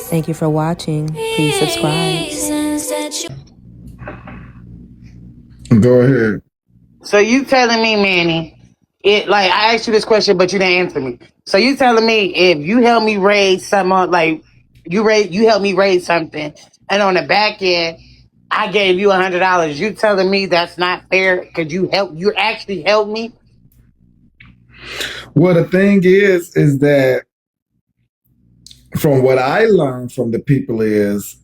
Thank you for watching. Please subscribe. Go ahead. So you telling me, Manny, I asked you this question, but you didn't answer me. So you telling me if you help me raise something, you help me raise something, and on the back end, I gave you $100. You telling me that's not fair because you actually helped me? Well, the thing is that from what I learned from the people is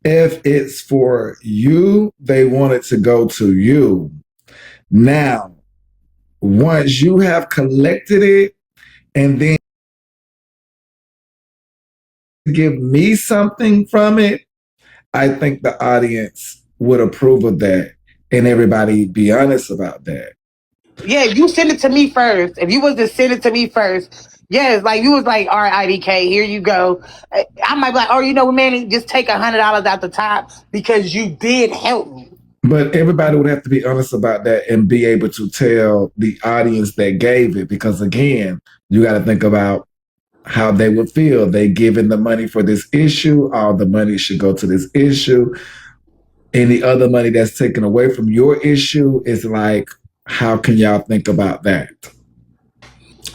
if it's for you, they want it to go to you. Now, once you have collected it and then give me something from it, I think the audience would approve of that and everybody be honest about that. Yeah, if you send it to me first, if you was to send it to me first, yes, like you was like, all right, IDK, here you go. I might be like, oh, you know what, Manny, just take $100 out the top because you did help me. But everybody would have to be honest about that and be able to tell the audience that gave it, because again, you got to think about how they would feel. They giving the money for this issue, all the money should go to this issue. Any other money that's taken away from your issue is like, how can y'all think about that?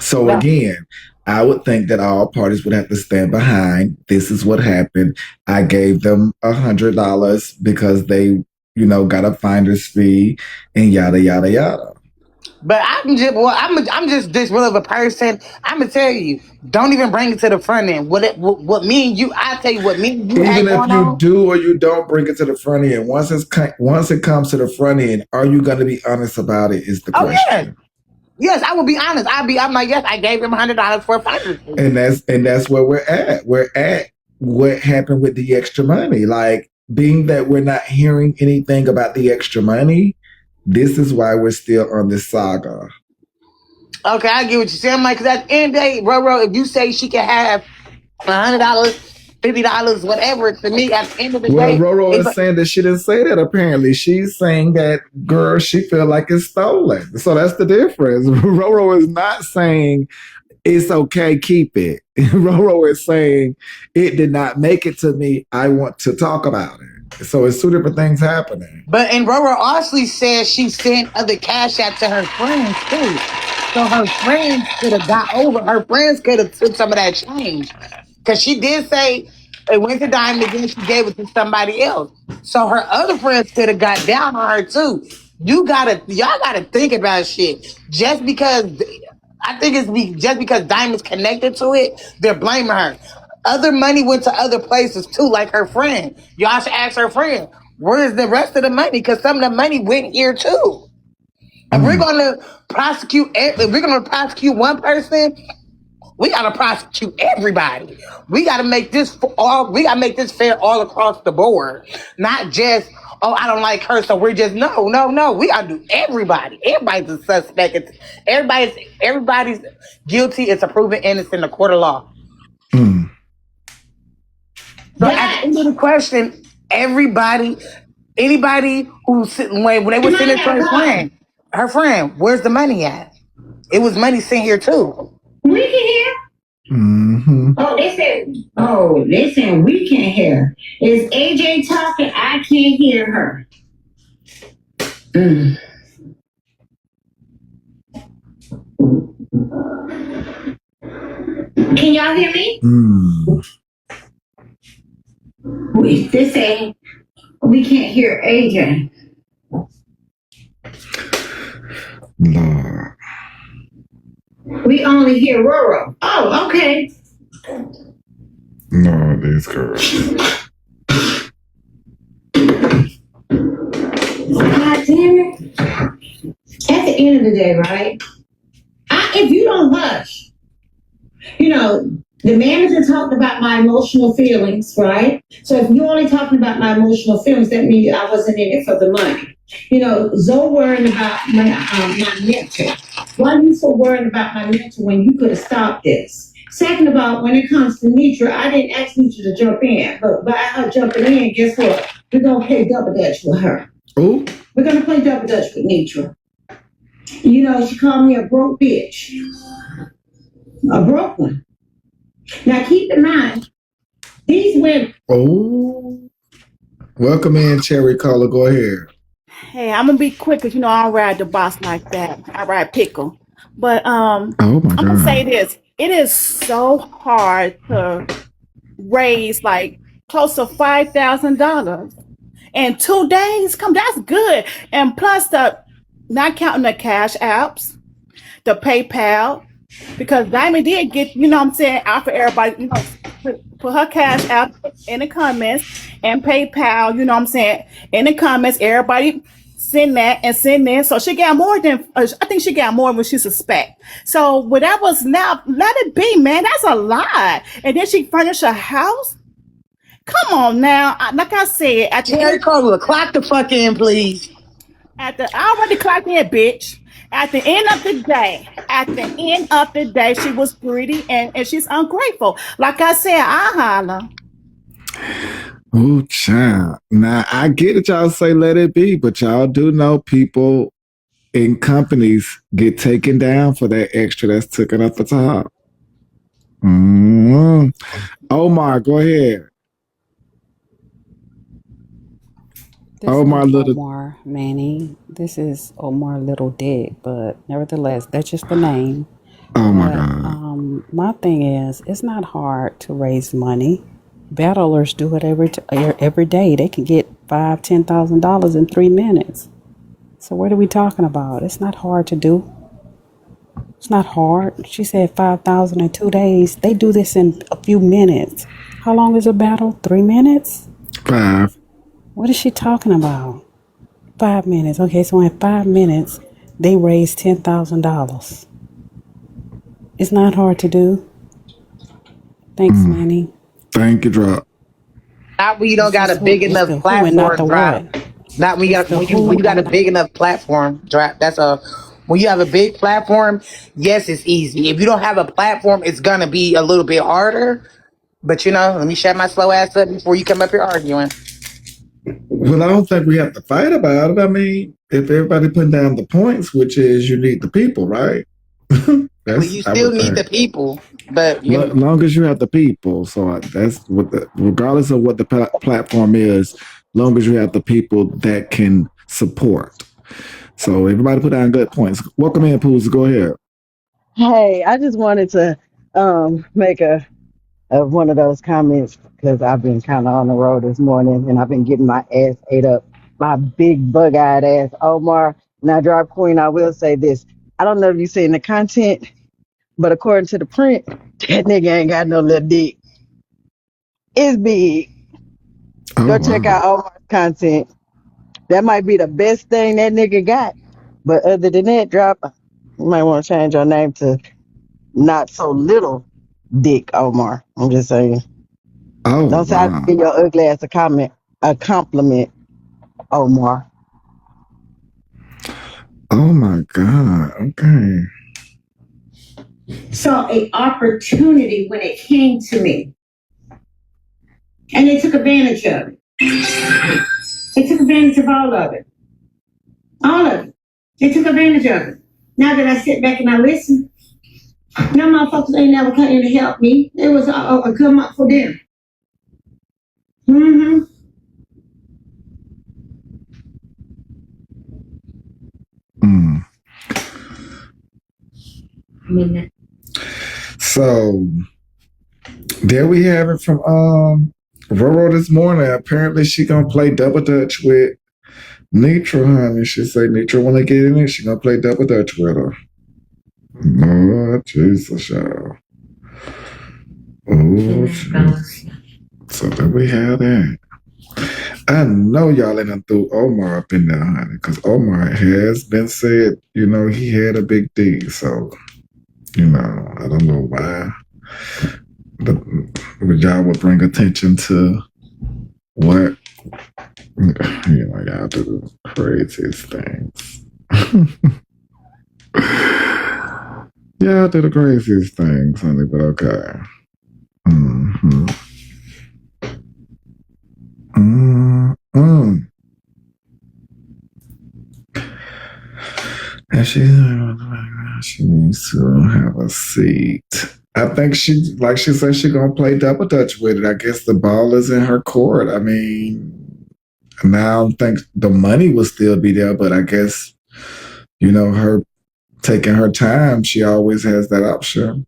So again, I would think that all parties would have to stand behind. This is what happened. I gave them $100 because they, got a finder's fee and yada yada yada. But I'm just this real of a person. I'm gonna tell you, don't even bring it to the front end. What me and you, I tell you what me and you Even had if going you on. do or you don't bring it to the front end, once it comes to the front end, are you going to be honest about it? Is the Oh yeah, question. yes, I will be honest. I'm like, yes, I gave him $100 for a finder's fee. And that's where we're at. We're at what happened with the extra money. Like, being that we're not hearing anything about the extra money, this is why we're still on this saga. Okay, I get what you're saying. I'm like, because at the end of the day, Roro, if you say she can have $100, $50, whatever, to me, at the end of the Well, day, Roro it's is saying that she didn't say that. Apparently, she's saying that, girl, she feel like it's stolen. So that's the difference. Roro is not saying it's okay, keep it. Roro is saying it did not make it to me. I want to talk about it. So it's two different things happening. But and Roro also says she sent other cash out to her friends too. So her friends could have got over. Her friends could have took some of that change. Cause she did say it went to Diamond again, she gave it to somebody else. So her other friends could have got down on her too. Y'all gotta think about shit. Just because I think just because Diamond's connected to it, they're blaming her. Other money went to other places too, like her friend. Y'all should ask her friend, where's the rest of the money? Because some of the money went here too. If we're gonna prosecute one person, we gotta prosecute everybody. We gotta make this fair all across the board, not just I don't like her, so we're just no. We gotta do everybody. Everybody's a suspect. Everybody's guilty. It's a proven innocent in the court of law. Mm. So at the end of the question, anybody when they were sitting to her friend, where's the money at? It was money sent here too. We can hear. Mm-hmm. They said we can't hear. Is AJ talking? I can't hear her. Mm. Can y'all hear me? Mm. They say we can't hear AJ. Lord. We only hear Roro. Oh, okay. No, these girls. God damn it. At the end of the day, right? If you don't hush, the manager talked about my emotional feelings, right? So if you're only talking about my emotional feelings, that means I wasn't in it for the money. Zoe worrying about my mentor. Why are you so worried about my mentor when you could have stopped this? Second of all, when it comes to Nitra, I didn't ask Nitra to jump in, but by her jumping in, guess what? We're going to play double dutch with her. Ooh. We're going to play double dutch with Nitra. She called me a broke bitch. A broke one. Now keep in mind, these women. Oh, welcome in, Cherry Cola. Go ahead. Hey, I'm gonna be quick because I don't ride the bus like that. I ride pickle. But Oh my I'm gonna say God. this. It is so hard to raise like close to $5,000 in 2 days. Come, that's good. And plus the not counting the cash apps, the PayPal, because Diamond did get, what I'm saying, out for everybody, put her cash out in the comments and PayPal, what I'm saying, in the comments, everybody send that and send this. So she got more than, I think she got more than she suspect. So whatever's now, let it be, man. That's a lot. And then she furnished a house. Come on now. Like I said, at the Cherry end, Cola, clock the fuck in, please. I already clocked in, bitch. At the end of the day, she was pretty and she's ungrateful. Like I said, I holler. Oh, child. Now I get it. Y'all say let it be, but y'all do know people in companies get taken down for that extra that's taken up the top. Mm-hmm. Omar, go ahead. This Omar, ain't little. Omar Manny. This is Omar Little Dick, but nevertheless, that's just the name. Oh my But God. my thing is, it's not hard to raise money. Battlers do it every day. They can get $5,000, $10,000 in 3 minutes. So what are we talking about? It's not hard to do. It's not hard. She said 5,000 in 2 days. They do this in a few minutes. How long is a battle? 3 minutes? 5. What is she talking about? 5 minutes. Okay, so in 5 minutes, they raised $10,000. It's not hard to do. Thanks, Mm. Manny. Thank you, drop. Not when you don't It's got a just who. big It's enough the who and not platform the what. drop. Not when you It's got the when who you got a and big enough platform drop. That's a when you have a big platform, yes, it's easy. If you don't have a platform, it's gonna be a little bit harder. But let me shut my slow ass up before you come up here arguing. Well, I don't think we have to fight about it. I mean, if everybody putting down the points, which is you need the people, right? Exactly, That's you I still would need think. the people, but Long as you have the people, so that's what regardless of what the platform is, long as you have the people that can support. So everybody put down good points. Welcome in, Pools. Go ahead. Hey, I just wanted to make a one of those comments because I've been kind of on the road this morning and I've been getting my ass ate up by big bug-eyed ass Omar. Now, Drop Queen, I will say this. I don't know if you've seen the content, but according to the print, that nigga ain't got no little dick. It's big. Oh Go check wow. out Omar's content. That might be the best thing that nigga got. But other than that, Drop, you might want to change your name to Not So Little Dick Omar. I'm just saying. Oh Don't say I didn't wow. give your ugly ass a compliment, Omar. Oh my God. Okay. Saw a opportunity when it came to me, and they took advantage of it. They took advantage of all of it. They took advantage of it. Now that I sit back and I listen, them motherfuckers ain't never come in to help me. It was a come up for them. Mm-hmm. Mm. So there we have it from Roro this morning. Apparently she gonna play double dutch with Nitra, honey. She say Nitra wanna get in it, she gonna play double dutch with her. Lord Jesus, y'all. Oh, Jesus. So there we have that. I know y'all ain't threw Omar up in there, honey, because Omar has been said, he had a big D. So, I don't know why. But y'all would bring attention to what, y'all do the craziest things. Y'all do the craziest things, honey, but okay. Mm-hmm. Mm-hmm. And she needs to have a seat. I think she, like she said, she gonna play double dutch with it. I guess the ball is in her court. I mean, now I think the money will still be there, but I guess her taking her time. She always has that option.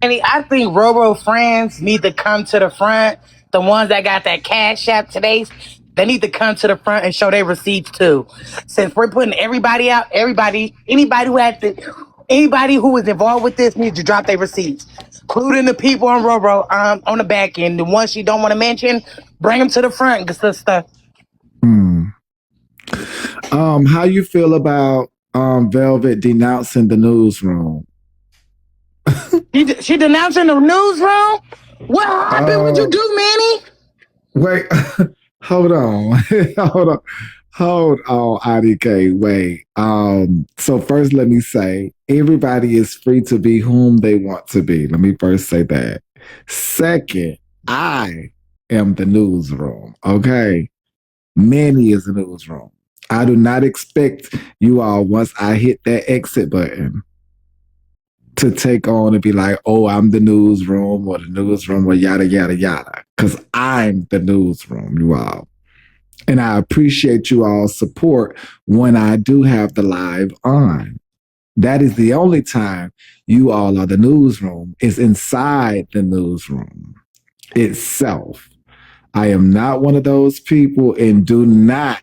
And I think Robo friends need to come to the front. The ones that got that cash app today, they need to come to the front and show their receipts too. Since we're putting everybody out, anybody who was involved with this needs to drop their receipts, including the people on Robo on the back end. The ones you don't want to mention, bring them to the front, sister. Hmm. How you feel about Velvet denouncing the newsroom? She denouncing the newsroom. What happened? What'd you Uh, do, Manny? wait, hold on, hold on, hold on, IDK. Wait. So first, let me say, everybody is free to be whom they want to be. Let me first say that. Second, I am the newsroom. Okay, Manny is the newsroom. I do not expect you all once I hit that exit button to take on and be like, oh, I'm the newsroom or the newsroom or yada, yada, yada. Because I'm the newsroom, you all. And I appreciate you all's support when I do have the live on. That is the only time you all are the newsroom, is inside the newsroom itself. I am not one of those people and do not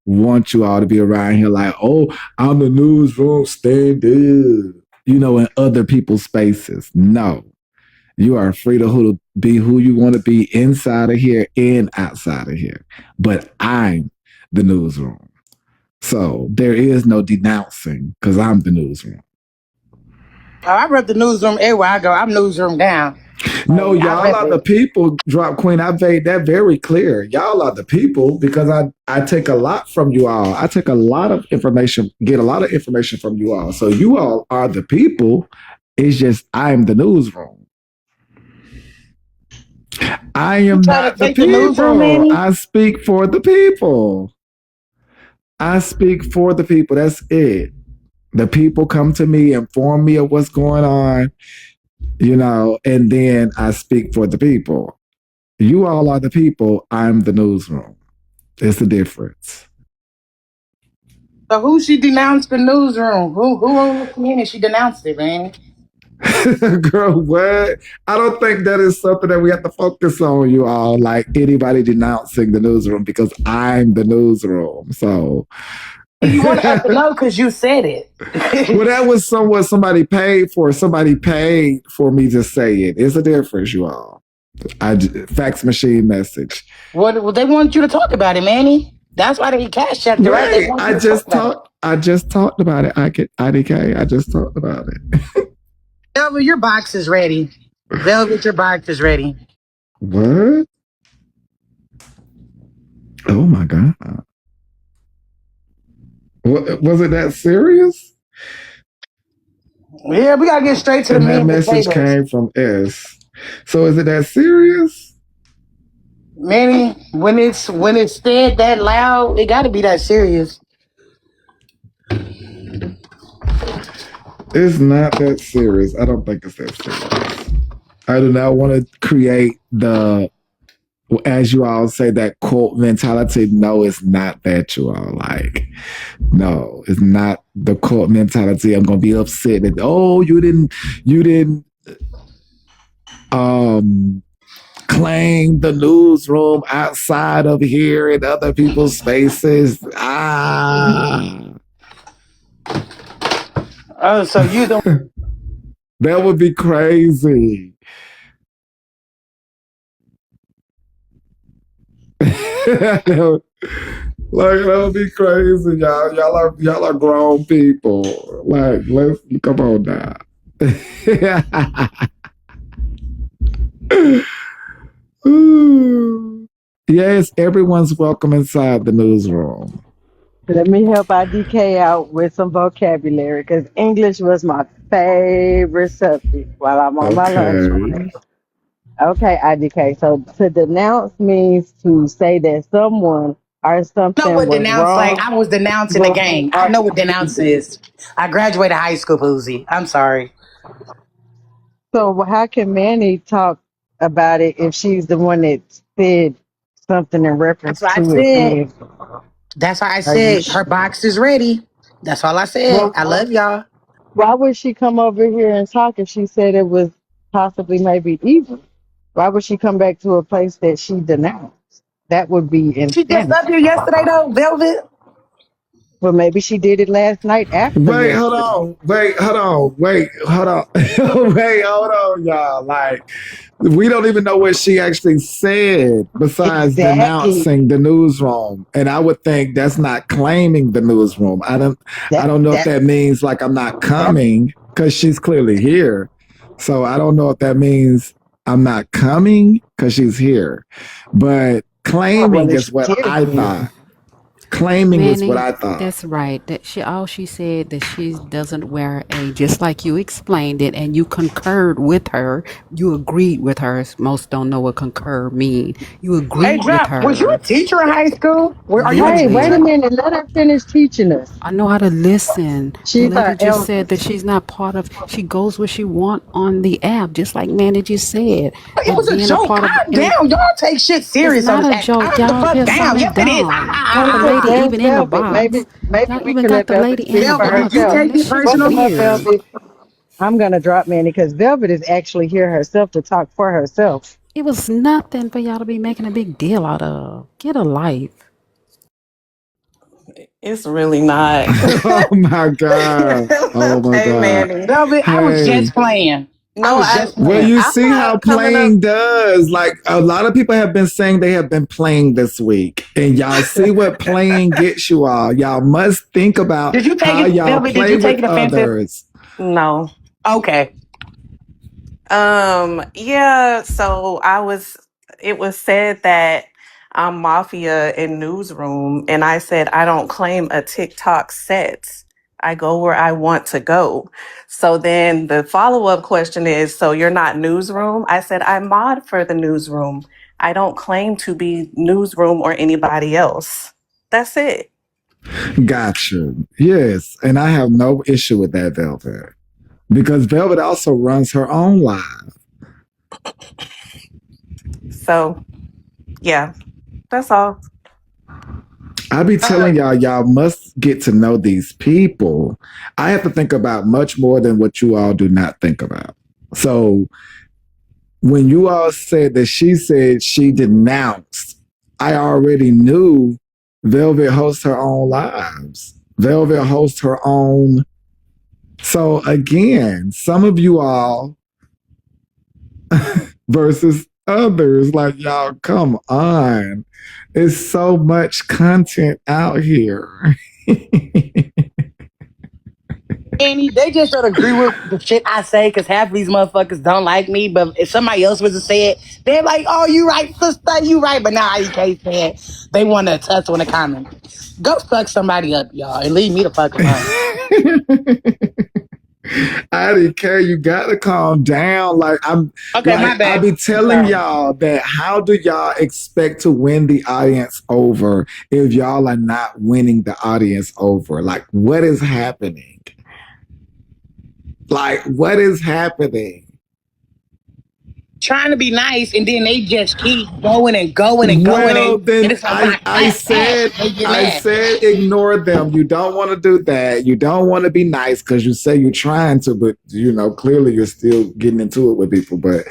want you all to be around here like, oh, I'm the newsroom standing, in other people's spaces. No, you are free to be who you want to be inside of here and outside of here. But I'm the newsroom. So there is no denouncing because I'm the newsroom. Oh, I rep the newsroom everywhere I go. I'm newsroom down. No, Like, I y'all rep are the it. people, Drop Queen. I made that very clear. Y'all are the people because I take a lot from you all. I take a lot of information, get a lot of information from you all. So you all are the people. It's just I'm the newsroom. I You am trying to not the take the newsroom, people. Manny? I speak for the people. I speak for the people. That's it. The people come to me, inform me of what's going on, and then I speak for the people. You all are the people. I'm the newsroom. It's the difference. So who she denounced the newsroom? Who on the community she denounced it, man? Girl, what? I don't think that is something that we have to focus on, you all, like anybody denouncing the newsroom because I'm the newsroom. So, You want us to know because you said it. well, that was somewhat somebody paid for. Somebody paid for me to say it. It's a difference, you all. Fax machine message. Well, they want you to talk about it, Manny. That's why they cash checked it, right? They Wait, want you I to talk just about it. talked. I just talked about it. I get IDK. I just talked about it. Velvet, your box is ready. Velvet, your box is ready. What? Oh my god! What, was it that serious? Yeah, we gotta get straight to the And meat that and message potatoes. came from S. So is it that serious? Manny, when it's said that loud, it gotta be that serious. It's not that serious. I don't think it's that serious. I do not want to create as you all say, that cult mentality. No, it's not that, you all. Like, no, it's not the cult mentality. I'm gonna be upset that, oh, you didn't um claim the newsroom outside of here in other people's spaces. Oh, so you the That would be crazy. Like that would be crazy, y'all. Y'all are grown people. Like, let's come on now. Yes, everyone's welcome inside the newsroom. Let me help IDK out with some vocabulary because English was my favorite subject while I'm on my lunch Okay. break. Okay, IDK. So to denounce means to say that someone or know something what was denounce like? wrong I was denouncing the before game. I or know what after you denounce did it. is. I graduated high school, Boozy. I'm sorry. So how can Manny talk about it if she's the one that said something in That's reference what I to it? said. Then That's why I are you? said her box is ready. That's all I said. Well, I love y'all. why would she come over here and talk if she said it was possibly maybe evil? Why would she come back to a place that she denounced? That would be She just insanity. up here yesterday though, Velvet. Well, maybe she did it last night after Wait, hold yesterday. on. Wait, hold on. Wait, hold on. Wait, hold on, y'all. Like, we don't even know what she actually said besides Exactly. denouncing the newsroom. And I would think that's not claiming the newsroom. I That don't know if that that means like I'm not that. coming because she's clearly here. So I don't know if that means I'm not coming because she's here. But Well, claiming if is she's what here, I then thought. Claiming is what Manny, I thought. that's right. That she all she said that she doesn't wear a just like you explained it and you concurred with her. You agreed with her. Most don't know what concur mean. You Hey, agreed with Drop, was you a her. teacher in high school? Where are you a hey, wait a Literally. teacher? minute. Let her finish teaching us. I know how to listen. The She's lady our just said that eldest. she's not part of she goes where she want on the app, just like Manny just said. It But was a being a joke. part of Calm and down. Y'all take shit it's serious on not this a app. joke. Calm the Y'all up fuck here down. sounding Yes, it is. dumb. Got the Okay, lady there's even in the Velvet. box. Maybe Y'all we even can got let the Velvet lady in the speak for Velvet, you box, herself. man. take This it shit's Well, personal. come up, weird. Velvet. I'm gonna drop Manny because Velvet is actually here herself to talk for herself. It was nothing for y'all to be making a big deal out of. Get a life. It's really not. Oh my God. Oh my Hey, God. Manny. Velvet, I was Hey. just playing. I No, was just Well, playing. you I'm see how not coming up. playing does. Like a lot of people have been saying they have been playing this week. And y'all see what playing gets you all. Y'all must think about Did you take how it, y'all Velvet? Did play you take with it offensive? others. No. Okay. Yeah, so it was said that I'm mafia in newsroom, and I said I don't claim a TikTok set. I go where I want to go. So then the follow-up question is, so you're not newsroom? I said I mod for the newsroom. I don't claim to be newsroom or anybody else. That's it. Gotcha. Yes. And I have no issue with that, Velvet. Because Velvet also runs her own live. So yeah, that's all. I be Uh, telling y'all, y'all must get to know these people. I have to think about much more than what you all do not think about. So when you all said she denounced, I already knew Velvet hosts her own lives. Velvet hosts her own. So again, some of you all versus others, like y'all, come on. It's so much content out here. Annie, they just don't agree with the shit I say because half of these motherfuckers don't like me. But if somebody else was to say it, they're like, "Oh, you right, sister, you right." But now IDK said they want to touch on the comment. Go fuck somebody up, y'all, and leave me the fuck alone. I didn't care. You gotta calm down. Okay, my I bad. be I'm telling sorry. y'all that how do y'all expect to win the audience over if y'all are not winning the audience over? Like, what is happening? Like, what is happening? Trying to be nice, and then they just keep going and going and going, Well, and then it's like when I clap, they get I mad. said, ignore them. You don't want to do that. You don't want to be nice because you say you're trying to, but clearly you're still getting into it with people. But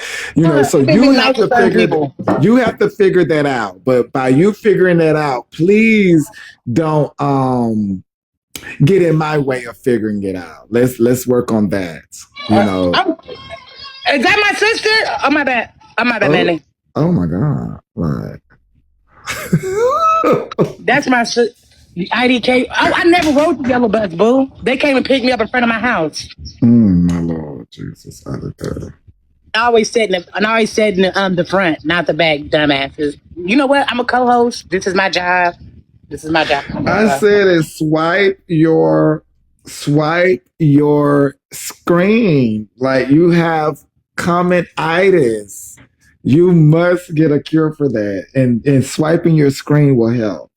so I've been you being have nice to with certain figure people. you have to figure that out. But by you figuring that out, please don't get in my way of figuring it out. Let's work on that. You know. Is that my sister? Oh my bad. Oh my bad, Oh, Manny. oh my God. Like That's my sister. IDK. Oh, I never rode the yellow bus, boo. They came and picked me up in front of my house. My Lord Jesus, I did that. I always said in the front, not the back, dumbasses. You know what? I'm a co-host. This is my job. This is my job. I said it swipe your screen. Like you have comment itis. You must get a cure for that. And swiping your screen will help.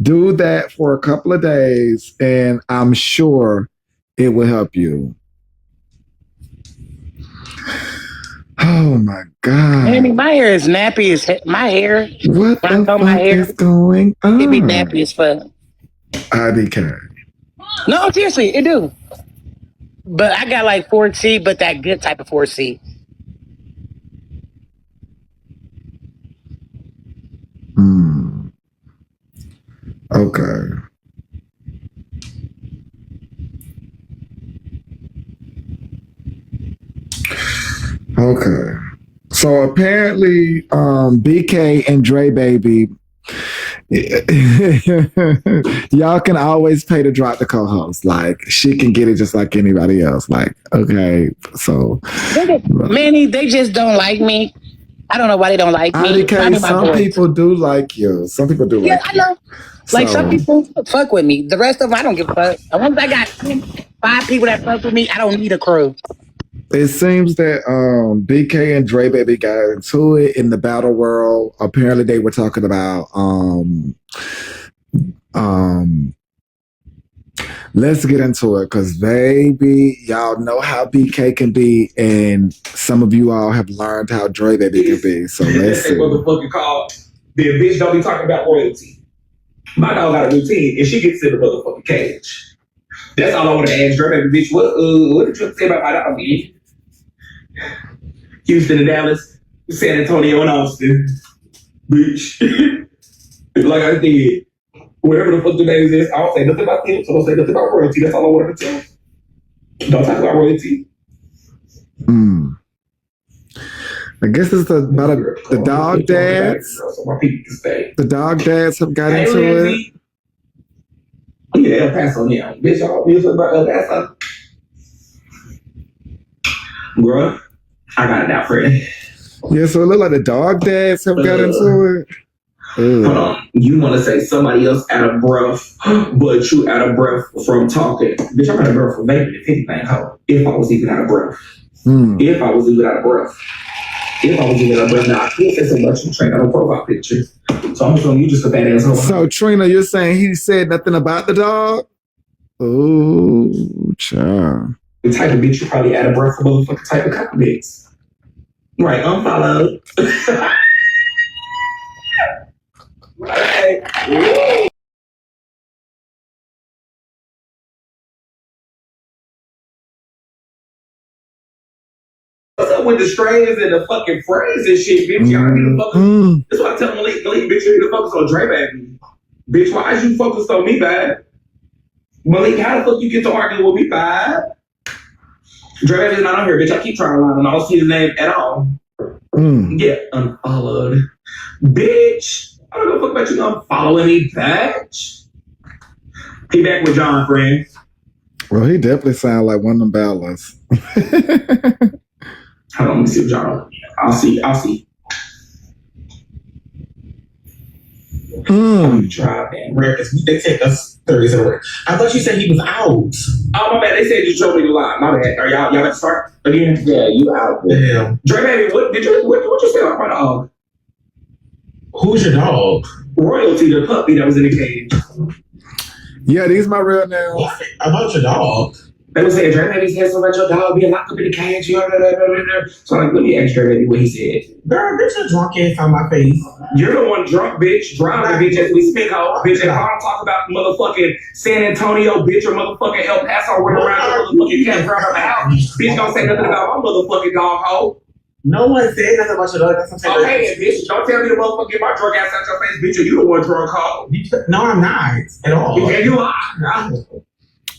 Do that for a couple of days, and I'm sure it will help you. Oh my God. Manny, my hair is nappy as my hair. What When I the comb my fuck hair, is going it be on? nappy as fuck. IDK. No, seriously, it do. But I got like 4C, but that good type of 4C. Okay. Okay. So apparently, BK and Dre Baby, y'all can always pay to drop the co-host. Like she can get it just like anybody else. Like, okay, so Manny, they just don't like me. I don't know why they don't like me. IDK, Probably my some voice. people do like you. Some people do Yeah, like I you. know. Like some people fuck with me. The rest of them, I don't give a fuck. And once I got 5 people that fuck with me, I don't need a crew. It seems that BK and Dre Baby got into it in the battle world. Apparently, they were talking about let's get into it because baby, y'all know how BK can be, and some of you all have learned how Dre Baby can be. So let's see. Motherfucking call. The bitch don't be talking about royalty. My dog got a routine, and she gets in the motherfucking cage. That's all I want to ask Dre Baby, bitch. What did you say about my dog, bitch? Houston and Dallas, San Antonio and Austin, bitch. Like I did. Whatever the fuck the names is, I don't say nothing about them, so don't say nothing about royalty. That's all I wanted to tell. Don't talk about royalty. I guess it's about the dog dads. So my people can stay. The dog dads have got into it. Yeah, El Paso now. Bitch, y'all music about El Paso. Bruh, I got it out for you. Yeah, so it looked like the dog dads have got into it. Hold on. You want to say somebody else out of breath, but you out of breath from talking. Bitch, I'm out of breath from vaping if anything, hoe. If I was even out of breath. If I was even out of breath. If I was even out of breath. Now, I can't say so much from Trina on profile picture. So I'm assuming you just a fat asshole. So, Trina, you're saying he said nothing about the dog? Oh, child. The type of bitch you probably out of breath for motherfucking type of comments. Right, unfollow. Right. What's up with the strains and the fucking phrase and shit, bitch? Y'all need to focus. That's why I tell Malik, bitch, you need to focus on Dre Baby. Bitch, why is you focused on me, bad? Malik, how the fuck you get to argue with me, bad? Dre Baby's not on here, bitch. I keep trying to line and I don't see his name at all. Yeah, unfollowed. Bitch, I don't give a fuck about you unfollowing me, bitch. He back with John, friend. Well, he definitely sounds like one of them battlers. Hold on, let me see what John. I'll see. Drive and records. They take us 30 away. I thought you said he was out. Oh, my bad. They said you showed me the line. My bad. Are y'all about to start again? Yeah, you out. Damn. Dre Baby, what you say about my dog? Who's your dog? Royalty, the puppy that was in the cage. Yeah, these my real names. What about your dog? They were saying, Dre Baby said something about your dog being locked up in the cage. So I'm like, let me ask Dre Baby what he said. Girl, bitch, a drunk ass on my face. You're the one drunk, bitch. Driving, bitch, as we speak, ho. Bitch, if I don't talk about motherfucking San Antonio, bitch, or motherfucking El Paso running around the motherfucking campground of the house, bitch, don't say nothing about my motherfucking dog, ho. No one said nothing about your dog. That's what I'm saying. Okay, bitch, don't tell me to motherfucking get my drunk ass out your face, bitch, or you the one drunk, ho. No, I'm not at all. Yeah, you are.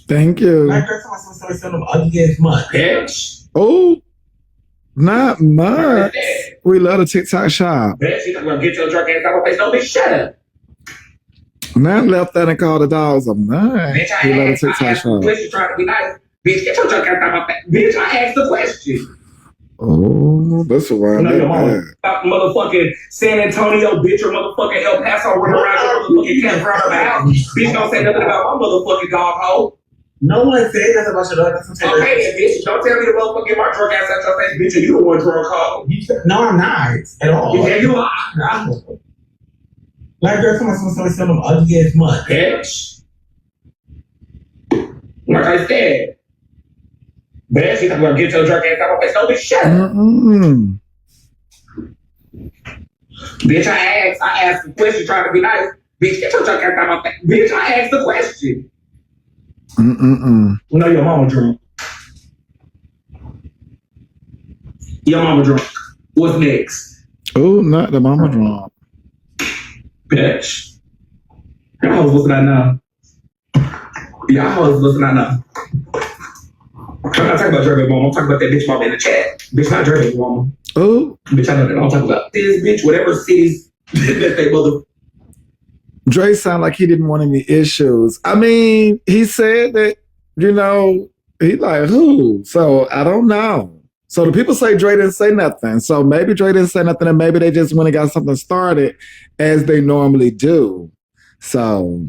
Thank you. Like, that's some ugly ass mutt. Bitch. Oh, not much. We love the TikTok shop. Bitch, you gonna get your drunk ass out of my face. No, bitch, shut up. Not left that and called the dogs a mutt. Bitch, We love the I TikTok asked the shop. question trying to be nice. Bitch, get your drunk ass out of my face. Bitch, I asked the question. Oh, that's why. No, your mama. Motherfucking San Antonio, bitch, or motherfucking El Paso running around your motherfucking campground of the house. Bitch, don't say nothing about my motherfucking dog, ho. No one said nothing about your dog. That's what I'm saying. Okay, bitch, don't tell me to motherfucking get my drunk ass out your face, bitch, or you the one drunk, ho. No, I'm not at all. Yeah, you are. Like, there's some ugly ass mutt. Bitch. Like I said. Bitch, you gonna get your drunk ass out my face. No, bitch, shut up. Bitch, I asked the question trying to be nice. Bitch, get your junk out my face. Bitch, I asked the question. No, your mama drunk. Your mama drunk. What's next? Oh, not the mama drunk. Bitch. Y'all hoes listen I know. Y'all hoes listen I know. I'm not talking about your baby mama. I'm talking about that bitch mama in the chat. Bitch, not your baby mama. Oh. Bitch, I know that. I'm talking about this bitch, whatever cities that they mother. Dre sounded like he didn't want any issues. I mean, he said that, he like, who? So I don't know. So the people say Dre didn't say nothing. So maybe Dre didn't say nothing and maybe they just went and got something started as they normally do. So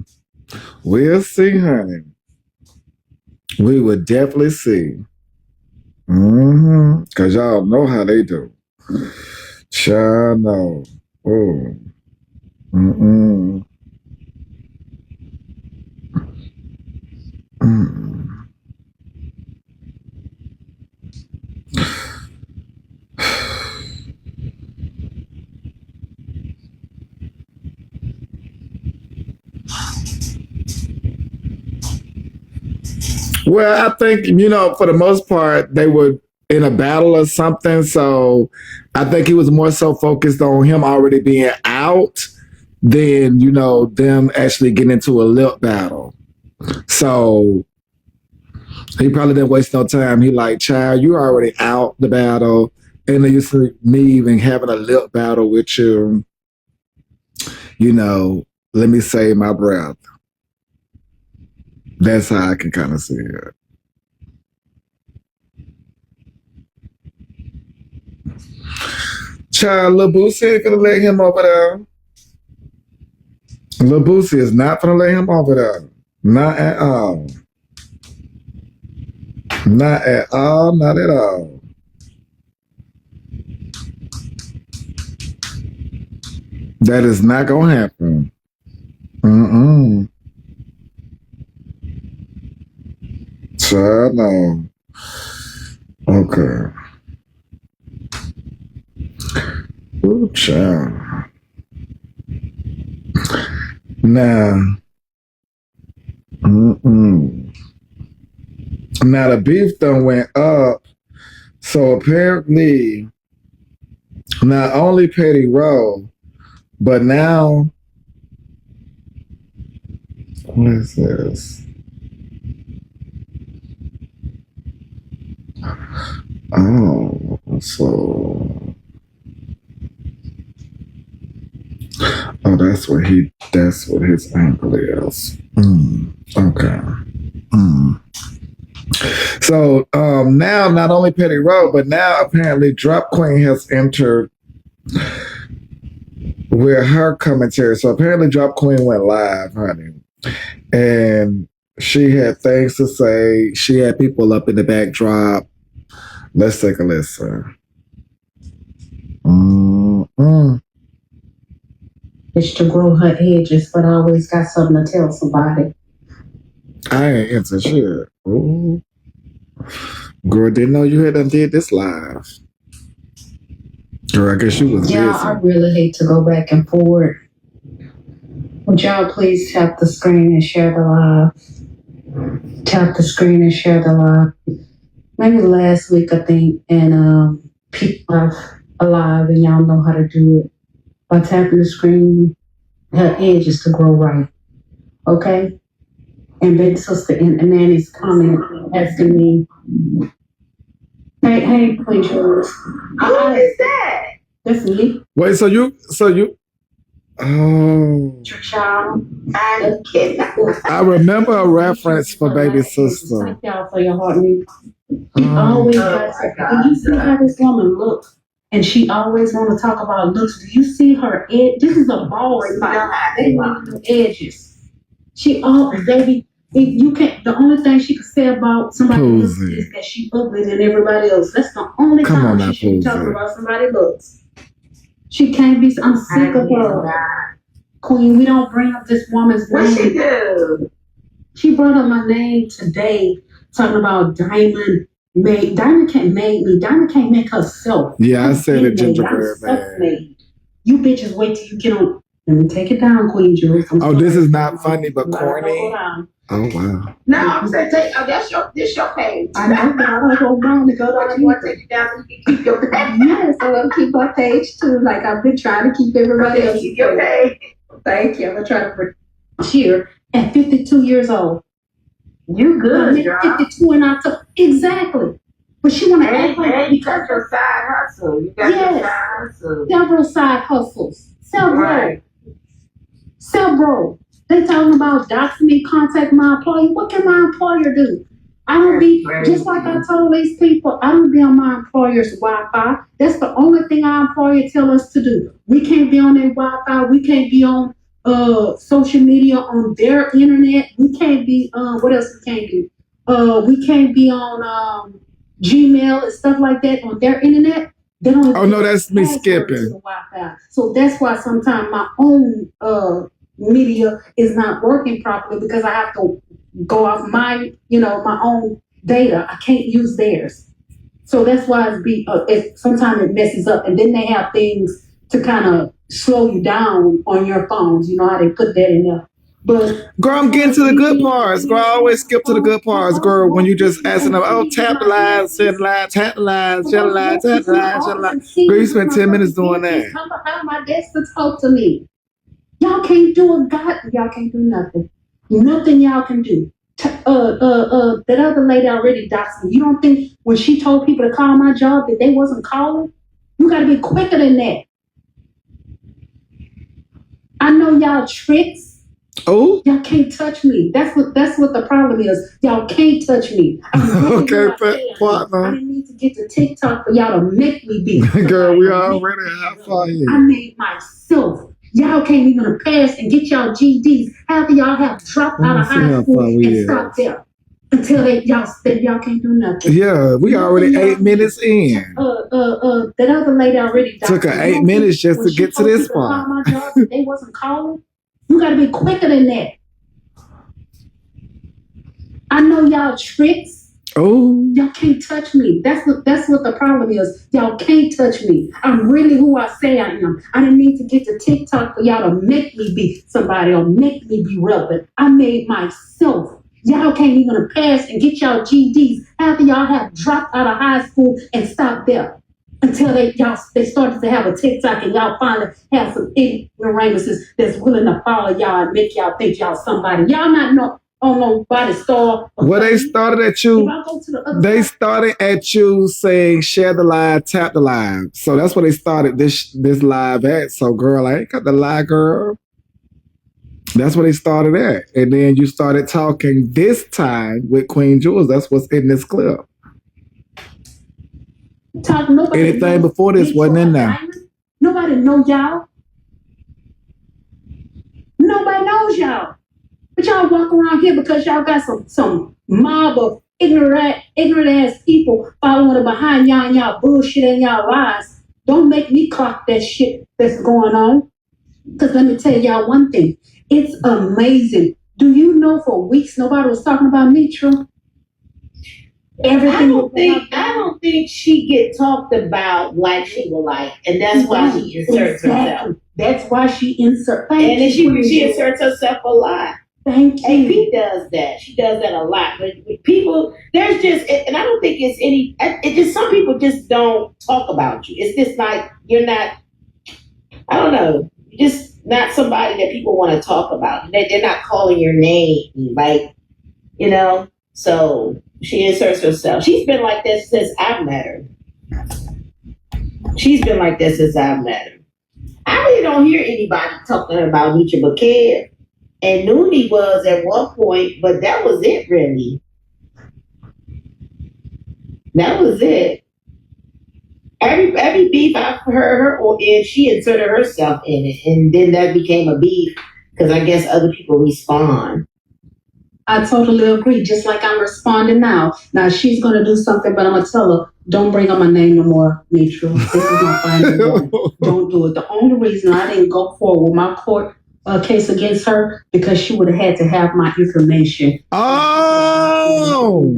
we'll see, honey. We would definitely see. Because y'all know how they do. Y'all know. Oh. Well, I think, for the most part, they were in a battle or something. So I think he was more so focused on him already being out than, them actually getting into a lip battle. So he probably didn't waste no time. He like, child, you already out the battle. And then you see me even having a lip battle with you. Let me save my breath. That's how I can kind of see it. Child, Lil Boosie ain't gonna let him over there. Lil Boosie is not gonna let him over there. Not at all. Not at all. Not at all. That is not gonna happen. Child, no. Okay. Ooh, child. Now, now the beef done went up. So apparently, not only Petty Row, but now, what is this? Oh, so. Oh, that's what his ankle is. Okay. So now not only Petty Row, but now apparently Drop Queen has entered with her commentary. So apparently Drop Queen went live, honey. And she had things to say. She had people up in the backdrop. Let's take a listen. It's to grow her edges, but I always got something to tell somebody. I ain't into shit. Ooh. Girl, didn't know you had done did this live. Girl, I guess you was busy. Yeah, I really hate to go back and forward. Would y'all please tap the screen and share the live? Tap the screen and share the live. Maybe last week, I think, and people alive, and y'all know how to do it. By tapping the screen, her edges to grow right. Okay? And big sister and Manny's comment asking me, hey, Queen Jules. Who is that? That's me. Wait, so you oh. Your child. I'm kidding. I remember a reference for baby sister. Thank y'all for your heart. She always got did you see how this woman looks? And she always want to talk about looks. Do you see her edge? This is a bald spot. They want the edges. She baby. If you can't, the only thing she could say about somebody looks is that she ugly than everybody else. That's the only time she should be talking about somebody looks. She can't be. I'm sick of her. Queen, we don't bring up this woman's name. What she do? She brought up my name today, talking about Diamond. Diamond can't make me. Diamond can't make herself. Yeah, I said it, gingerbread man. You bitches wait till you get on. Let me take it down, Queen Jules. Oh, this is not funny, but corny. Oh wow. No, I'm saying this your page. I know, but I don't go down to go down. You want to take it down so you can keep your page. Yes, so I'll keep my page too. Like I've been trying to keep everybody else. Keep your page. Thank you. I'm gonna try to cheer at 52 years old. You good, girl. 52 and October. Exactly. But she want to act like you got your side hustle. You got your side hustle. Several side hustles. Several. Right. Several. They talking about doxing me, contact my employer. What can my employer do? I don't be, just like I told these people, I don't be on my employer's Wi-Fi. That's the only thing our employer tell us to do. We can't be on their Wi-Fi. We can't be on social media on their internet. We can't be, what else we can't do? We can't be on Gmail and stuff like that on their internet. They don't. Oh no, that's me skipping. Wi-Fi. So that's why sometimes my own media is not working properly because I have to go off my, my own data. I can't use theirs. So that's why sometimes it messes up. And then they have things to kind of slow you down on your phones. You know how they put that in there. But girl, I'm getting to the good parts. Girl, I always skip to the good parts, girl, when you just asking them, oh, tap the line, send the line, tap the line, share the line, tap the line, share the line. Girl, you spent 10 minutes doing that. Come behind my desk to talk to me. Y'all can't do y'all can't do nothing. Nothing y'all can do. That other lady already doxed me. You don't think when she told people to call my job that they wasn't calling? You gotta be quicker than that. I know y'all tricks. Oh, y'all can't touch me. That's what the problem is. Y'all can't touch me. Okay, partner. I didn't need to get to TikTok for y'all to make me be. Girl, we already have fun. I made myself. Y'all can't even pass and get y'all GDs. Half of y'all have dropped out of high school and stopped there until y'all can't do nothing. Yeah, we already 8 minutes in. That other lady already took her 8 minutes just to get to this part. My job, they wasn't calling. You gotta be quicker than that. I know y'all tricks. Oh, y'all can't touch me. That's what the problem is. Y'all can't touch me. I'm really who I say I am. I didn't need to get to TikTok for y'all to make me be somebody or make me be relevant. I made myself. Y'all can't even pass and get y'all GDs. Half of y'all have dropped out of high school and stopped there. Until they started to have a TikTok and y'all finally have some ignoramuses that's willing to follow y'all and make y'all think y'all somebody. Y'all not on nobody's store. Well, they started at you. They started at you saying share the live, tap the live. So that's where they started this live at. So girl, I ain't got the live, girl. That's where they started at. And then you started talking this time with Queen Jules. That's what's in this clip. Anything before this wasn't in there. Nobody know y'all. Nobody knows y'all. But y'all walk around here because y'all got some mob of ignorant ass people following behind y'all and y'all bullshit and y'all lies. Don't make me clock that shit that's going on. Because let me tell y'all one thing. It's amazing. Do you know for weeks nobody was talking about Mitra? I don't think she get talked about like she would like, and that's why she inserts herself. That's why she inserts. And then she inserts herself a lot. Thank you. AP does that. She does that a lot. But people, there's just, and I don't think it's any. It just some people just don't talk about you. It's just like you're not. I don't know. You're just not somebody that people want to talk about. They're not calling your name, like So. She inserts herself. She's been like this since I've met her. I really don't hear anybody talking about Nietzsche but Kev. And Noonie was at one point, but that was it really. That was it. Every beef I've heard her in, she inserted herself in it. And then that became a beef because I guess other people respond. I totally agree. Just like I'm responding now. Now she's gonna do something, but I'm gonna tell her, don't bring up my name no more, Mitra. This is my final one. Don't do it. The only reason I didn't go forward with my court case against her because she would have had to have my information. Oh.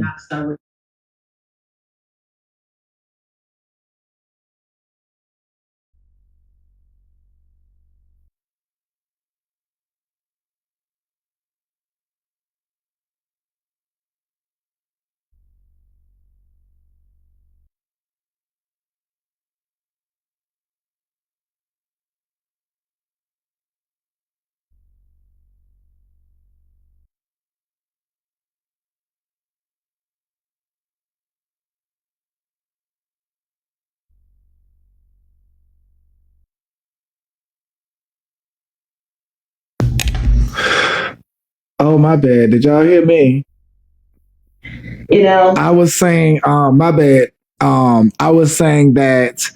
Oh, my bad. Did y'all hear me? You know, I was saying, my bad. I was saying that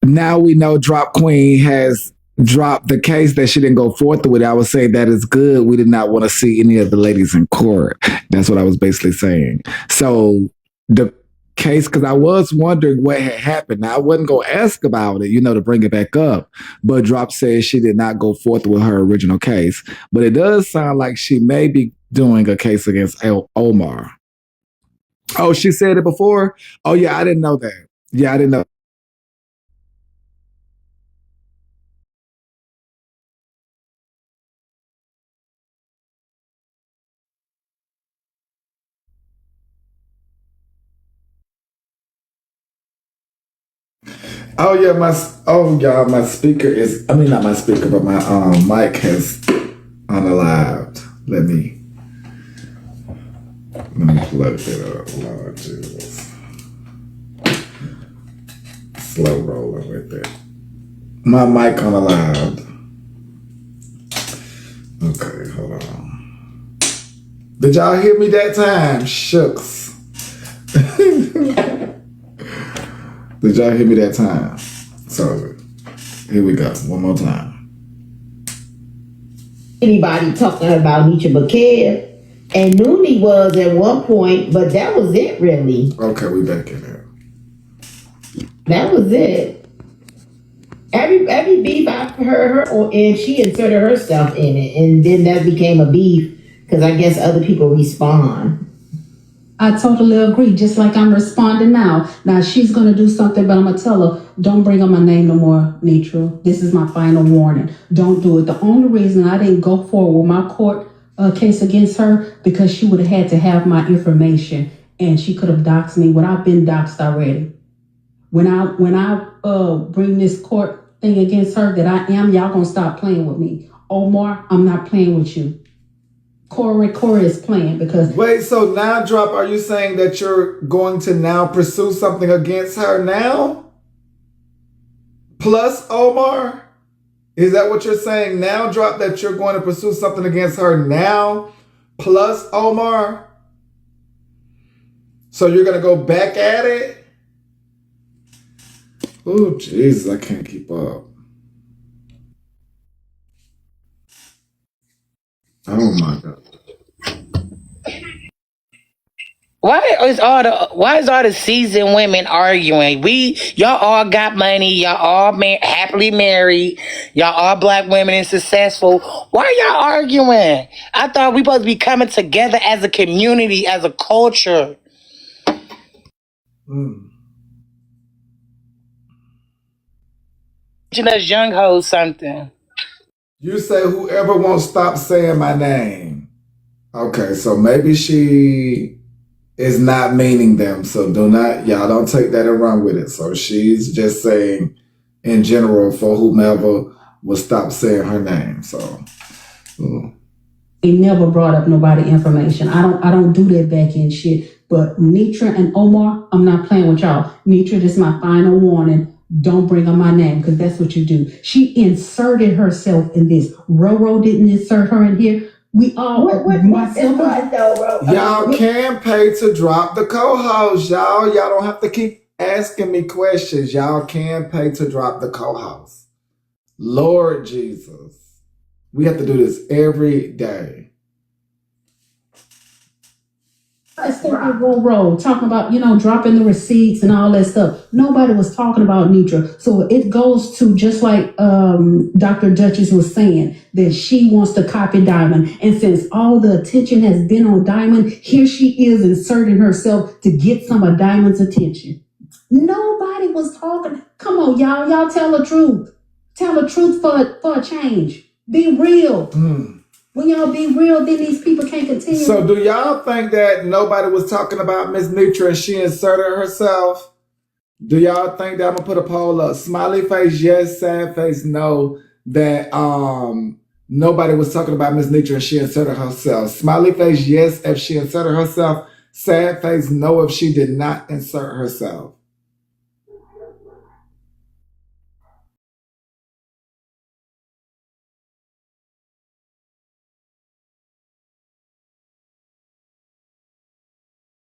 now we know Drop Queen has dropped the case that she didn't go forth with. I was saying that is good. We did not want to see any of the ladies in court. That's what I was basically saying. So the case, because I was wondering what had happened. Now, I wasn't going to ask about it, to bring it back up. But Drop says she did not go forth with her original case. But it does sound like she may be doing a case against Omar. Oh, she said it before? Oh, yeah, I didn't know that. Yeah, I didn't know. Oh yeah, y'all, my speaker is. I mean, not my speaker, but my mic has unalived. Let me plug it up. Lord Jesus, slow rolling with it. My mic unalived. Okay, hold on. Did y'all hear me that time? Shucks. Did y'all hear me that time? So here we go. One more time. anybody talking about Nietzsche but Kev. And Noonie was at one point, but that was it really. Okay, we back in there. That was it. Every beef I heard her, and she inserted herself in it, and then that became a beef because I guess other people respond. I totally agree, just like I'm responding now. Now she's gonna do something, but I'm gonna tell her, don't bring up my name no more, Nitra. This is my final warning. Don't do it. The only reason I didn't go forward with my court case against her, because she would have had to have my information and she could have doxed me when I've been doxed already. When I bring this court thing against her that I am, y'all gonna stop playing with me. Omar, I'm not playing with you. Corey is playing because... Wait, so now, Drop, are you saying that you're going to now pursue something against her now? Plus Omar? Is that what you're saying now, Drop, that you're going to pursue something against her now? Plus Omar? So you're going to go back at it? Oh, Jesus, I can't keep up. Oh, my God. Why is all the seasoned women arguing? Y'all all got money, y'all all happily married, y'all all black women and successful. Why are y'all arguing? I thought we supposed to be coming together as a community, as a culture. Teaching us young hoes something. You say whoever won't stop saying my name. Okay, so maybe she is not meaning them. So y'all don't take that and run with it. So she's just saying in general for whomever will stop saying her name. So They never brought up nobody information. I don't do that back end shit. But Nitra and Omar, I'm not playing with y'all. Nitra, this is my final warning. Don't bring up my name, because that's what you do. She inserted herself in this. Roro didn't insert her in here. We all y'all can pay to drop the co-host, y'all. Y'all don't have to keep asking me questions. Y'all can pay to drop the co-host. Lord Jesus. We have to do this every day. Roll, talking about, dropping the receipts and all that stuff. Nobody was talking about Nitra. So it goes to just like Dr. Duchess was saying, that she wants to copy Diamond. And since all the attention has been on Diamond, here she is inserting herself to get some of Diamond's attention. Nobody was talking. Come on, y'all. Y'all tell the truth. Tell the truth for a change. Be real. When y'all be real, then these people can't continue. So do y'all think that nobody was talking about Miss Nitra and she inserted herself? Do y'all think that I'm gonna put a poll up? Smiley face, yes. Sad face, no. That nobody was talking about Miss Nitra and she inserted herself. Smiley face, yes, if she inserted herself. Sad face, no, if she did not insert herself.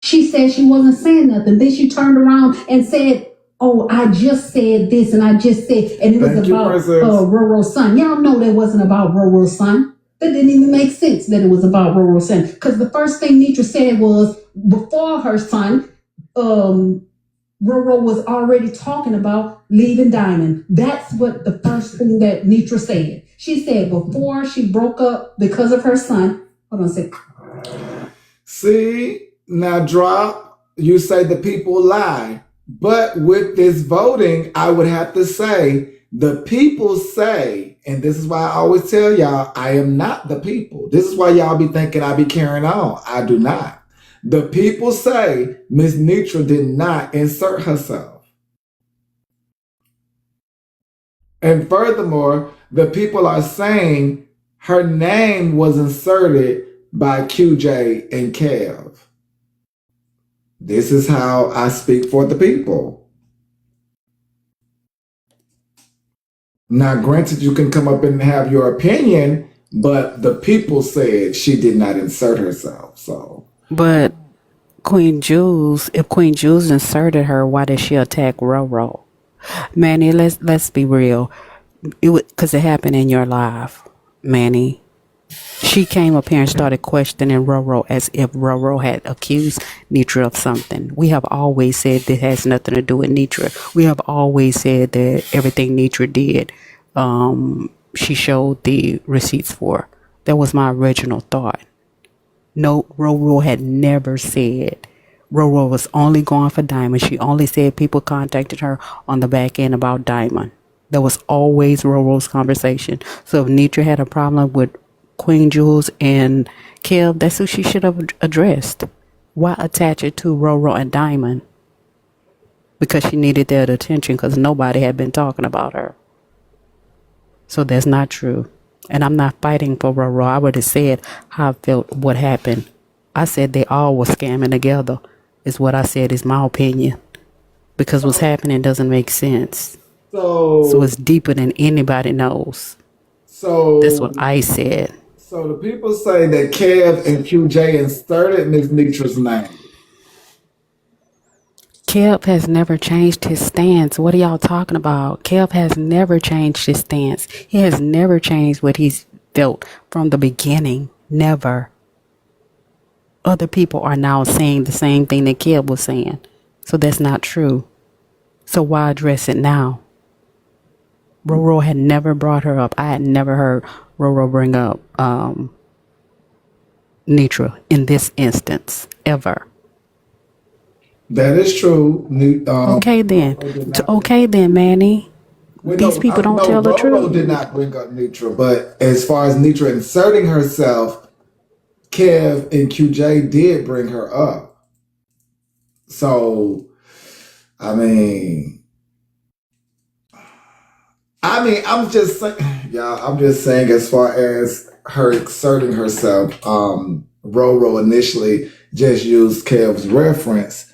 She said she wasn't saying nothing. Then she turned around and said, "Oh, I just said this and I just said," and it was about Roro's son. Y'all know that wasn't about Roro's son. That didn't even make sense that it was about Roro's son. Because the first thing Nitra said was before her son, Roro was already talking about leaving Diamond. That's what the first thing that Nitra said. She said before she broke up because of her son. Hold on a second. See, now drop, you say the people lie. But with this voting, I would have to say the people say, and this is why I always tell y'all, I am not the people. This is why y'all be thinking I be carrying on. I do not. The people say Miss Nitra did not insert herself. And furthermore, the people are saying her name was inserted by QJ and Kev. This is how I speak for the people. Now, granted, you can come up and have your opinion, but the people said she did not insert herself. So, But Queen Jules, if Queen Jules inserted her, why did she attack Roro? Manny, let's be real. Because it happened in your life, Manny. She came up here and started questioning Roro as if Roro had accused Nitra of something. We have always said this has nothing to do with Nitra. We have always said that everything Nitra did, she showed the receipts for. That was my original thought. No, Roro had never said. Roro was only going for Diamond. She only said people contacted her on the back end about Diamond. That was always Roro's conversation. So if Nitra had a problem with Queen Jules and Kev, that's who she should have addressed. Why attach it to Roro and Diamond? Because she needed that attention because nobody had been talking about her. So that's not true. And I'm not fighting for Roro. I would have said how I felt what happened. I said they all were scamming together, is what I said, is my opinion. Because what's happening doesn't make sense. So it's deeper than anybody knows. So that's what I said. So the people say that Kev and QJ inserted Miss Nitra's name. Kev has never changed his stance. What are y'all talking about? Kev has never changed his stance. He has never changed what he's felt from the beginning. Never. Other people are now saying the same thing that Kev was saying. So that's not true. So why address it now? Roro had never brought her up. I had never heard Roro bring up Nitra in this instance, ever. That is true. Okay then, Manny. These people don't tell the truth. Roro did not bring up Nitra, but as far as Nitra inserting herself, Kev and QJ did bring her up. So, I'm just saying, I'm just saying as far as her exerting herself, Roro initially just used Kev's reference,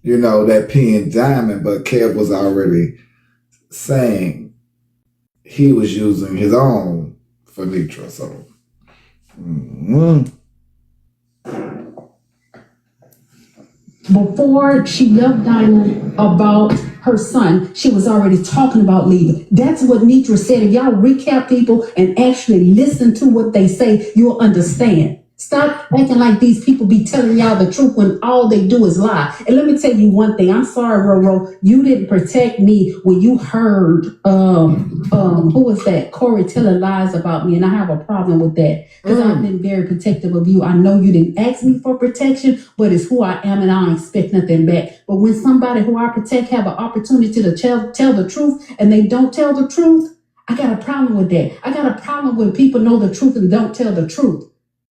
that P and Diamond, but Kev was already saying he was using his own for Nitra. So, Before she left Diamond about her son, she was already talking about leaving. That's what Nitra said. If y'all recap people and actually listen to what they say, you'll understand. Stop acting like these people be telling y'all the truth when all they do is lie. And let me tell you one thing. I'm sorry, Roro. You didn't protect me when you heard, who was that? Corey telling lies about me. And I have a problem with that because I've been very protective of you. I know you didn't ask me for protection, but it's who I am and I don't expect nothing back. But when somebody who I protect have an opportunity to tell the truth and they don't tell the truth, I got a problem with that. I got a problem when people know the truth and don't tell the truth.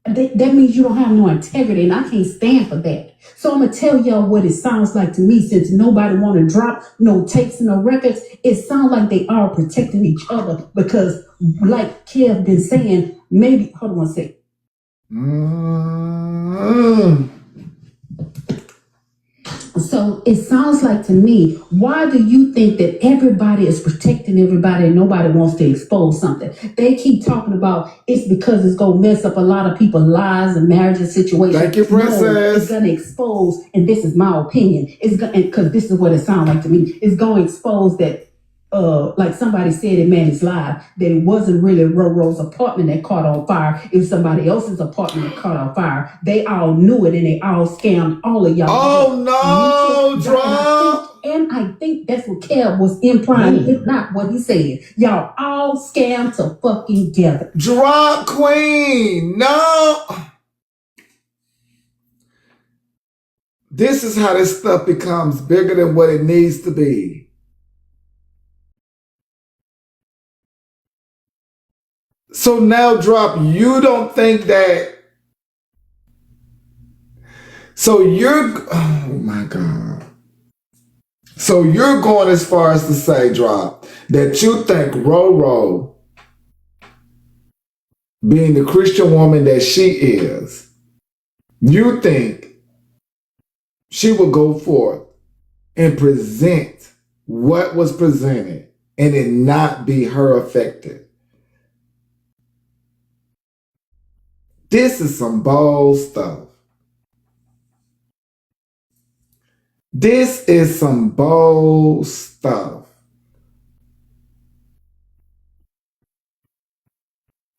That means you don't have no integrity, and I can't stand for that. So I'm going to tell y'all what it sounds like to me, since nobody want to drop no tapes and no records. It sounds like they are protecting each other because, like Kev been saying, maybe, hold on one second. So it sounds like to me, why do you think that everybody is protecting everybody and nobody wants to expose something? They keep talking about it's because it's going to mess up a lot of people's lives and marriages situations. Thank you, Princess. No, it's going to expose, and this is my opinion, it's going because this is what it sounds like to me, it's going to expose that like somebody said in Manny's live, that it wasn't really Roro's apartment that caught on fire. It was somebody else's apartment that caught on fire. They all knew it and they all scammed all of y'all. Oh no, drop. And I think that's what Kev was implying, if not what he said. Y'all all scammed to fucking together. Drop Queen. No. This is how this stuff becomes bigger than what it needs to be. So now, Drop, you don't think that. So you're, oh my God. So you're going as far as to say, Drop, that you think Roro, being the Christian woman that she is, you think she will go forth and present what was presented and it not be her affected. This is some bold stuff. This is some bold stuff.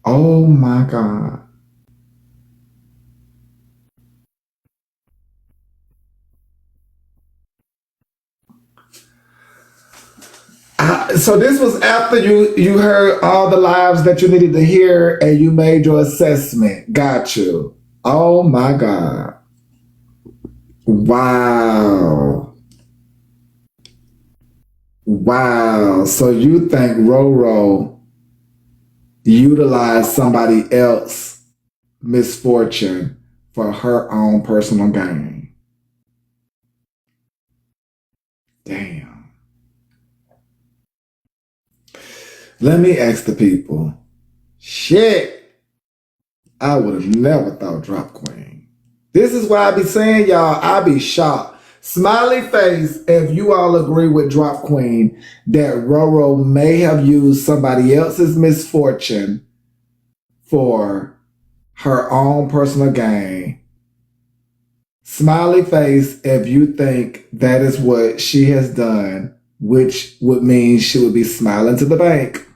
Oh my God. So this was after you heard all the lives that you needed to hear and you made your assessment. Got you. Oh my God. Wow. Wow. So you think Roro utilized somebody else's misfortune for her own personal gain? Damn. Let me ask the people. Shit. I would have never thought Drop Queen. This is why I be saying, y'all, I be shocked. Smiley face, if you all agree with Drop Queen that Roro may have used somebody else's misfortune for her own personal gain. Smiley face if you think that is what she has done, which would mean she would be smiling to the bank.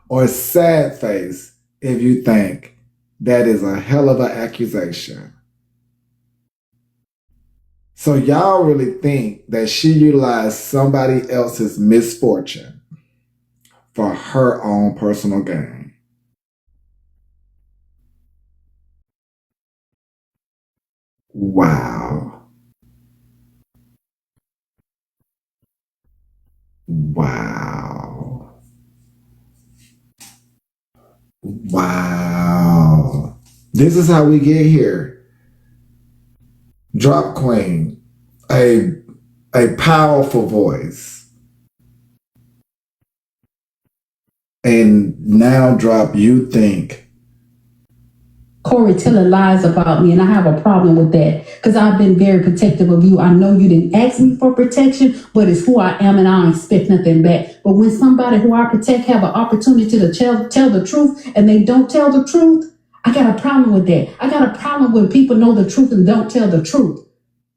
Or sad face if you think that is a hell of an accusation. So y'all really think that she utilized somebody else's misfortune for her own personal gain? Wow. Wow. Wow. This is how we get here. Drop Queen, a powerful voice. And now, Drop, you think Corey telling lies about me, and I have a problem with that because I've been very protective of you. I know you didn't ask me for protection, but it's who I am and I don't expect nothing back. But when somebody who I protect have an opportunity to tell the truth and they don't tell the truth, I got a problem with that. I got a problem when people know the truth and don't tell the truth.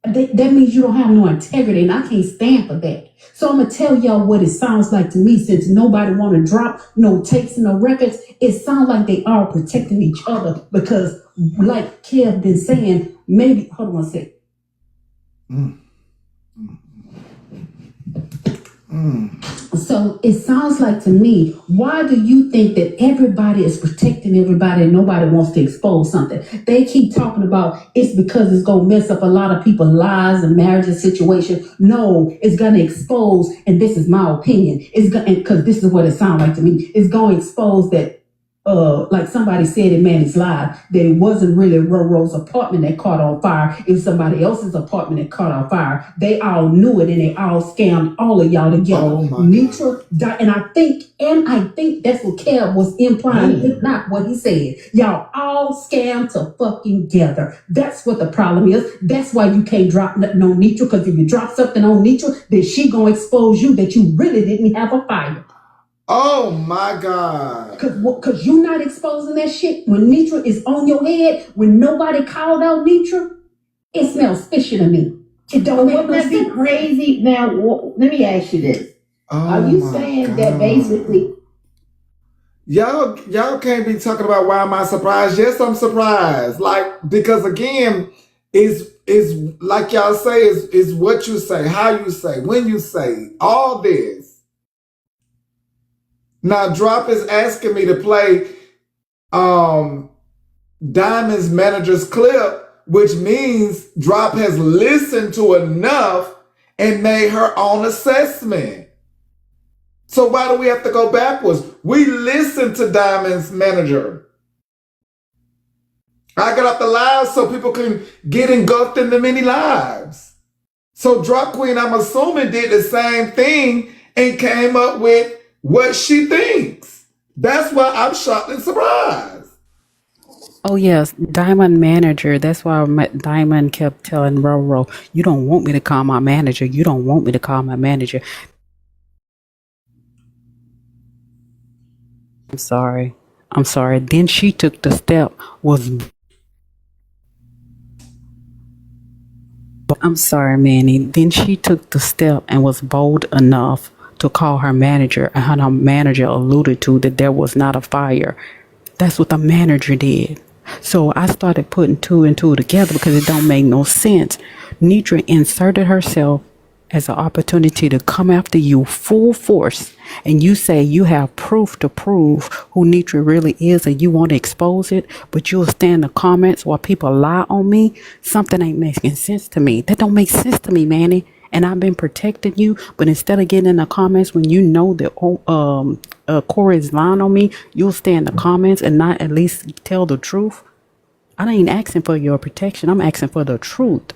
That means you don't have no integrity, and I can't stand for that. So I'm gonna tell y'all what it sounds like to me. Since nobody want to drop no tapes and no records, it sounds like they are protecting each other because, like Kev been saying, maybe hold on a sec. So it sounds like to me, why do you think that everybody is protecting everybody and nobody wants to expose something? They keep talking about it's because it's going to mess up a lot of people's lives and marriages situation. No, it's going to expose, and this is my opinion, it's going because this is what it sounds like to me, it's going to expose that like somebody said in Manny's live, that it wasn't really Roro's apartment that caught on fire. It was somebody else's apartment that caught on fire. They all knew it and they all scammed all of y'all together. Oh my Nitra, and I think that's what Kev was implying, if not what he said. Y'all all scammed to fucking together. That's what the problem is. That's why you can't drop nothing on Nitra, because if you drop something on Nitra, then she gonna expose you that you really didn't have a fire. Oh my God. Cause you not exposing that shit when Nitra is on your head, when nobody called out Nitra, it smells fishy to me. It don't make Wouldn't no that be sense. crazy? Now, let me ask you this. Are Oh you my saying that God. basically Y'all can't be talking about why am I surprised? Yes, I'm surprised. Like, because again, is like y'all say, is what you say, how you say, when you say, all this. Now Drop is asking me to play Diamond's manager's clip, which means Drop has listened to enough and made her own assessment. So why do we have to go backwards? We listened to Diamond's manager. I got off the live so people can get engulfed in the many lives. So Drop Queen, I'm assuming, did the same thing and came up with what she thinks. That's why I'm shocked and surprised. Oh yes, Diamond manager. That's why Diamond kept telling Roro, "You don't want me to call my manager. You don't want me to call my manager." I'm sorry. I'm sorry. Then she took the step. Was I'm sorry, Manny. Then she took the step and was bold enough to call her manager, and her manager alluded to that there was not a fire. That's what the manager did. So I started putting two and two together because it don't make no sense. Nitra inserted herself as an opportunity to come after you full force, and you say you have proof to prove who Nitra really is and you want to expose it, but you'll stay in the comments while people lie on me. Something ain't making sense to me. That don't make sense to me, Manny. And I've been protecting you, but instead of getting in the comments when you know that Corey is lying on me, you'll stay in the comments and not at least tell the truth. I ain't asking for your protection. I'm asking for the truth.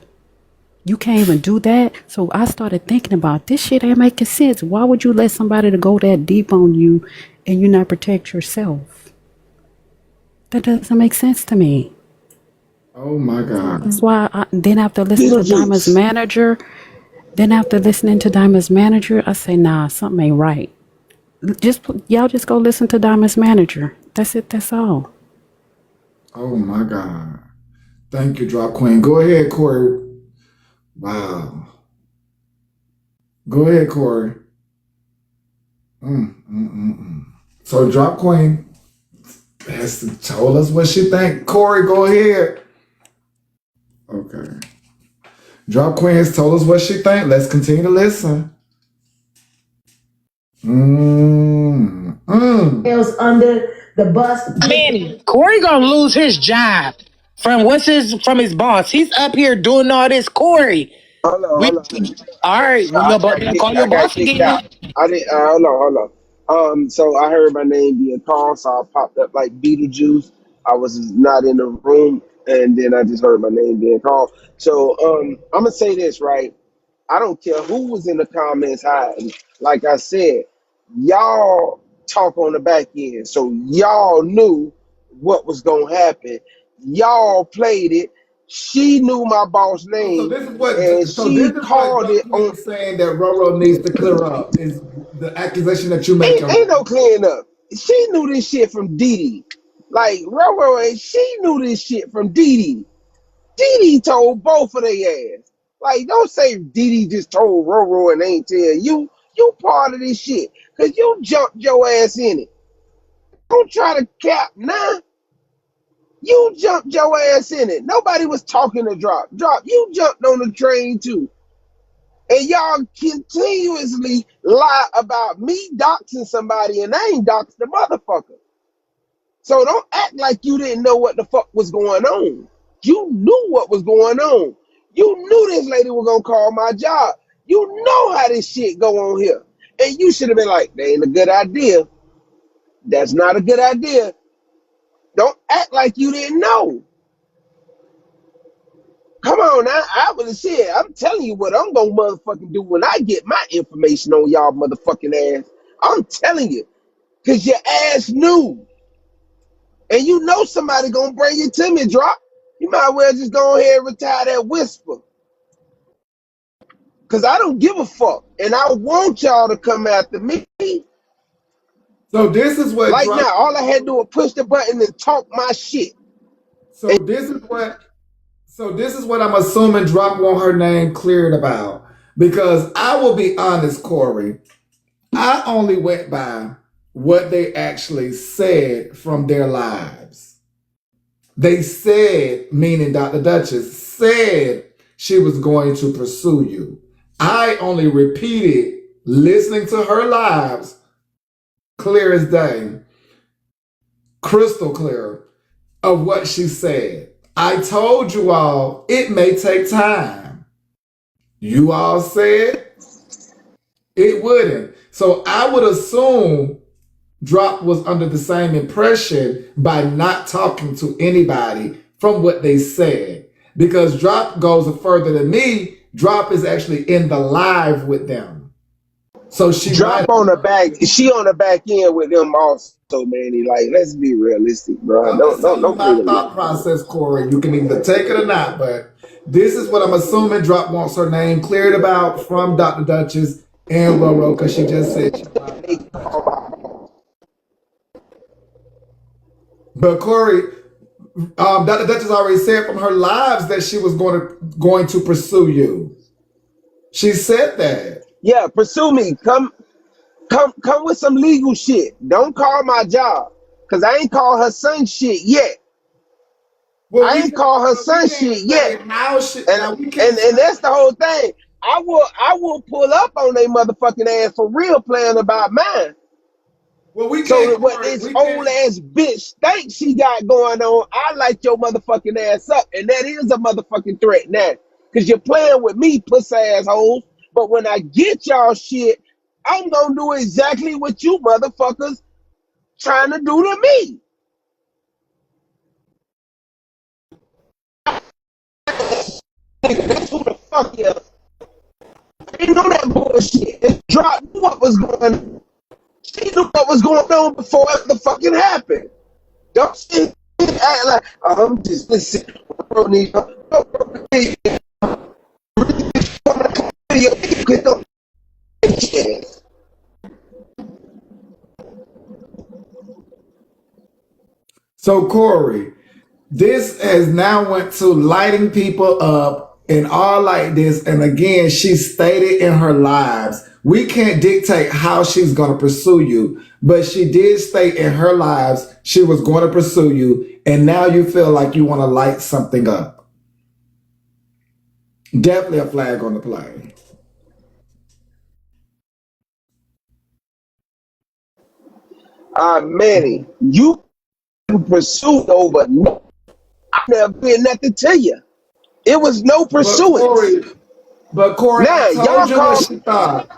You can't even do that. So I started thinking about this shit ain't making sense. Why would you let somebody to go that deep on you and you not protect yourself? That doesn't make sense to me. Oh my God. That's why then after listening to Diamond's Beetlejuice. manager, I say, nah, something ain't right. Y'all just go listen to Diamond's manager. That's it. That's all. Oh my God. Thank you, Drop Queen. Go ahead, Corey. Wow. Go ahead, Corey. So Drop Queen has told us what she think. Corey, go ahead. Okay. Drop Queen has told us what she think. Let's continue to listen. else under the bus? Manny, Corey gonna lose his job from his boss. He's up here doing all this. Corey, Hold on, we hold on. all right. Well, call I your got boss kicked again. out. I didn't. Hold on, hold on. So I heard my name being called, so I popped up like Beetlejuice. I was not in the room, and then I just heard my name being called. So I'm gonna say this right. I don't care who was in the comments hiding. Like I said, y'all talk on the back end, so y'all knew what was gonna happen. Y'all played it. She knew my boss Oh, so name, this is what and this she is what called Drop it Queen on. is saying that Roro needs to clear up is the accusation that you making, Ain't right? no clearing up. She knew this shit from Dee Dee. Like Roro, she knew this shit from Dee Dee. Dee Dee told both of their ass. Like, don't say Dee Dee just told Roro and ain't tell you. You part of this shit. Cause you jumped your ass in it. Don't try to cap now. You jumped your ass in it. Nobody was talking to Drop. Drop, you jumped on the train too. And y'all continuously lie about me doxing somebody and I ain't doxed the motherfucker. So don't act like you didn't know what the fuck was going on. You knew what was going on. You knew this lady was gonna call my job. You know how this shit go on here. And you should have been like, that ain't a good idea. That's not a good idea. Don't act like you didn't know. Come on now, I would have said, I'm telling you what I'm gonna motherfucking do when I get my information on y'all motherfucking ass. I'm telling you, cause your ass knew. And you know somebody gonna bring it to me, drop. You might well just go ahead and retire that whisper. Cause I don't give a fuck. And I want y'all to come after me. So this is what Like drop. now, all I had to do was push the button and talk my shit. So this is what. So this is what I'm assuming Drop want her name cleared about. Because I will be honest, Corey, I only went by what they actually said from their lives. They said, meaning Dr. Duchess, said she was going to pursue you. I only repeated listening to her lives, clear as day, crystal clear, of what she said. I told you all it may take time. You all said it wouldn't. So I would assume Drop was under the same impression by not talking to anybody from what they said. Because Drop goes further than me. Drop is actually in the live with them. So she might. Drop on the back. She on the back end with them also, Manny. Like, let's be realistic, bro. I'm just telling you Don't my play them thought games. process, Corey. You can either take it or not, but this is what I'm assuming Drop wants her name cleared about from Dr. Duchess and Roro, because she just said she liked They Dr. call Duchess. my phone. But Corey, Dr. Duchess already said from her lives that she was going to pursue you. She said that. Yeah, pursue me. Come with some legal shit. Don't call my job. Cause I ain't called her son shit yet. Well, I ain't called her son shit say yet. how she And now we can't and say. that's the whole thing. I will pull up on they motherfucking ass for real playing about mine. Well, we So can't, that what Corey. this We old can't. ass bitch thinks she got going on, I light your motherfucking ass up. And that is a motherfucking threat now. Cause you're playing with me, puss assholes. But when I get y'all shit, I'm gonna do exactly what you motherfuckers trying to do to me. Nigga, that's who the fuck you. I didn't know that bullshit. And Drop knew what was going on. She knew what was going on before it the fucking happened. Don't sit and act like, oh, I'm just listening. So, Corey, this has now went to lighting people up and all like this. And again, she stated in her lives, we can't dictate how she's going to pursue you, but she did state in her lives she was going to pursue you. And now you feel like you want to light something up. Definitely a flag on the play. Manny, you pursued over. I never did nothing to you. It was no But pursuance. Corey, but Corey, I Now, y'all told you what call she thought.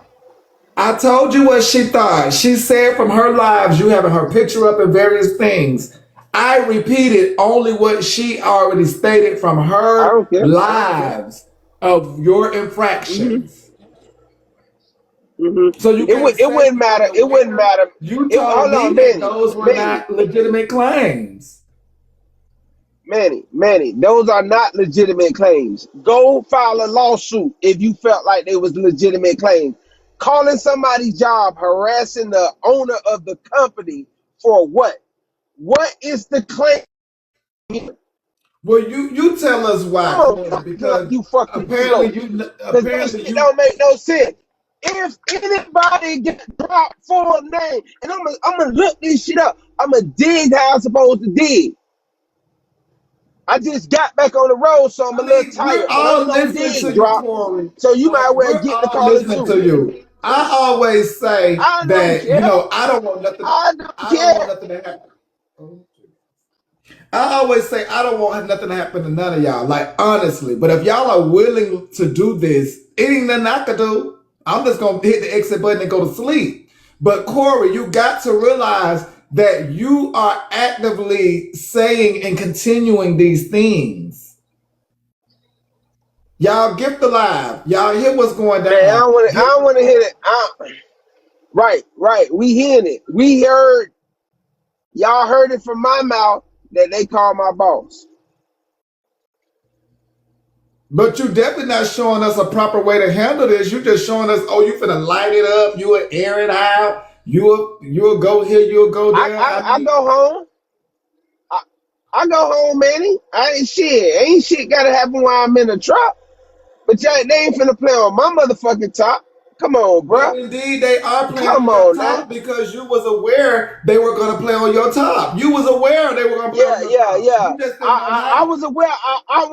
I told you what she thought. She said from her lives, you having her picture up and various things. I repeated only what she already stated from I her don't care. lives of your Mm-hmm. infractions. Mm-hmm. So you can't It say wouldn't you matter. wasn't It wouldn't aware. matter. You It told hold me on, that Manny, those were Manny, not legitimate claims. Manny. Those are not legitimate claims. Go file a lawsuit if you felt like they was legitimate claims. Calling somebody's job, harassing the owner of the company for what? What is the claim? Well, you tell us Come why, on, Corey, don't feel like because you fucking slow. Because that shit don't make no sense. If anybody get dropped for a name, and I'm gonna look this shit up, I'm gonna dig how I'm supposed to dig. I just got back on the road, so I'm I a little mean, we're tired, but I'm all gonna listening dig, to you, drop. Corey. So you might Like, well we're get the all calling listening too. to you. I always say I don't that, care. I don't want nothing. I don't I don't want care. nothing to happen. I always say I don't want nothing to happen to none of y'all. Like, honestly. But if y'all are willing to do this, it ain't nothing I can do. I'm just gonna hit the exit button and go to sleep. But Corey, you got to realize that you are actively saying and continuing these things. Y'all get the live. Y'all hear what's going Man, down. I don't want to hear it. Right. We hearing it. We heard, y'all heard it from my mouth that they call my boss. But you definitely not showing us a proper way to handle this. You just showing us, oh, you finna light it up, you will air it out, you'll go here, you'll go there. I go home. I go home, Manny. Ain't shit gotta happen while I'm in the truck. But y'all, they ain't finna play on my motherfucking top. Come on, But bruh. indeed, they are playing Come on your on now. top because you was aware they were going to play on your top. You was aware they were going to play on your top. Yeah. You just didn't know I how. was aware. I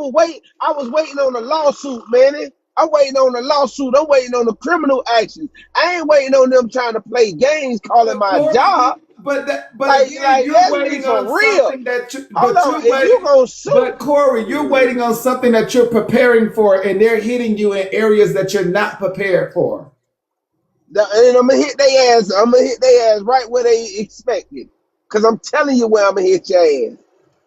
was waiting on the lawsuit, Manny. I'm waiting on the lawsuit. I'm waiting on the criminal action. I ain't waiting on them trying to play games, calling But my Corey, job. but again, you're Let's be waiting on for real. something that you, Hold but on. you're If you waiting. gonna sue, But Corey, you're waiting on something that you're preparing for, and they're hitting you in areas that you're not prepared for. and I'm gonna hit their ass. I'm gonna hit their ass right where they expected. Cause I'm telling you where I'm gonna hit your ass.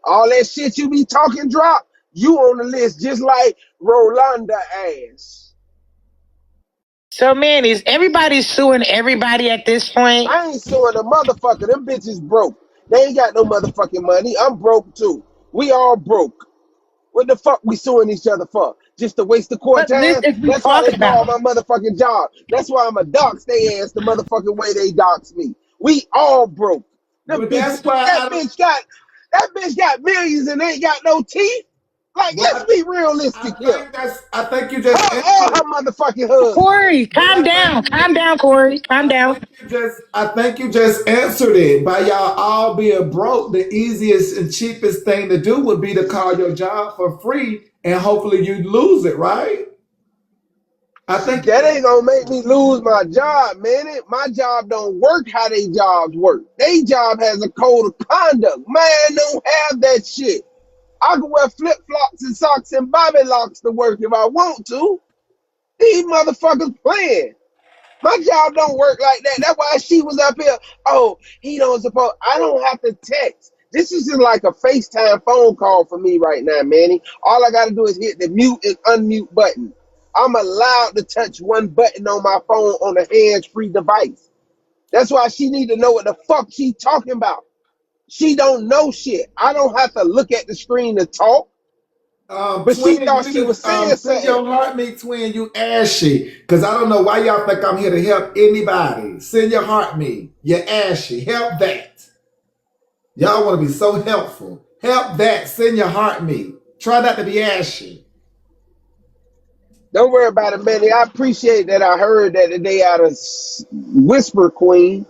All that shit you be talking drop, you on the list just like Rolanda ass. So, man, is everybody suing everybody at this point? I ain't suing a motherfucker. Them bitches broke. They ain't got no motherfucking money. I'm broke too. We all broke. What the fuck we suing each other for? Just to waste the court What list time? is we That's why they talking call about? my motherfucking job. That's why I'm a dox they ass the motherfucking way they dox me. We all broke. Them But that's bitches, why I don't. that bitch got millions and ain't got no teeth. Like, let's Well, be realistic here. I think you just Her answered it. motherfucking husband. Corey, But calm down. Calm down, Corey. Calm down. I think you just answered it by y'all all being broke. The easiest and cheapest thing to do would be to call your job for free, and hopefully you lose it, right? I think you That just ain't gonna make me lose my job, man. My job don't work how they jobs work. They job has a code of conduct. Man, don't have that shit. I can wear flip flops and socks and bobby locks to work if I want to. These motherfuckers playing. My job don't work like that. That's why she was up here. Oh, he don't suppose. I don't have to text. This is just like a FaceTime phone call for me right now, Manny. All I got to do is hit the mute and unmute button. I'm allowed to touch one button on my phone on a hands-free device. That's why she need to know what the fuck she talking about. She don't know shit. I don't have to look at the screen to talk. But she twin, you thought need she to was saying send something. your heart me, twin. You ashy, because I don't know why y'all think I'm here to help anybody. Send your heart me. You're ashy. Help that. Y'all want to be so helpful. Help that. Send your heart me. Try not to be ashy. Don't worry about it, Manny. I appreciate that. I heard that today out of Whisper Queen,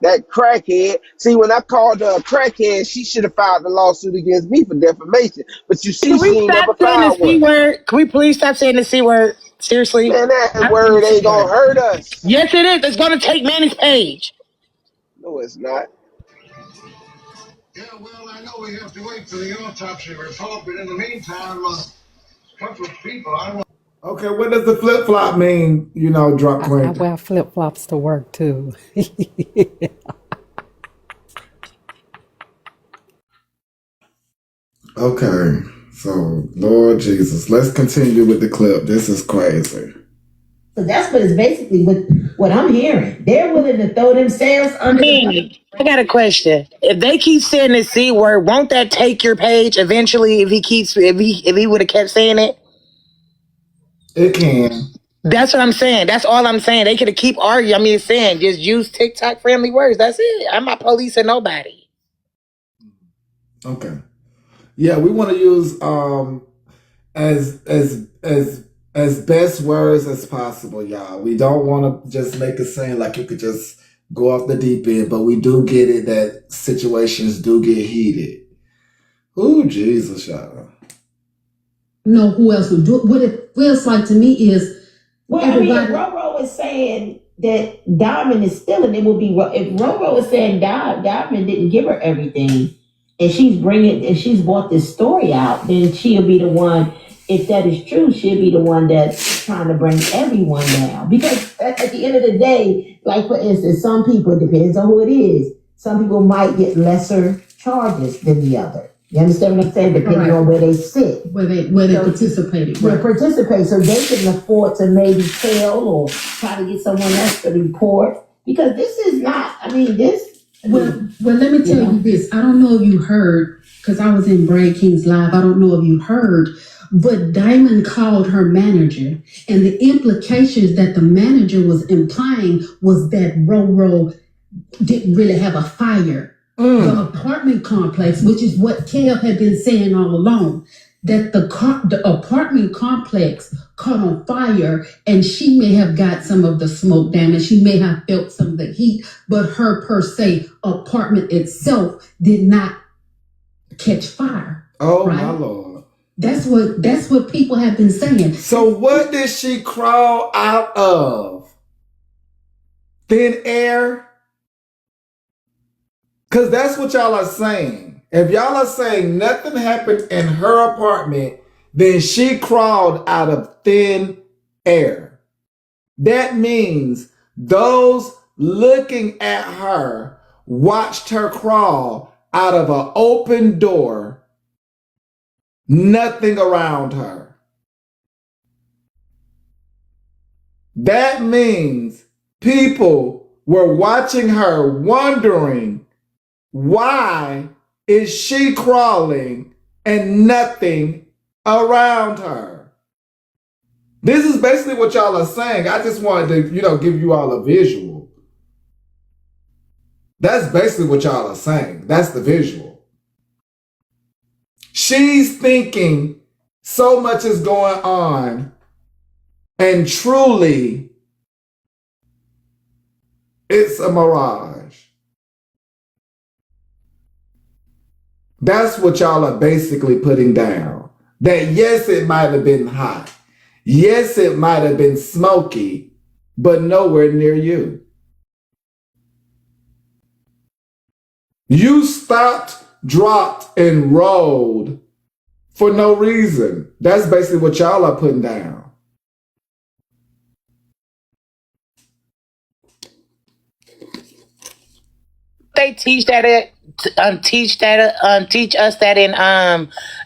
that crackhead. See, when I called her a crackhead, she should have filed the lawsuit against me for defamation. But you see, Can we she ain't stop never saying the filed C one. word? Can we please stop saying the C word? Seriously? Man, that Stop saying the word C ain't gonna word. hurt us. Yes, it is. It's going to take Manny's page. No, it's not. Yeah, well, I know we have to wait for the autopsy report, but in the meantime, a couple of people, I don't. Okay, what does the flip flop mean? Drop I queen. wear flip flops to work too. Okay, so Lord Jesus, let's continue with the clip. This is crazy. So that's what is basically what I'm hearing. They're willing to throw themselves under the bus. Manny, I got a question. If they keep saying the C word, won't that take your page eventually if he would have kept saying it? It can. That's what I'm saying. That's all I'm saying. They could have keep arguing. I mean, saying just use TikTok friendly words. That's it. I'm not policing nobody. Okay. Yeah, we want to use as best words as possible, y'all. We don't want to just make it seem like you could just go off the deep end, but we do get it that situations do get heated. Ooh, Jesus, y'all. Know who else would do it. What it feels like to me is Well, I mean, if Roro is saying that Diamond is stealing, it would be if Roro is saying Diamond didn't give her everything, and she's brought this story out, then she'll be the one. If that is true, she'll be the one that's trying to bring everyone down. Because at the end of the day, like for instance, some people, it depends on who it is. some people might get lesser charges than the other. You understand what I'm saying? Depending on where they sit. Where they participated. They participate, so they can afford to maybe tell or try to get someone else to report. Because this is not, Well, let me tell you this. I don't know if you heard, because I was in Brad King's live. I don't know if you heard, but Diamond called her manager, and the implications that the manager was implying was that Roro didn't really have a fire. The apartment complex, which is what Kev had been saying all along, that the apartment complex caught on fire, and she may have got some of the smoke damage. She may have felt some of the heat, but her per se apartment itself did not catch fire. Oh right? my Lord. That's what people have been saying. So what did she crawl out of? Thin air? Because that's what y'all are saying. If y'all are saying nothing happened in her apartment, then she crawled out of thin air. That means those looking at her watched her crawl out of an open door, nothing around her. That means people were watching her wondering, why is she crawling and nothing around her? This is basically what y'all are saying. I just wanted to, give you all a visual. That's basically what y'all are saying. That's the visual. She's thinking so much is going on, and truly, it's a mirage. That's what y'all are basically putting down. That yes, it might have been hot. Yes, it might have been smoky, but nowhere near you. You stopped, dropped, and rolled for no reason. That's basically what y'all are putting down. They teach us that in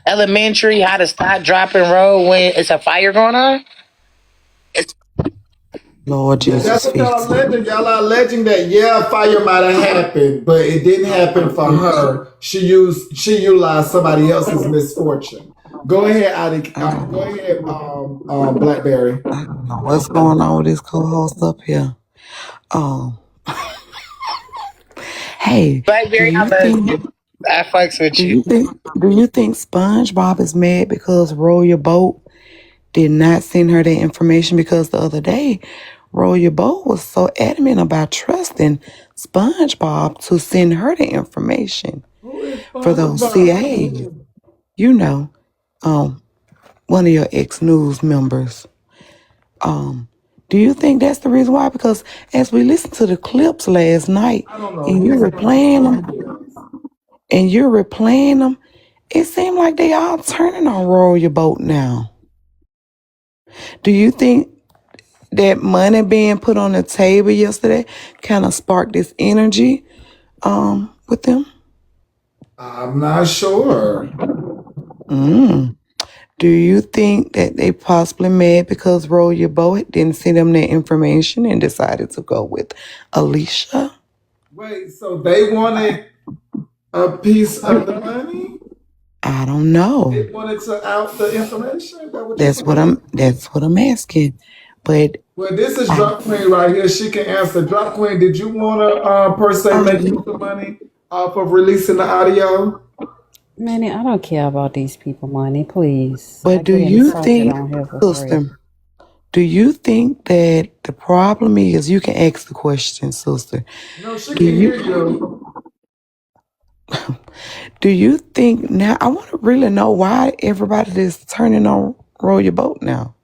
elementary, how to stop, drop, and roll when it's a fire going on. Lord That's Jesus, what y'all fix it. alleging. Y'all are alleging that fire might have happened, but it didn't happen for her. She utilized somebody else's misfortune. Go ahead, Adi. Go ahead, Blackberry. I don't know what's going on with this co-host up here. Um, hey, do Blackberry, I you love think you. I fucks with do you. you think do you think SpongeBob is mad because Roll Your Boat did not send her the information? Because the other day, Roll Your Boat was so adamant about trusting SpongeBob to send her the information for those CAs. You know, one of your ex-news members. Um, do you think that's the reason why? Because as we listened to the clips last night, I don't know and who you're replaying them, it seemed like they all turning on Roll Your Boat now. Do you think that money being put on the table yesterday kind of sparked this energy with them? I'm not sure. Do you think that they possibly mad because Roll Your Boat didn't send them their information and decided to go with Alicia? Wait, so they wanted a piece of the money? I don't know. They wanted to out the information? Is that what you're That's what saying? I'm asking. But Well, this is Drop Queen right here. She can answer. Drop Queen, did you want to per se make some money off of releasing the audio? Manny, I don't care about these people money, please. But Do you think, sister, do you think that the problem is, you can ask the question, sister. No, she can hear you. Do you think now, I want to really know why everybody is turning on Roll Your Boat now.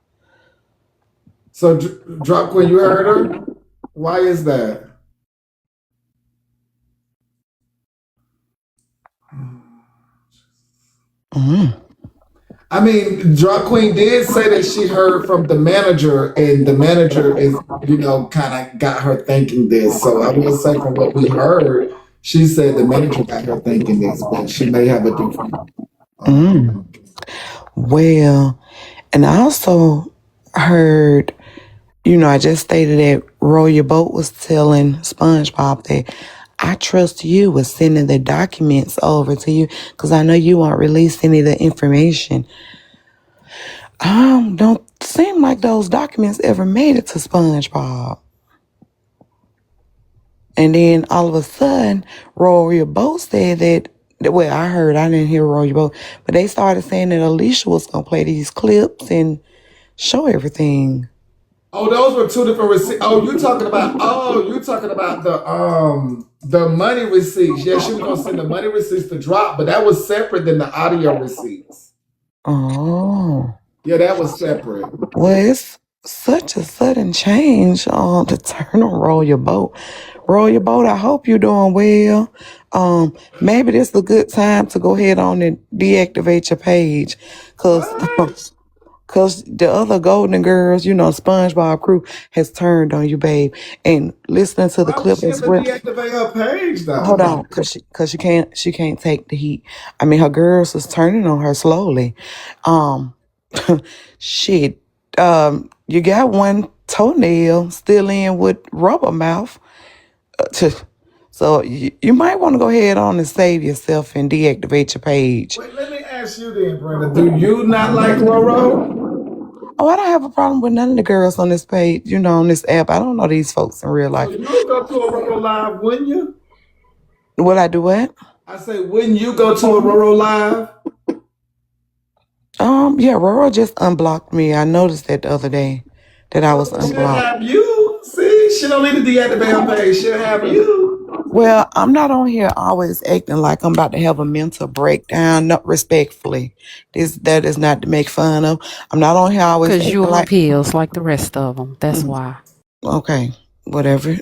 So, Drop Queen, you heard her? Why is that? I mean, Drop Queen did say that she heard from the manager, and the manager is, kind of got her thinking this. So I will say, from what we heard, She said the manager got her thinking this, but she may have a different. Mm. Well, and I also heard, I just stated that Roy Your Boat was telling SpongeBob that I trust you with sending the documents over to you because I know you won't release any of the information. Don't seem like those documents ever made it to SpongeBob. And then all of a sudden, Roy Boat said that, well, I didn't hear Roy Boat, but they started saying that Alicia was going to play these clips and show everything. Oh, those were two different receipts. You talking about the money receipts. Yeah, she was gonna send the money receipts to drop, but that was separate than the audio receipts. Oh. Yeah, that was separate. Well, it's such a sudden change to turn on Roll Your Boat. Roll Your Boat, I hope you're doing well. Maybe this is a good time to go ahead on and deactivate your page. Cause What? Cause the other Golden Girls, SpongeBob crew has turned on you, babe. And listening to the Why would clip she have as to well. deactivate her page Hold though? on, cause she can't take the heat. I mean, her girls is turning on her slowly. Um, shit. You got one toenail still in with rubber mouth. So you might want to go ahead on and save yourself and deactivate your page. Wait, let me ask you then, Brenda. Do you not like Roro? Oh, I don't have a problem with none of the girls on this page, on this app. I don't know these folks in real So life. you would go to a Roro live, wouldn't you? Will I do what? I say, wouldn't you go to a Roro live? Yeah, Roro just unblocked me. I noticed that the other day that I So was then she'll unblocked. have you. See, she don't need to deactivate her page. She'll have you. Well, I'm not on here always acting like I'm about to have a mental breakdown. Not respectfully. That is not to make fun of. I'm not on here always Because acting you're on like pills like the rest of them. That's mm, why. okay, whatever.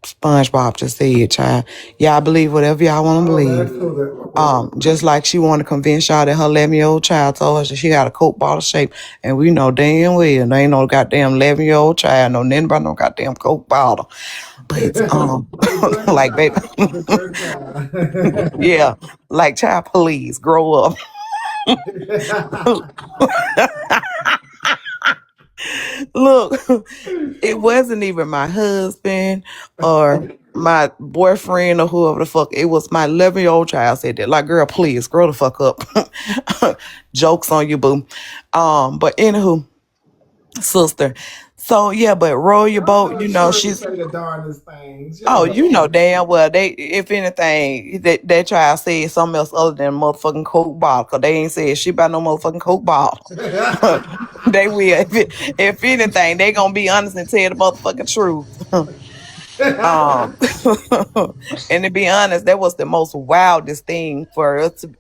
SpongeBob just said, child. Y'all believe whatever y'all want to Oh, believe. that's cool. Okay. Just like she want to convince y'all that her 11-year-old child told her that she got a Coke bottle shape, and we know damn well there ain't no goddamn 11-year-old child know nothing about no goddamn Coke bottle. But the like baby, drug child. yeah, like child, please grow up. Look, it wasn't even my husband or my boyfriend or whoever the fuck. It was my 11-year-old child said that. Like, girl, please grow the fuck up. Jokes on you, boo. But anywho, sister. So yeah, but roll your Y'all boat. know Shirley say the darndest things. Oh, Y'all know. damn well they. If anything, that child said something else other than motherfucking Coke bottle, cause they ain't said shit about no motherfucking Coke bottle. They will. If anything, they gonna be honest and tell the motherfucking truth. Um, and to be honest, that was the most wildest thing for us to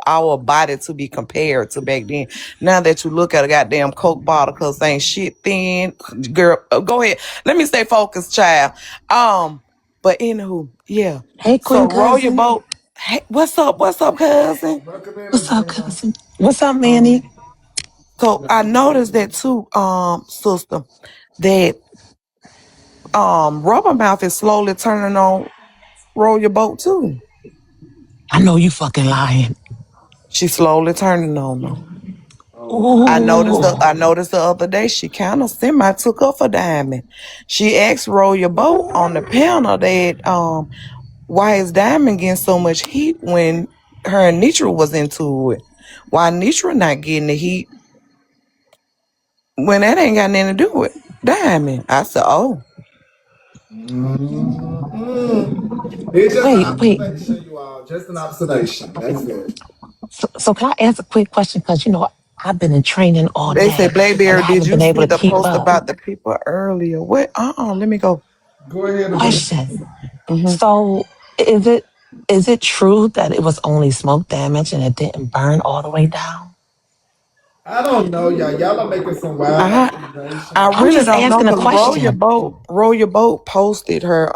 our body to be compared to back then. Now that you look at a goddamn Coke bottle, cause ain't shit thin, girl. Go ahead. Let me stay focused, child. But anywho, yeah. Hey, So Queen roll your Cousin. boat. Hey, what's up? What's up, cousin? Welcome in, What's up, Adrena. cousin? What's up, Manny? Um, so I noticed that too, sister, that rubber mouth is slowly turning on roll your boat too. I know you fucking lying. She's slowly turning on them. Oh, I noticed Ooh. the other day she kind of semi took off a diamond. She asked roll your boat on the panel that why is Diamond getting so much heat when her and Nitra was into it? Why Nitra not getting the heat when that ain't got nothing to do with Diamond? I said, oh, mm-mm. It's just an Wait. observation, you all. Just an observation. That's it. So can I ask a quick question? Because, I've been in training all they said, day and Blackberry, I did haven't you been able see to the keep post up. about the people earlier? What? Let me go. Go ahead, Adrena. Question. Hmm. So is it true that it was only smoke damage and it didn't burn all the way down? I don't know, y'all. Y'all are making some wild I I accusations. I'm really just don't know asking a because question. Roll Your Boat posted her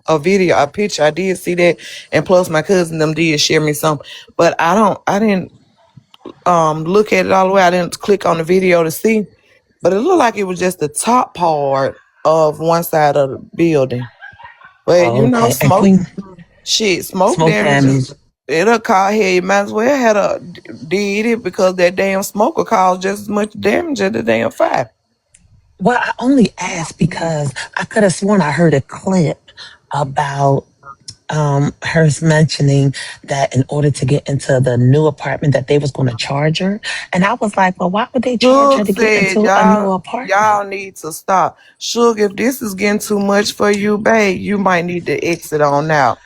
a video, a picture. I did see that, and plus my cousin them did share me some, but I didn't look at it all the way. I didn't click on the video to see, but it looked like it was just the top part of one side of the building. But Oh, you know, okay. And Queen, smoke smoke damage. damage. It'll cause hell. You might as well had a did it because that damn smoke will cause just as much damage as the damn fire. Well, I only asked because I could have sworn I heard a clip about her mentioning that in order to get into the new apartment that they was going to charge her. And I was like, well, why would they charge her Suge to get said, into a new apartment? y'all need to stop. Suge, if this is getting too much for you, babe, you might need to exit on out.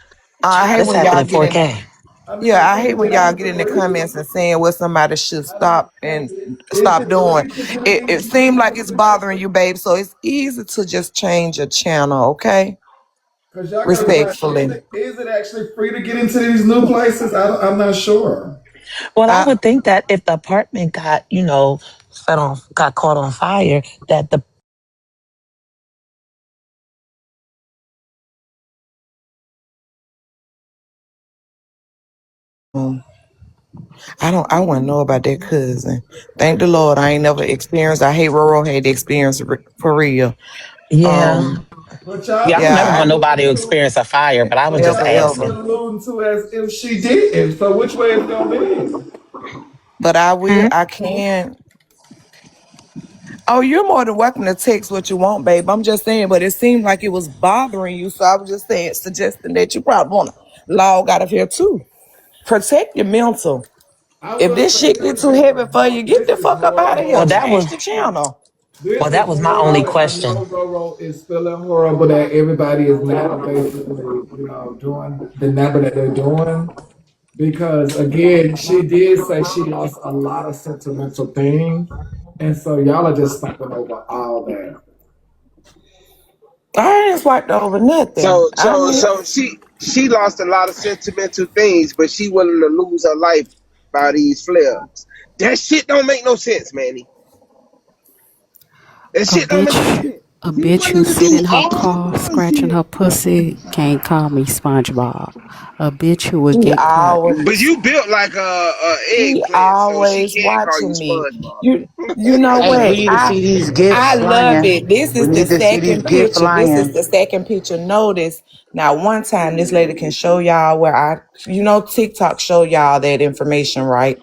I Child, hate this when happened y'all in get in. 4K. I mean, Yeah, I hate is when it y'all get in the actually free? comments and saying what somebody should I mean, stop and is stop it doing. free to get in It these seems like it's places? bothering you, babe. So it's easy to just change your channel, okay? Because y'all got to find, Respectfully. is it actually free to get into these new places? I'm not sure. Well, I I, would think that if the apartment got, got caught on fire, that the um, I want to know about that cousin. Thank the Lord, I ain't never experienced. I hate Roro had the experience for real. yeah. Um, But y'all, Yeah, I don't but never yeah, y'all want nobody to alluding to, experience a fire, but I was just but ever, y'all ever. asking. alluding to as if she did. So which way is it gonna be? But Hmm? I can. Oh, you're more than welcome to text what you want, babe. I'm just saying, but it seemed like it was bothering you. So I was just saying, suggesting that you probably want to log out of here too. Protect your mental. I If will this say shit get this: too heavy for you, get this the is fuck up out of here. Well, horrible. that Change was the channel. well, This that is was my only horrible. I question. know Roro is feeling horrible that everybody is now basically, doing the number that they're doing. Because again, she did say she lost a lot of sentimental things. And so y'all are just stomping over all that. I ain't swiped over nothing. So I so mean, so she lost a lot of sentimental things, but she willing to lose her life by these flares. That shit don't make no sense, Manny. That A shit don't make no bitch, sense. a You bitch who willing to sit do in her all car this scratching bullshit, her pussy can't call me SpongeBob. A bitch who would he get caught. but always you built like a he eggplant, so she always can't call you watching me. SpongeBob. You know Hey, we what? need to see these gifts I love flying. it. This We is the need to see these second gifts picture. This is flying. the second picture. Notice now. One time, this lady can show y'all where TikTok show y'all that information, right?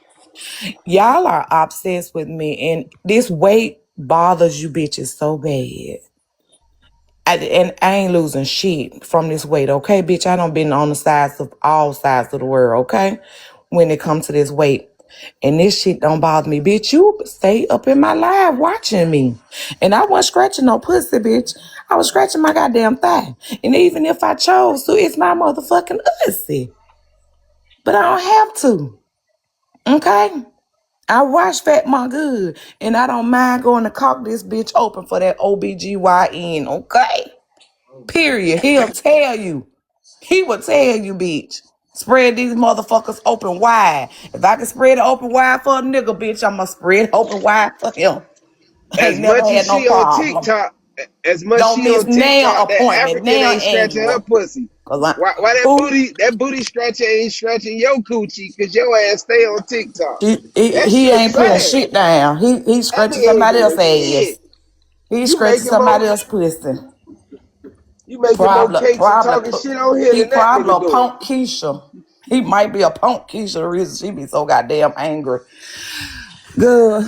Y'all are obsessed with me, and this weight bothers you bitches so bad. And I ain't losing shit from this weight, okay, bitch? I done been on the sides of all sides of the world, okay? When it comes to this weight. And this shit don't bother me, bitch. You stay up in my live watching me. And I wasn't scratching no pussy, bitch. I was scratching my goddamn thigh. And even if I chose to, it's my motherfucking pussy. But I don't have to, okay? I watch Fat Mom good. And I don't mind going to cock this bitch open for that OBGYN, okay? Period. He'll tell you. He will tell you, bitch. Spread these motherfuckers open wide. If I can spread it open wide for a nigga, bitch, I'ma spread it open wide for him. I As ain't never much had as no she on problem. TikTok, as much Don't she miss on nail TikTok, that appointment, African nail ain't scratching her angle. pussy. Cause I Why who that booty scratcher ain't scratching your coochie because your ass stay on TikTok. That he shit ain't putting sad. shit down. He That scratching nigga ain't somebody doing else's ass. shit. He You scratching making more somebody else's pussy. you making more Probably, cakes and probably, talking shit on here he than that probably nigga a doing. punk Keisha. He might be a punk Keisha. The reason she be so goddamn angry. Good.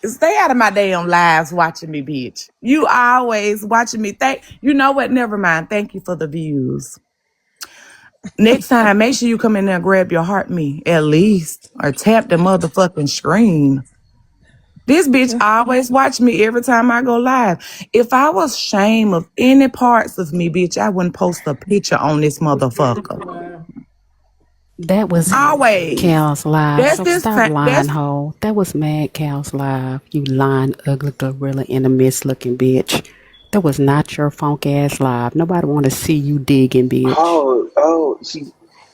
Stay out of my damn lives watching me, bitch. You always watching me. You know what? Never mind. Thank you for the views. Next time, make sure you come in there and grab your heart me at least, or tap the motherfucking screen. This bitch always watch me every time I go live. If I was ashamed of any parts of me, bitch, I wouldn't post a picture on this What's beautiful, motherfucker. man? That was Always. Cal's live, That's so this. stop lying, That's ho. That was Mad Cal's live. You lying, ugly gorilla in the mist looking bitch. That was not your funk ass live. Nobody want to see you digging, bitch. Oh,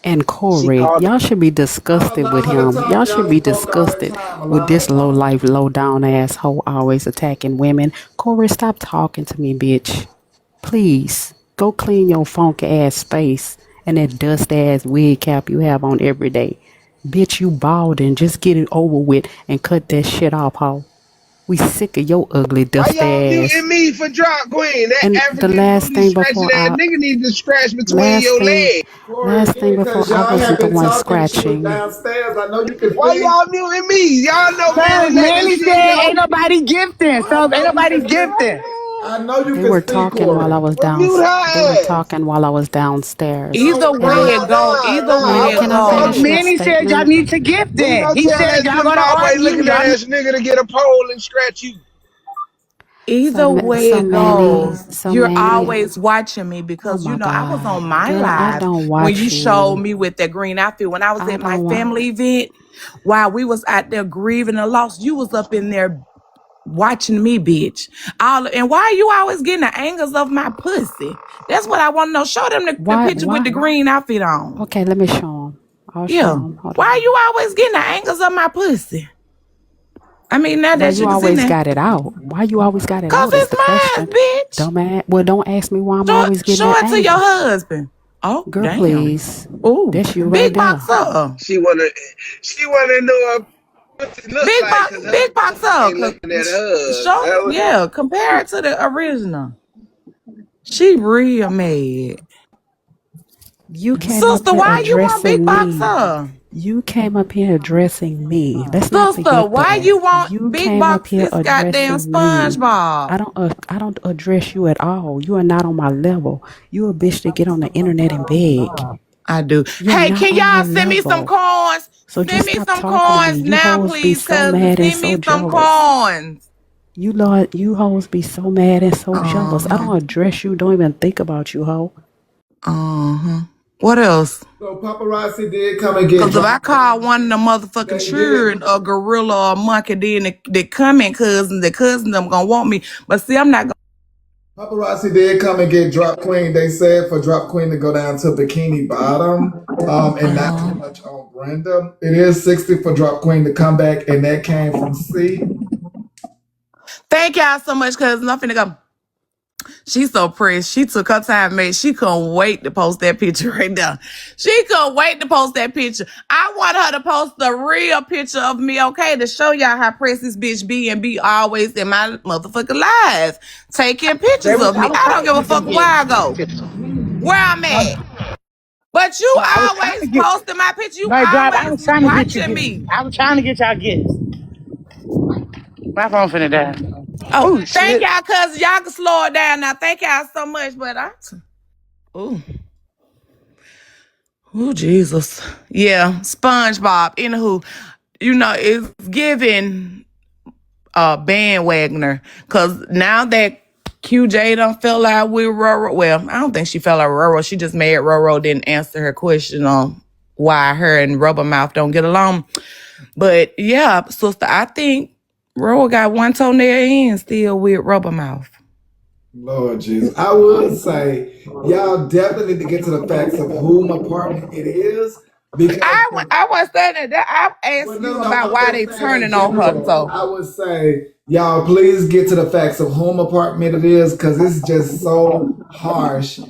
And she Corey, called. y'all should be I'll disgusted with allow her to him. talk. Y'all should Y'all be spoke all that disgusted time. with Allow her this to low talk. life, low down asshole always attacking women. Corey, stop talking to me, bitch. Please go clean your funky ass space and that dust ass wig cap you have on every day. Bitch, you balding. Just get it over with and cut that shit off, ho. We sick of your ugly Why dust y'all ass. muting me for drop queen? That And the African booty scratching that nigga need to scratch between last your thing, legs. Corey, last thing again, before because I y'all have wasn't the been one talking and she was scratching. downstairs. I know you can Why speak. y'all muting me? Y'all know Manny Cause let that Manny shit said ain't go. nobody gifting, I so ain't know you nobody can speak. gifting. I know you They can were speak, talking while I Corey. was Well, down. mute her They were ass. talking while I was downstairs. Either And way I, it go, either I way it can wasn't I Cause finish go. my talking. Manny said y'all statement? need to gift Please it. don't He tell said that y'all gonna Zimbabwe argue. looking at Y'all ass nigga to get a pole and scratch you. Either way So it go, you're Manny, always watching me oh because my I was on God, my girl, I live don't when you watch showed you. me with that green outfit. When I was I at my don't want. family event, while we was out there grieving a loss, you was up in there watching me, bitch. And why are you always getting the angles of my pussy? That's what I want to know. Show them the Why? picture with Why? the green outfit on. Okay, let me show him. I'll show Yeah. him. Hold Why are on. you always getting the angles of my pussy? I mean, now Why that you you was in always there. got it out? Why you always got it Cause out is it's the question. mine, bitch. Well, don't ask me why I'm Show, always getting show that it to your angle. husband. Oh, Girl, damn. please. Ooh, That's you right big there. box up. She wanna know what it look like because her Big box husband up. ain't looking at her. Show, yeah, compare it to the original. She real mad. You came up Sister, here why you want big addressing box me. up? You came up here addressing me. Let's not Sister, forget why that. you want You big came up box here is goddamn addressing me. SpongeBob? I don't address you at all. You are not on my level. You a bitch to get on the internet and beg. I do. You're Hey, not can on my y'all send me some level. coins? So Send just me stop some talking to me. coins You now, hoes be please, so cuz mad and send so me some jealous. coins. You hoes be so mad and so jealous. I Uh-huh. don't address you. Don't even think about you, hoe. Uh-huh. What else? So paparazzi did come and get Cause if I drop call queen. one of the motherfucking They did. children a gorilla or a monkey, then they come in cousins, the cousins them gonna want me. But see, I'm not gonna. Paparazzi did come and get drop queen. They said for drop queen to go down to bikini bottom, and not too much on Brenda. It is 60 for drop queen to come back, and that came from C. Thank y'all so much, cousins. I'm finna go. She's so pressed. She took her time, man. She couldn't wait to post that picture right now. She couldn't wait to post that picture. I want her to post the real picture of me, okay, to show y'all how pressed this bitch be and be always in my motherfucking lives, taking pictures of I me. was I don't trying to give a get fuck them where I go, gifts. where I'm at. But you No, I was trying to always get. posting my picture. You My God, I always was trying to get you watching gifts. me. I was trying to get y'all gifts. My phone finna die. Oh, Oh thank shit. y'all, cuz y'all can slow it down now. Thank y'all so much. But oh, oh, Jesus. Yeah, SpongeBob. Anywho, it's giving bandwagoner. Cause now that QJ done fell out with Roro. Well, I don't think she fell out with Roro. She just made Roro didn't answer her question on why her and Rubber Mouth don't get along. But yeah, sister, I think Roro got one toenail in still with Rubber Mouth. Lord Jesus. I would say y'all definitely need to get to the facts of whom apartment it is because I was saying that I asked well, you no, about I'm why just they saying in turning on her. general. So I would say y'all please get to the facts of whom apartment it is because it's just so harsh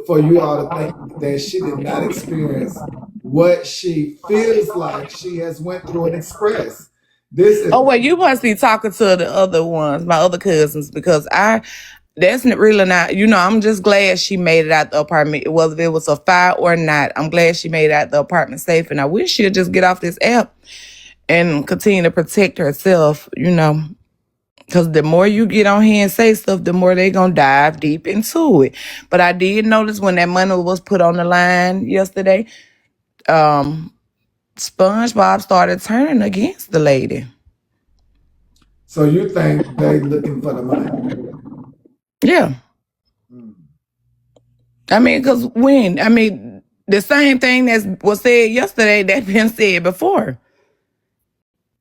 for you all to think that she did not experience what she feels like she has went through and expressed. This is oh well, you must be talking to the other ones, my other cousins, because that's really not, I'm just glad she made it out the apartment. Whether it was a fire or not, I'm glad she made it out the apartment safe. And I wish she'd just get off this app and continue to protect herself. Because the more you get on here and say stuff, the more they going to dive deep into it. But I did notice when that money was put on the line yesterday, SpongeBob started turning against the lady. so you think they looking for the money? Yeah. Mm. Because the same thing that was said yesterday that been said before.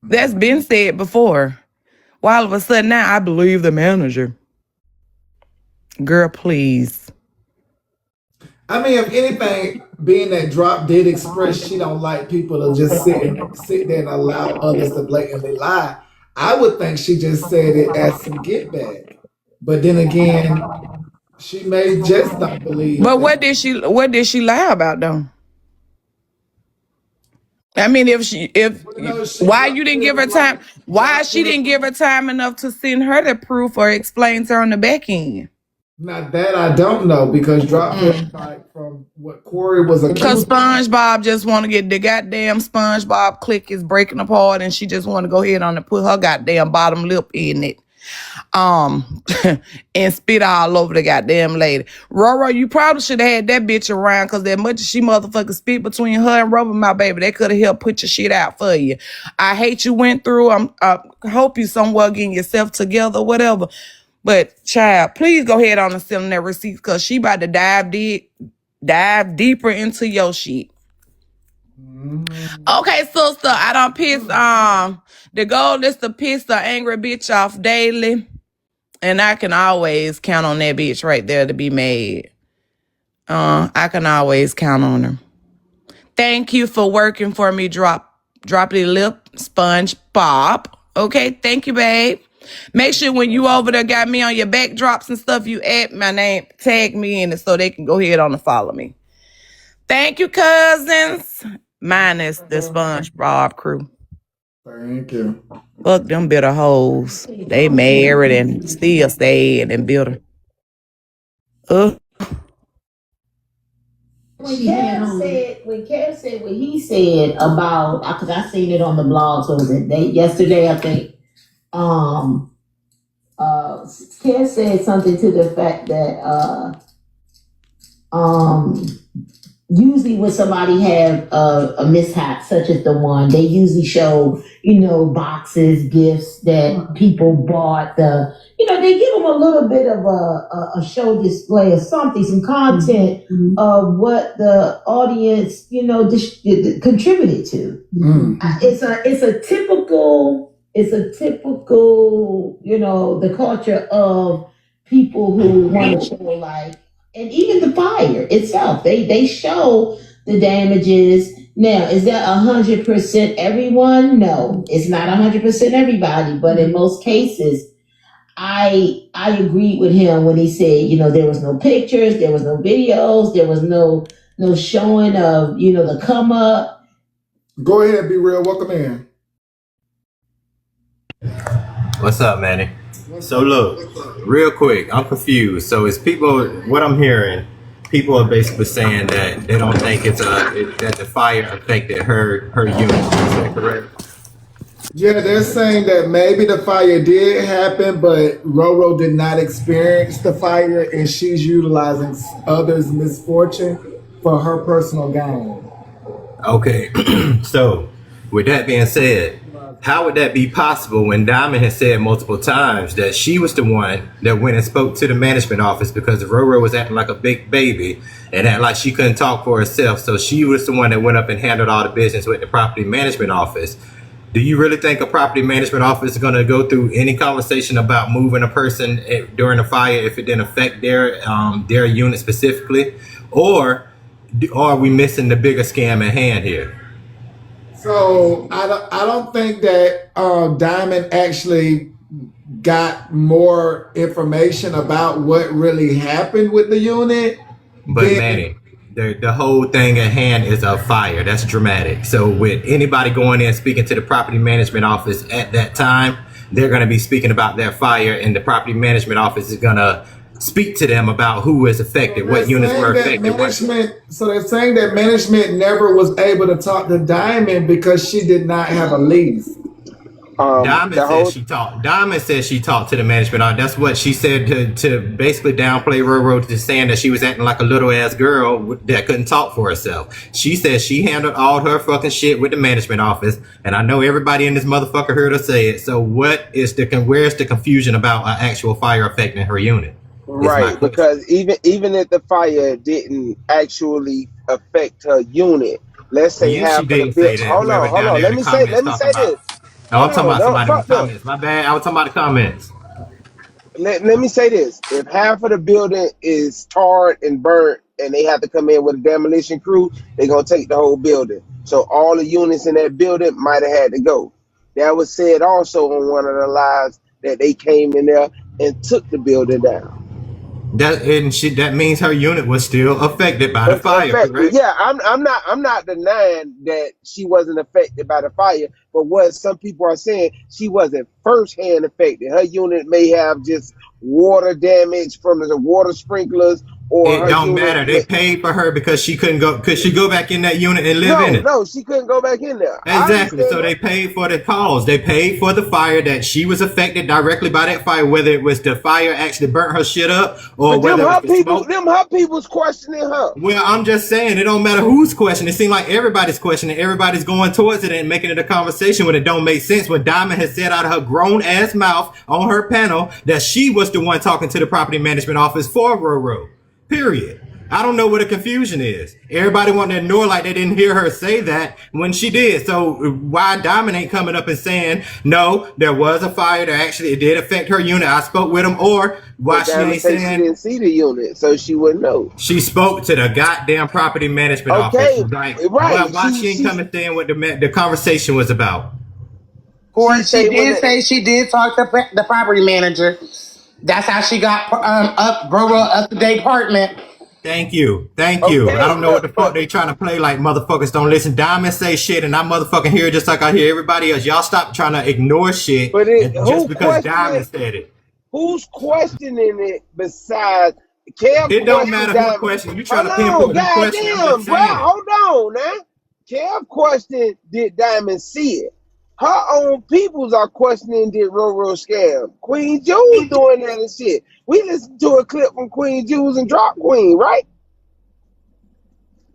That's been said before. Why all of a sudden now I believe the manager. Girl, please. I mean, if anything, being that Drop did express she don't like people to just sit there and allow others to blatantly lie, I would think she just said it as some get back. But then again, she may just not believe But that. what did she lie about though? I mean, if No, she why dropped you didn't give it her time? like Why dropped she it. didn't give her time enough to send her the proof or explain to her on the back end? Now that I don't know because drop feels like from what Corey was Cause accused. SpongeBob just want to get the goddamn SpongeBob click is breaking apart, and she just want to go ahead on and put her goddamn bottom lip in it, um, and spit all over the goddamn lady. Roro, you probably should have had that bitch around, cause that much as she motherfucking spit between her and Rubber Mouth, baby, they could have helped put your shit out for you. I hate you went through. I hope you somewhere getting yourself together, whatever. But child, please go ahead on and send them that receipts, cause she about to dive deeper into your shit. Okay, sister, I don't piss the goal is to piss the angry bitch off daily. And I can always count on that bitch right there to be mad. I can always count on her. Thank you for working for me, droppy lip sponge Bob. Okay, thank you, babe. Make sure when you over there got me on your backdrops and stuff, you add my name, tag me in it so they can go ahead on and follow me. Thank you, cousins. Minus the SpongeBob crew. Thank you. Fuck them bitter hoes. They married and still stayed and bitter. When Kev said what he said about, because I seen it on the blogs, what was it, yesterday, I think. Kev said something to the fact that, usually when somebody have a mishap such as the one, they usually show, boxes, gifts that people bought, they give them a little bit of a show display or something, some content of what the audience, contributed to. It's a typical, the culture of people who want to show, like, and even the fire itself, they show the damages. Now, is that 100% everyone? No, it's not 100% everybody, but in most cases, I agreed with him when he said, there was no pictures, there was no videos, there was no showing of, the come up. Go ahead, be real. Welcome in. What's up, Manny? So look, real quick, I'm confused. So it's people. What I'm hearing, people are basically saying that they don't think that the fire affected her unit. Is that correct? Yeah, they're saying that maybe the fire did happen, but Roro did not experience the fire, and she's utilizing others' misfortune for her personal gain. Okay. So with that being said, how would that be possible when Diamond has said multiple times that she was the one that went and spoke to the management office because Roro was acting like a big baby and acting like she couldn't talk for herself? So she was the one that went up and handled all the business with the property management office. Do you really think a property management office is going to go through any conversation about moving a person during a fire if it didn't affect their unit specifically? Or are we missing the bigger scam at hand here? So I don't think that Diamond actually got more information about what really happened with the unit. But Manny, the whole thing at hand is a fire. That's dramatic. So with anybody going in speaking to the property management office at that time, they're going to be speaking about that fire, and the property management office is going to speak to them about who is affected, what units were affected. So they're saying that management never was able to talk to Diamond because she did not have a lease. Diamond says she talked to the management. That's what she said to basically downplay Roro, to saying that she was acting like a little ass girl that couldn't talk for herself. She says she handled all her fucking shit with the management office, and I know everybody in this motherfucker heard her say it. So where's the confusion about an actual fire affecting her unit? Right, because even if the fire didn't actually affect her unit, let's say She half of the didn't bill. say that. Hold Whoever on, hold down on. there in Let the me say comments talking about. this. No, I'm Hold talking on, about no, somebody in the fuck them. comments. My bad. I was talking about the comments. Let me say this. If half of the building is tarred and burnt and they have to come in with a demolition crew, they're going to take the whole building. So all the units in that building might have had to go. That was said also on one of the lives that they came in there and took the building down. That means her unit was still affected by the fire, Affected. correct? Yeah, I'm not denying that she wasn't affected by the fire, but what some people are saying, she wasn't firsthand affected. Her unit may have just water damage from the water sprinklers, or It her don't unit matter. They may, paid for her because she couldn't go. Could she go back in that unit and live in it? no, she couldn't go back in there. I Exactly. understand So that. they paid for the cause. They paid for the fire that she was affected directly by that fire, whether it was the fire actually burnt her shit up or But whether it was the smoke. them her people's questioning her. Well, I'm just saying it don't matter who's questioning. It seems like everybody's questioning. Everybody's going towards it and making it a conversation when it don't make sense. When Diamond has said out of her grown ass mouth on her panel that she was the one talking to the property management office for Roro. Period. I don't know what the confusion is. Everybody wanted to ignore like they didn't hear her say that when she did. So why Diamond ain't coming up and saying, no, there was a fire that actually it did affect her unit. I spoke with him. Or why But she Diamond ain't say she saying didn't see the unit, so she wouldn't know. she spoke to the goddamn property management office. Okay, Like, right. why she ain't coming saying what the conversation was about? She She say when did say she did talk to the property manager. That's how she got up Roro up to the apartment. Thank you. Thank you. I okay, don't know what the fuck they trying to play like motherfuckers don't listen. Diamond say shit and I motherfucking hear it just like I hear everybody else. Y'all stop trying to ignore shit but and just who because questioning? Diamond said it. Who's questioning it besides Kev It don't questioned matter who Diamond? questioning. You trying Hold to on, pinpoint who questioning. I'm just goddamn, bro. saying it. Hold on now. Kev questioned did Diamond see it? Her own peoples are questioning did Roro scam. Queen Jules doing that and shit. We listened to a clip from Queen Jules and Drop Queen, right?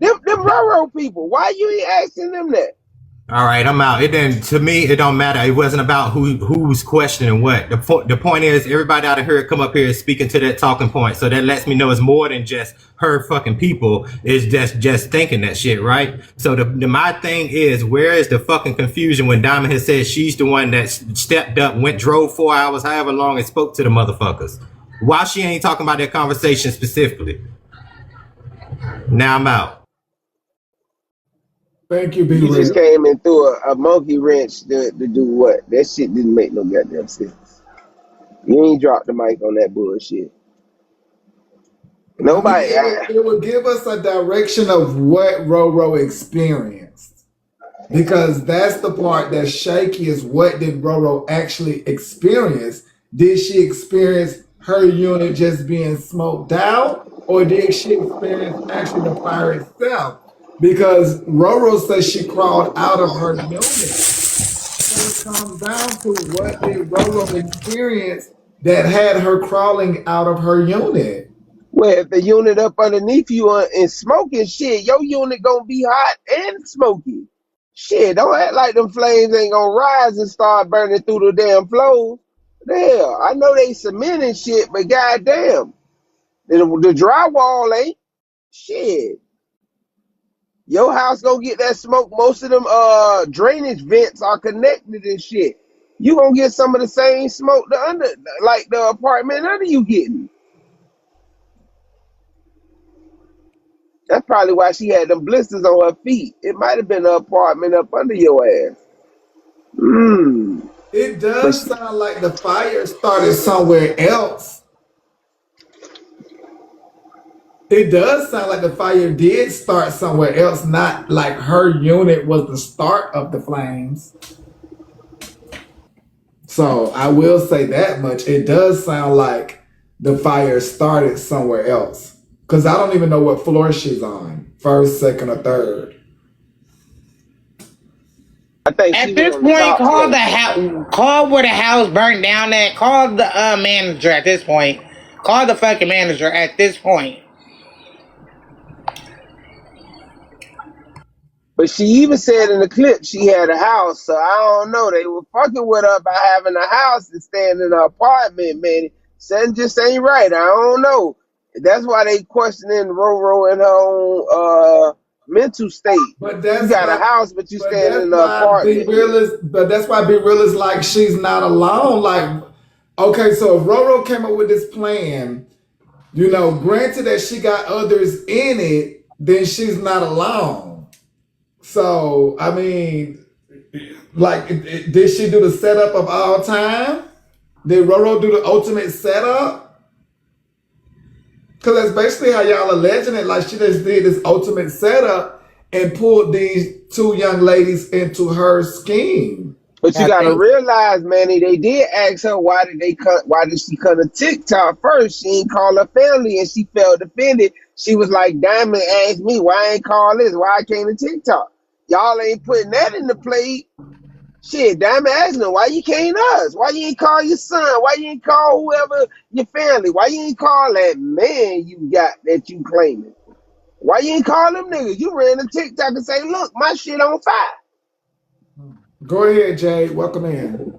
Them Roro people. Why you ain't asking them that? All right, I'm out. It didn't. To me, it don't matter. It wasn't about who's questioning what. The point is, everybody out of here come up here is speaking to that talking point. So that lets me know it's more than just her fucking people. Is just thinking that shit, right? So my thing is, where is the fucking confusion when Diamond has said she's the one that stepped up, drove 4 hours, however long, and spoke to the motherfuckers? Why she ain't talking about that conversation specifically? Now I'm out. Thank you, Be You just Real. came and threw a monkey wrench to do what? That shit didn't make no goddamn sense. You ain't dropped the mic on that bullshit. I mean, Nobody. it would give us a direction of what Roro experienced. Because that's the part that's shaky is what did Roro actually experience? Did she experience her unit just being smoked out? Or did she experience actually the fire itself? Because Roro says she crawled out of her unit. So it comes down to what did Roro experience that had her crawling out of her unit? Well, if the unit up underneath you and smoking shit, your unit gonna be hot and smoky. Shit, don't act like them flames ain't gonna rise and start burning through the damn floors. The hell, I know they cement and shit, but goddamn, the drywall ain't shit. Your house gonna get that smoke. Most of them drainage vents are connected and shit. You gonna get some of the same smoke like the apartment under you getting. That's probably why she had them blisters on her feet. It might have been the apartment up under your ass. Mm. It But does sound like the fire started somewhere else. It does sound like the fire did start somewhere else, not like her unit was the start of the flames. So I will say that much. It does sound like the fire started somewhere else. Because I don't even know what floor she's on. First, second, or third. I think she At was this on the point, top call floor. the house. Call where the house burnt down at. Call the manager at this point. Call the fucking manager at this point. But she even said in the clip she had a house, so I don't know. They were fucking with her by having a house and staying in an apartment, man. Something just ain't right. I don't know. That's why they questioning Roro in her own mental state. But You that's got a why house, but you but staying in that's an why Be apartment. Real is but that's why Be Real is like she's not alone. Like, okay, so if Roro came up with this plan, granted that she got others in it, then she's not alone. So, I mean, like, did she do the setup of all time? Did Roro do the ultimate setup? Because that's basically how y'all alleging it. Like she just did this ultimate setup and pulled these two young ladies into her scheme. But you I gotta think. realize, Manny, they did ask her why did she come to TikTok first? She ain't call her family and she felt offended. She was like, Diamond asked me why I ain't call this, why I came to TikTok. Y'all ain't putting that in the plate. Shit, Diamond asking her, why you came to us? Why you ain't call your son? Why you ain't call whoever your family? Why you ain't call that man you got that you claiming? Why you ain't call them niggas? You ran to TikTok and say, look, my shit on fire. Go ahead, Jay. Welcome in.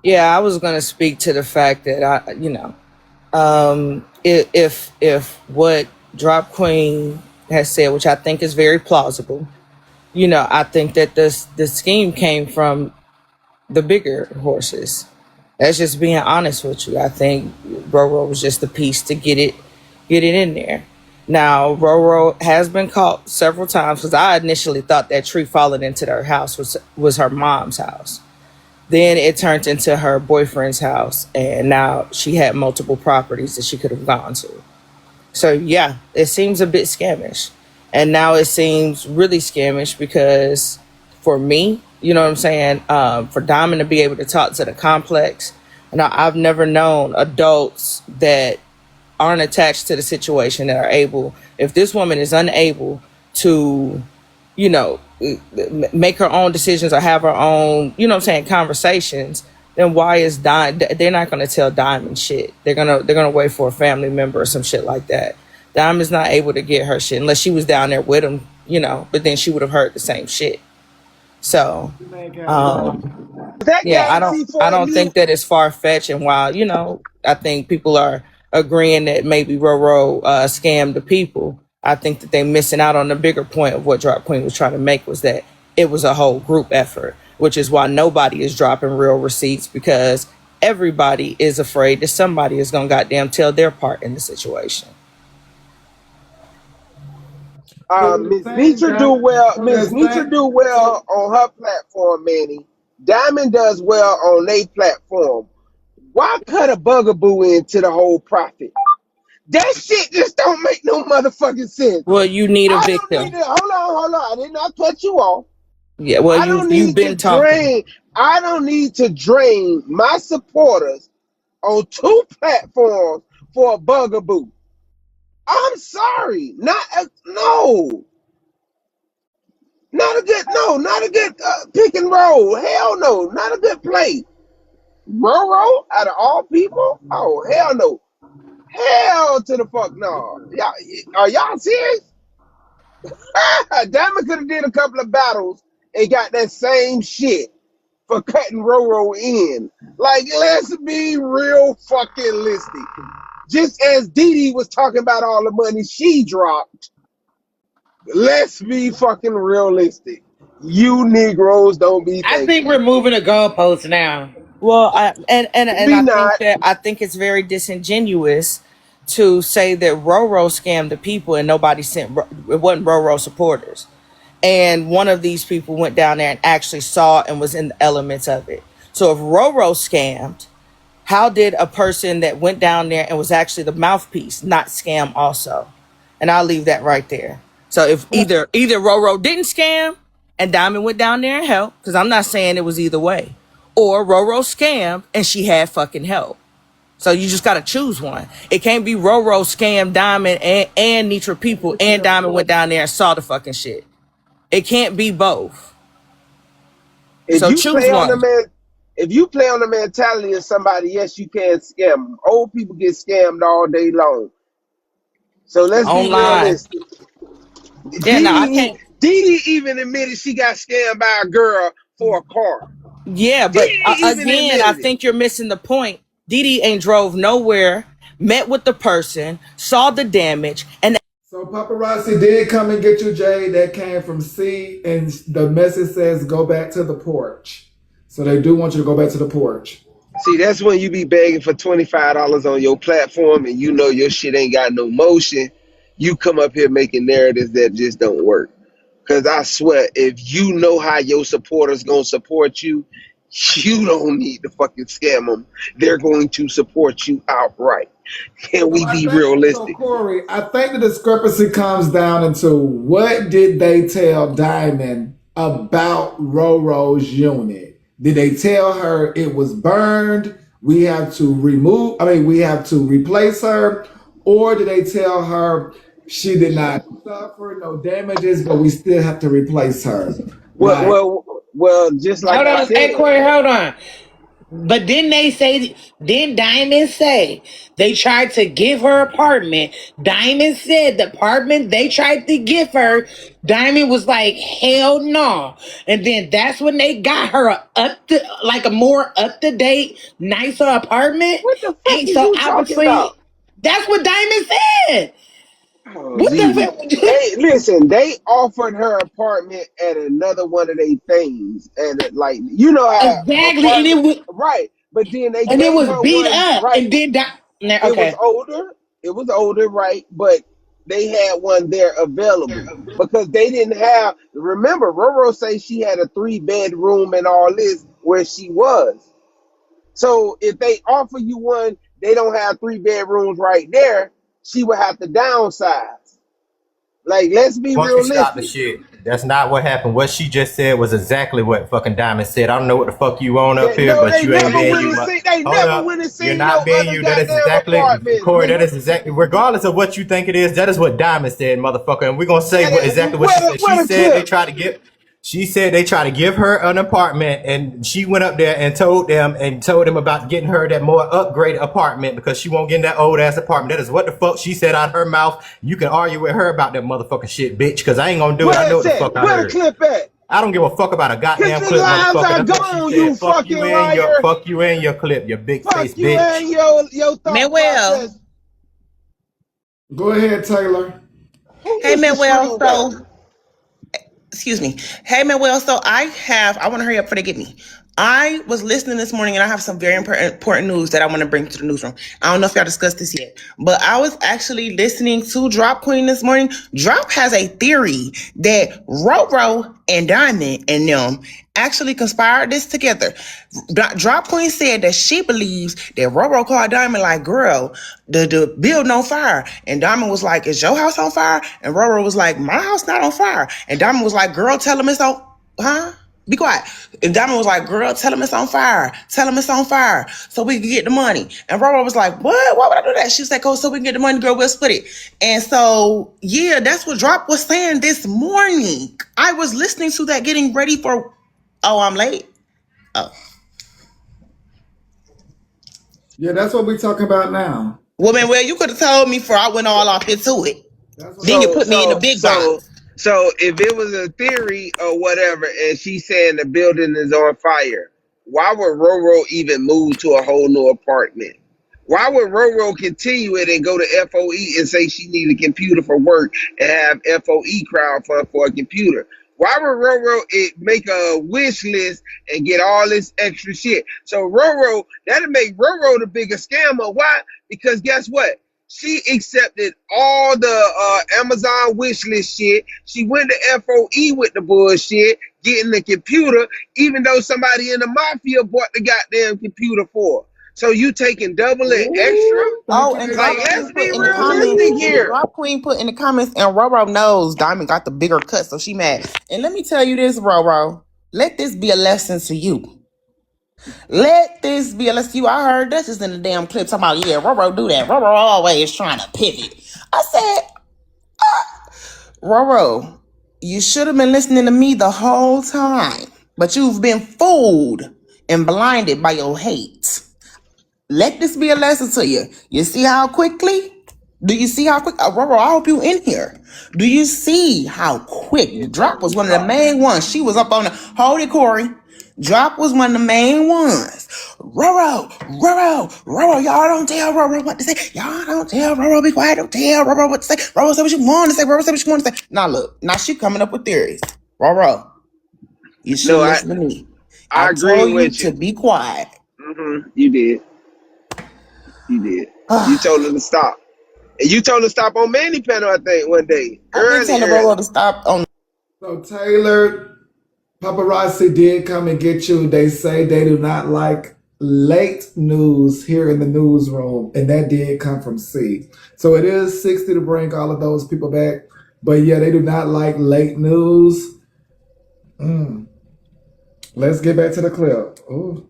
Yeah, I was gonna speak to the fact that if what Drop Queen has said, which I think is very plausible, I think that the scheme came from the bigger horses. That's just being honest with you. I think Roro was just the piece to get it in there. Now Roro has been caught several times because I initially thought that tree falling into their house was her mom's house. Then it turned into her boyfriend's house, and now she had multiple properties that she could have gone to. So yeah, it seems a bit scamish. And now it seems really scamish because for me, you know what I'm saying, for Diamond to be able to talk to the complex, now I've never known adults that aren't attached to the situation that are able, if this woman is unable to, make her own decisions or have her own, what I'm saying, conversations, then why is they're not going to tell Diamond shit. They're going to wait for a family member or some shit like that. Diamond's not able to get her shit unless she was down there with him, but then she would have heard the same shit. So, That yeah, I don't guarantee I for a don't new think that it's far fetched. And while I think people are agreeing that maybe Roro scammed the people, I think that they're missing out on the bigger point of what Drop Queen was trying to make, was that it was a whole group effort, which is why nobody is dropping real receipts, because everybody is afraid that somebody is gonna goddamn tell their part in the situation. So they're Miss saying Nitra do that. well. So Miss they're Nitra saying. do well So on her platform, Manny. Diamond does well on their platform. Why cut a bugaboo into the whole profit? That shit just don't make no motherfucking sense. Well, you need a I don't victim. need to hold on. I did not cut you off. Yeah, well, I you've don't you've need to been talking. drain. I don't need to drain my supporters on two platforms for a bugaboo. I'm sorry. No. Not a good pick and roll. Hell no, not a good play. Roro, out of all people? Oh, hell no. Hell to the fuck no. Y'all, are y'all serious? Diamond could have did a couple of battles and got that same shit for cutting Roro in. Like, let's be real fucking listed. Just as Dee Dee was talking about all the money she dropped, let's be fucking realistic. You Negroes don't be I think thinking. we're moving the goalposts now. Well, and We I think not. that it's very disingenuous to say that Roro scammed the people and nobody sent. It wasn't Roro supporters, and one of these people went down there and actually saw and was in the elements of it. So if Roro scammed, how did a person that went down there and was actually the mouthpiece not scam also? And I'll leave that right there. So if either Roro didn't scam and Diamond went down there and helped, because I'm not saying it was either way, or Roro scammed and she had fucking help. So you just gotta choose one. It can't be Roro scammed Diamond and Nitra people and Diamond went down there and saw the fucking shit. It can't be both. If So you choose play on the one. man, if you play on the mentality of somebody, yes, you can scam them. Old people get scammed all day long. So let's be Online. realistic. Yeah, no, I can't. Dee even admitted she got scammed by a girl for a car. Yeah, Dee but even again, I admitted it. think you're missing the point. Didi ain't drove nowhere, met with the person, saw the damage, and So paparazzi did come and get you, Jay. That came from C, and the message says go back to the porch. So they do want you to go back to the porch. See, that's when you be begging for $25 on your platform and you know your shit ain't got no motion. You come up here making narratives that just don't work. Cause I swear, if you know how your supporters gonna support you, you don't need to fucking scam them. They're going to support you outright. Can So we I be think so, realistic? Corey. I think the discrepancy comes down into what did they tell Diamond about Roro's unit? Did they tell her it was burned? We have to remove. I mean, we have to replace her, or did they tell her she did not suffer no damages, but we still have to replace her? Well, Like, well, well. Just like Hold I on, hey said, Corey, hold on. But didn't they say, didn't Diamond say they tried to give her apartment? Diamond said the apartment they tried to give her, Diamond was like, hell no. And then that's when they got her a more up to date, nicer apartment. what the fuck And is so you talking obviously, about? that's what Diamond said. Oh, What Ziggy. the They listen. They offered her apartment at another one of their things, and like you know how exactly? apartment, right? But then they And it gave was her beat one, up. right? And then It was okay. older. It was older, right? But they had one there available because they didn't have. Remember, Roro say she had a 3 bedroom and all this where she was. So if they offer you one, they don't have 3 bedrooms right there. She would have to downsize. Like, let's be Why don't you stop the realistic. shit? That's not what happened. What she just said was exactly what fucking Diamond said. I don't know what the fuck you on up That here, no, but they you ain't never being went you. and seen. They Hold never up. went and You're seen no not being other you. That is goddamn exactly, apartments, Corey, that nigga. is exactly, regardless of what you think it is, that is what Diamond said, motherfucker. And we're going to say exactly what she said. Where She the said they clip? tried to get. She said they tried to give her an apartment, and she went up there and told them about getting her that more upgraded apartment because she won't get in that old ass apartment. That is what the fuck she said out of her mouth. You can argue with her about that motherfucking shit, bitch, because I ain't gonna do it. I Where know what it's the at? fuck I Where the heard. clip at? I don't give a fuck about a Cause goddamn the clip, lives motherfucker. are That's what she gone, you said. fucking liar. Fuck you and your clip, you big Fuck face you and bitch. your thought Manuel. process. go ahead, Taylor. Who Hey, used to Manuel. scream that? So, excuse me. Hey, Manuel. So I want to hurry up before they get me. I was listening this morning and I have some very important news that I want to bring to the newsroom. I don't know if y'all discussed this yet, but I was actually listening to Drop Queen this morning. Drop has a theory that Roro and Diamond and them actually conspired this together. Drop Queen said that she believes that Roro called Diamond like, girl, the building on fire. And Diamond was like, is your house on fire? And Roro was like, my house not on fire. And Diamond was like, girl, tell him it's on, huh? Be quiet. And Diamond was like, girl, tell him it's on fire. Tell him it's on fire so we can get the money. And Roro was like, what? Why would I do that? She was like, oh, so we can get the money, girl, we'll split it. And so, yeah, that's what Drop was saying this morning. I was listening to that getting ready for, oh, I'm late. Oh. Yeah, that's what we're talking about now. Well, you could have told me before I went all off into it. That's what Then you So put me in the so big so box. so if it was a theory or whatever, and she's saying the building is on fire, why would Roro even move to a whole new apartment? Why would Roro continue it and go to FOE and say she need a computer for work and have FOE crowdfund for a computer? Why would Roro make a wish list and get all this extra shit? So Roro, that'll make Roro the biggest scammer. Why? Because guess what? She accepted all the Amazon wish list shit. She went to FOE with the bullshit, getting the computer, even though somebody in the mafia bought the goddamn computer for her. So you taking double and extra? Ooh, thank Oh, you, and Like, Drop Taylor. Queen let's put be in the comments. realistic here. Drop Queen put in the comments, and Roro knows Diamond got the bigger cut, so she mad. And let me tell you this, Roro. Let this be a lesson to you. Let this be a lesson to you. I heard this is in the damn clip talking about, yeah, Roro do that. Roro always trying to pivot. I said, Roro, you should have been listening to me the whole time, but you've been fooled and blinded by your hate. Let this be a lesson to you. You see how quickly? Do you see how quick? Aurora, I hope you in here. Do you see how quick? The drop was one of the main ones. She was up on the, hold it, Corey. Drop was one of the main ones. Roro, y'all don't tell Roro what to say. Y'all don't tell Roro, be quiet, don't tell Roro what to say. Roro say what you want to say, Roro say what you want to say. Now look, now she coming up with theories. Roro, you should No, listen to me. I I agree told you with to you. be quiet. You did. You did. You told her to stop. And you told her to stop on Manny panel, I think, one day. I've been Early, telling Roro to early. stop on. So Taylor, paparazzi did come and get you. They say they do not like late news here in the newsroom, and that did come from C. So it is 60 to bring all of those people back. But yeah, they do not like late news. Let's get back to the clip. Ooh.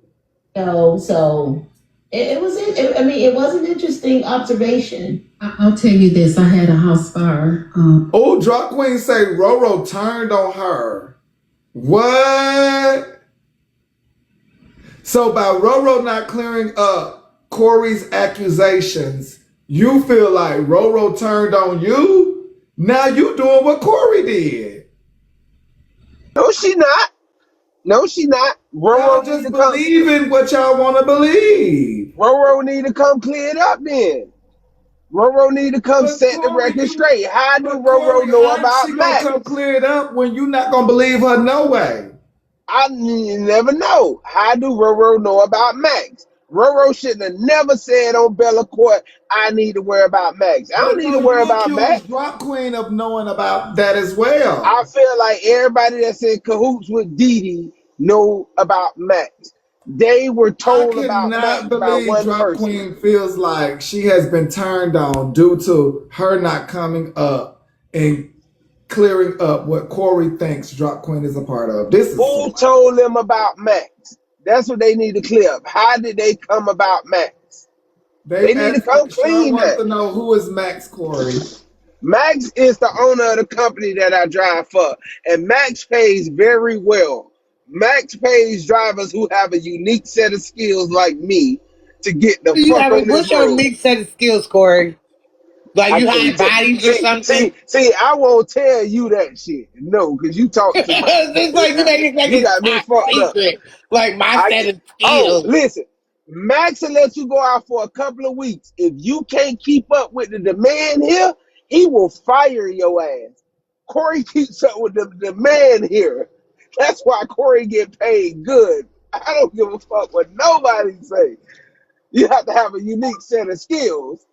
So it was. I mean, it was an interesting observation. I'll tell you this: I had a house fire. Oh, Drop Queen say Roro turned on her. What? So by Roro not clearing up Corey's accusations, you feel like Roro turned on you? Now you doing what Corey did. No, she not. No, she not. Y'all Roro need just to come. believing what y'all want to believe. Roro need to come clear it up then. Roro need to come But set the Corey, record straight. How do Roro Corey, know how's about she gonna come Max? clear it up when you not gonna believe her no way? You never know. How do Roro know about Max? Roro shouldn't have never said on Bella Court, I need to worry about Max. I don't But need no, to worry you about Max. accused Drop Queen of knowing about that as well. I feel like everybody that's in cahoots with Dee Dee know about Max. They were I told about cannot Max by believe one Drop person. Queen feels like she has been turned on due to her not coming up and clearing up what Corey thinks Drop Queen is a part of. This is so Who much. told them about Max? That's what they need to clear up. How did they come about Max? They They need to asked, come Sean clean wants that. to know who is Max Corey. Max is the owner of the company that I drive for, and Max pays very well. Max pays drivers who have a unique set of skills like me to get the You fuck have a on this what's your road. unique set of skills, Corey? Like I you can't hide tell. bodies or See, something? see, see. I won't tell you that shit. No, because you talk too much. It's like you make it like You it's got me top fucked up. secret. Like my I set get. of Oh, skills. listen. Max will let you go out for a couple of weeks. If you can't keep up with the demand here, he will fire your ass. Corey keeps up with the demand here. That's why Corey get paid good. I don't give a fuck what nobody say. You have to have a unique set of skills.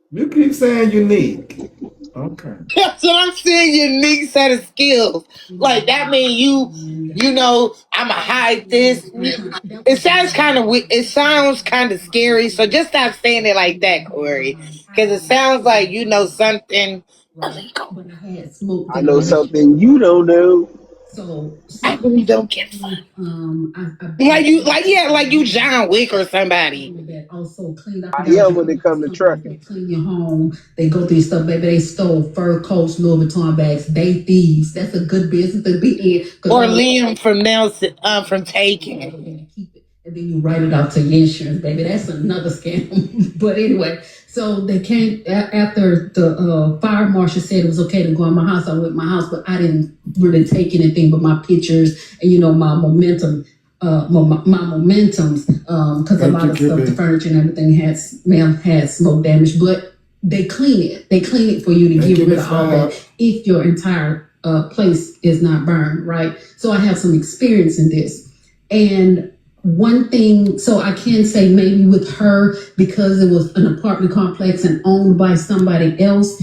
You keep saying unique. Okay. That's what I'm saying. Unique set of skills. Like that mean you know, I'ma hide this. It sounds kind of it sounds kind of scary. So just stop saying it like that, Corey, because it sounds like you know something illegal. But I had smoke I that know last year. something you don't know. So I really don't give a fuck. I Like you, like yeah, like you John Wick or somebody. that also cleaned. I I forgot what am you when call it it. This comes to company trucking. that clean your home. They go through your stuff, baby. They stole fur coats, Louis Vuitton bags. They thieves. That's a good business to be in. Or Liam from Nelson, from Taken. Keep it, and then you write it out to your insurance, baby. That's another scam. But anyway, so they came after the fire marshal said it was okay to go in my house. I went in my house, but I didn't really take anything but my pictures and my momentum. My momentums, because a lot of stuff, the furniture and everything had smoke damage, but they clean it. They clean it for you to get rid of all that if your entire place is not burned, right? So I have some experience in this. And one thing, so I can say maybe with her, because it was an apartment complex and owned by somebody else,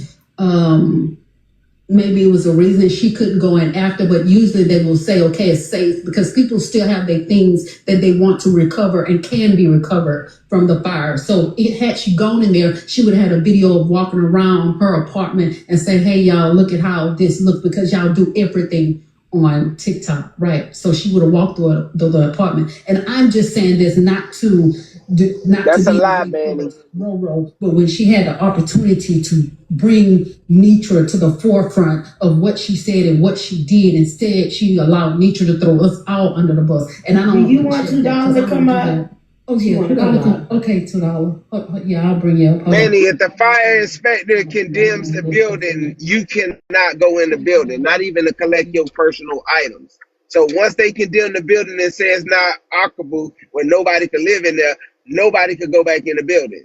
maybe it was a reason she couldn't go in after, but usually they will say, okay, it's safe because people still have their things that they want to recover and can be recovered from the fire. So had she gone in there, she would have had a video of walking around her apartment and say, hey, y'all, look at how this looks because y'all do everything on TikTok, right? So she would have walked through the apartment. And I'm just saying this not to That's a be lie, Manny. Roro, but when she had the opportunity to bring Nitra to the forefront of what she said and what she did, instead she allowed Nitra to throw us all under the bus. And I don't. Do you want $2 to come up? Oh yeah, okay, $2. Yeah, I'll bring you up. Manny, if the fire inspector condemns the building, you cannot go in the building, not even to collect your personal items. So once they condemn the building and say it's not occupable, where nobody can live in there, nobody could go back in the building.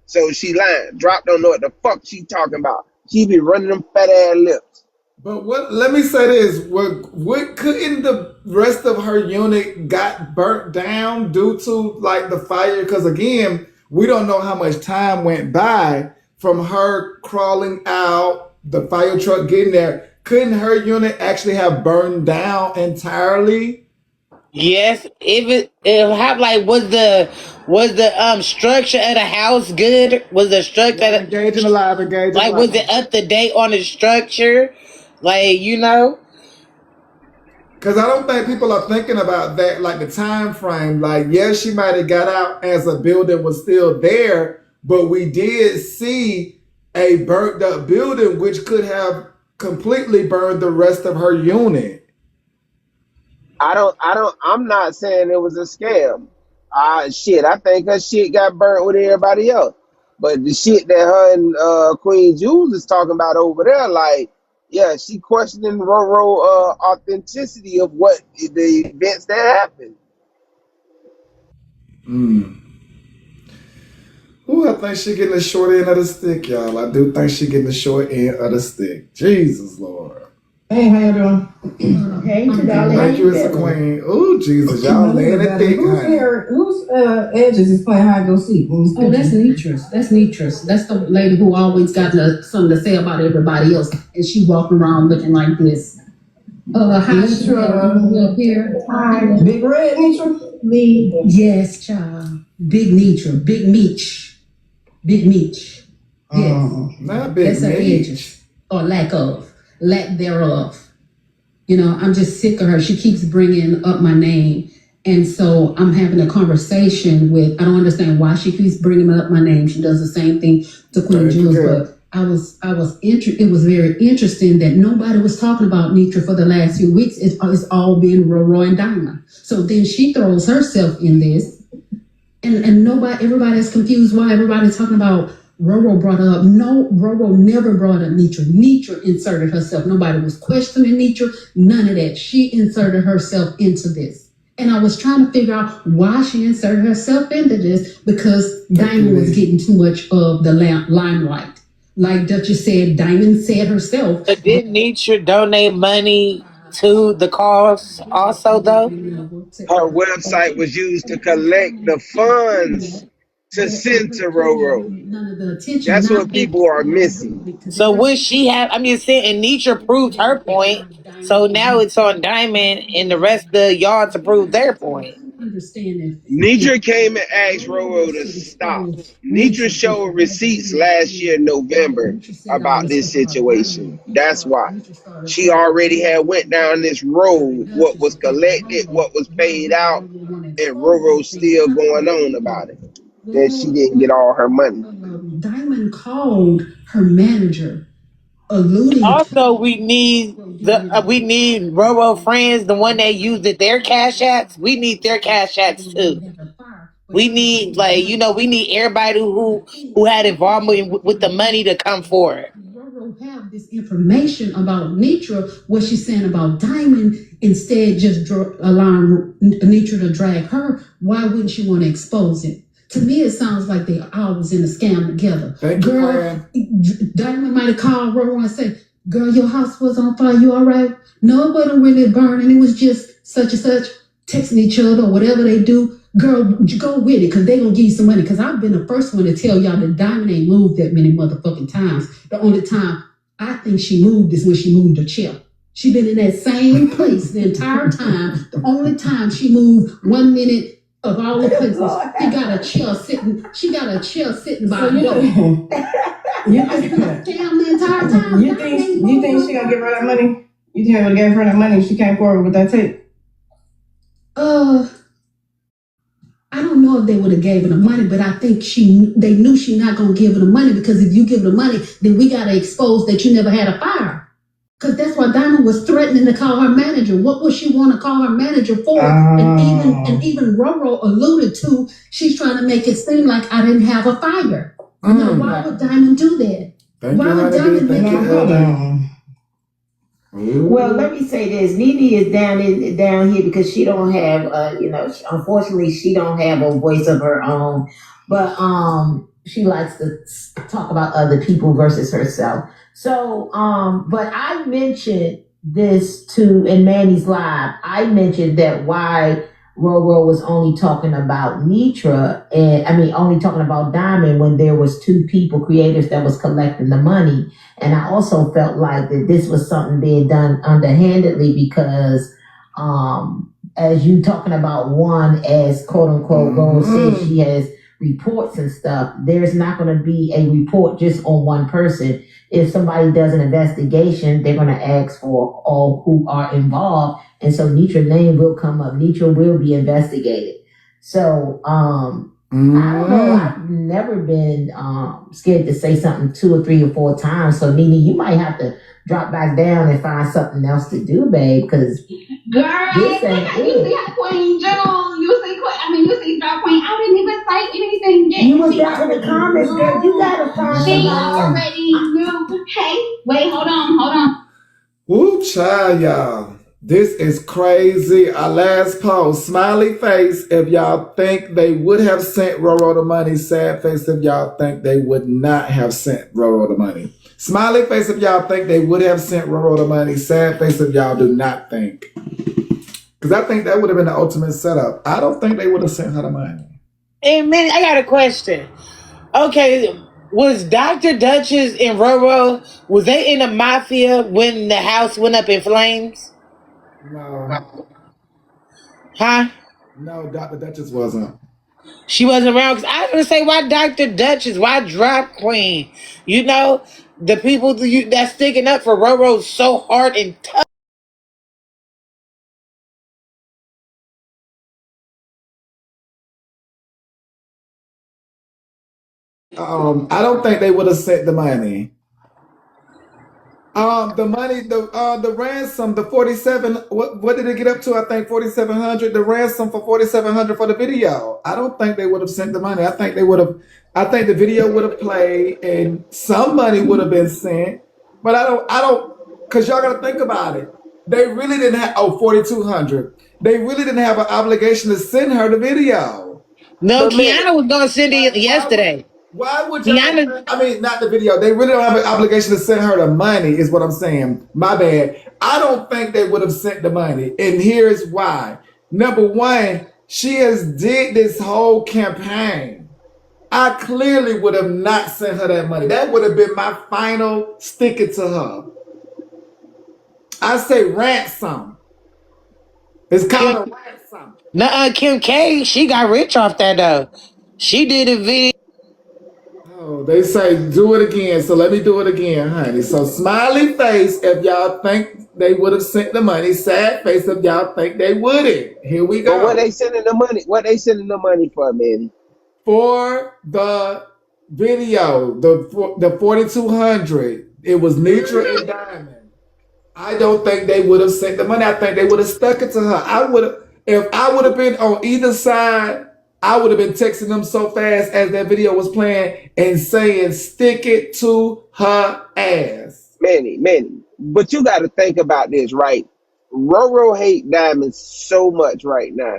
So she lying. Drop don't know what the fuck she talking about. She be running them fat ass lips. But what? Let me say this: what couldn't the rest of her unit got burnt down due to like the fire? Because again, we don't know how much time went by from her crawling out, the fire truck getting there. Couldn't her unit actually have burned down entirely? Yes, if have like was the structure of the house good? Was the structure Engaging alive, engaging like alive. was it up to date on the structure? Like you know. Because I don't think people are thinking about that, like the time frame. Like, yes, she might have got out as a building was still there, but we did see a burnt up building, which could have completely burned the rest of her unit. I'm not saying it was a scam. Shit, I think her shit got burnt with everybody else. But the shit that her and Queen Jules is talking about over there, like, yeah, she questioning Roro authenticity of what the events that happened. Ooh, I think she getting the short end of the stick, y'all. I do think she getting the short end of the stick. Jesus, Lord. Hey, how you doing? Hey, Thank you, it's a queen. Ooh, Jesus, y'all laying it thick, honey. Whose edges is playing hide go seek? Oh, that's Nitrous. That's Nitrous. That's the lady who always got something to say about everybody else, and she walking around looking like this. Hi, Nitra. up here. Hi, Big Red Nitra. Me. Yes, child. Big Nitra. Big Meech. Big Meech. Yes. Not big That's her Meech. edges. Or lack thereof. You know, I'm just sick of her. She keeps bringing up my name. And so I'm having a conversation with, I don't understand why she keeps bringing up my name. She does the same thing to Queen Jules, but it was very interesting that nobody was talking about Nitra for the last few weeks. It's all been Roro and Diamond. So then she throws herself in this, and everybody's confused why everybody's talking about Roro brought her up. No, Roro never brought up Nitra. Nitra inserted herself. Nobody was questioning Nitra. None of that. She inserted herself into this. And I was trying to figure out why she inserted herself into this, because Diamond was getting too much of the limelight. Like Duchess said, Diamond said herself. But didn't Nietzsche donate money to the cause also though? Her website was used to collect the funds to send to Roro. That's what people are missing. So would she have? I'm just saying, and Nietzsche proved her point. So now it's on Diamond and the rest of y'all to prove their point. Nitra came and asked Roro to stop. Nitra showed receipts last year in November about this situation. That's why. She already had went down this road, what was collected, what was paid out, and Roro's still going on about it. That she didn't get all her money. Diamond called her manager, alluding also, we need Roro friends, the one that used their cash apps. We need their cash apps too. We need we need everybody who had involvement with the money to come forward. Roro have this information about Nitra, what she's saying about Diamond, instead just allowing Nitra to drag her. Why wouldn't she want to expose it? To me, it sounds like they always in a scam together. Girl, Diamond might have called Roro and said, girl, your house was on fire. You all right? No, it wasn't really burning. It was just such and such, texting each other or whatever they do. Girl, go with it, because they're going to give you some money. Because I've been the first one to tell y'all that Diamond ain't moved that many motherfucking times. The only time I think she moved is when she moved her chair. She been in that same place the entire time. The only time she moved 1 minute of all the places, she got a chair sitting by the door. Damn, the entire time. You think she gonna give her that money? You think I would give her that money if she came forward with that tape? I don't know if they would have gave her the money, but I think they knew she not gonna give her the money, because if you give her the money, then we gotta expose that you never had a fire. Because that's why Diamond was threatening to call her manager. What would she want to call her manager for? And even Roro alluded to, she's trying to make it seem like I didn't have a fire. Now, why would Diamond do that? Why would Diamond make it? Well, let me say this: Nene is down here because she don't have, unfortunately, she don't have a voice of her own. But she likes to talk about other people versus herself. So, but I mentioned this in Manny's live. I mentioned that why Roro was only talking about Nitra, only talking about Diamond, when there was two people, creators, that was collecting the money. And I also felt like that this was something being done underhandedly, because as you talking about one as quote unquote Rose says she has reports and stuff, there's not going to be a report just on one person. If somebody does an investigation, they're going to ask for all who are involved. And so Nitra's name will come up. Nitra will be investigated. So, I don't know. I've never been scared to say something 2 or 3 or 4 times. So, Nene, you might have to drop back down and find something else to do, babe, because Girl, this ain't you it. see Queen June. You see Star Queen. I didn't even say anything yet. You was down in the comments, girl. You gotta find She somebody. already knew. Hey, wait, hold on. Woo, child, y'all. This is crazy. Our last post. Smiley face if y'all think they would have sent Roro the money. Sad face if y'all think they would not have sent Roro the money. Smiley face if y'all think they would have sent Roro the money. Sad face if y'all do not think. Because I think that would have been the ultimate setup. I don't think they would have sent her the money. Hey, Manny, I got a question. Okay, was Dr. Duchess and Roro, was they in the mafia when the house went up in flames? No. Huh? No, Dr. Duchess wasn't. She wasn't around. Cause I was gonna say, why Dr. Duchess? Why Drop Queen? You know, the people that's sticking up for Roro so hard and tough. I don't think they would have sent the money. The money, the ransom, the 47. What did it get up to? I think 4,700. The ransom for 4,700 for the video. I don't think they would have sent the money. I think they would have. I think the video would have played and some money would have been sent. But I don't, because y'all got to think about it. They really didn't have 4,200. They really didn't have an obligation to send her the video. No, But man, Kiana was gonna send it yesterday. Why would y'all? Kiana, I mean, not the video. They really don't have an obligation to send her the money, is what I'm saying. My bad. I don't think they would have sent the money, and here's why. Number one, she has did this whole campaign. I clearly would have not sent her that money. That would have been my final stick it to her. I say ransom. It's called a ransom. Kim K, she got rich off that though. She did a video. Oh, they say do it again. So let me do it again, honey. So smiley face if y'all think they would have sent the money. Sad face if y'all think they wouldn't. Here we but what go. they sending the money? What they sending the money for, man? For the video, the 4,200, it was Nitra and Diamond. I don't think they would have sent the money. I think they would have stuck it to her. I would have, if I would have been on either side, I would have been texting them so fast as that video was playing and saying, stick it to her ass. Manny. But you got to think about this, right? Roro hate Diamond so much right now.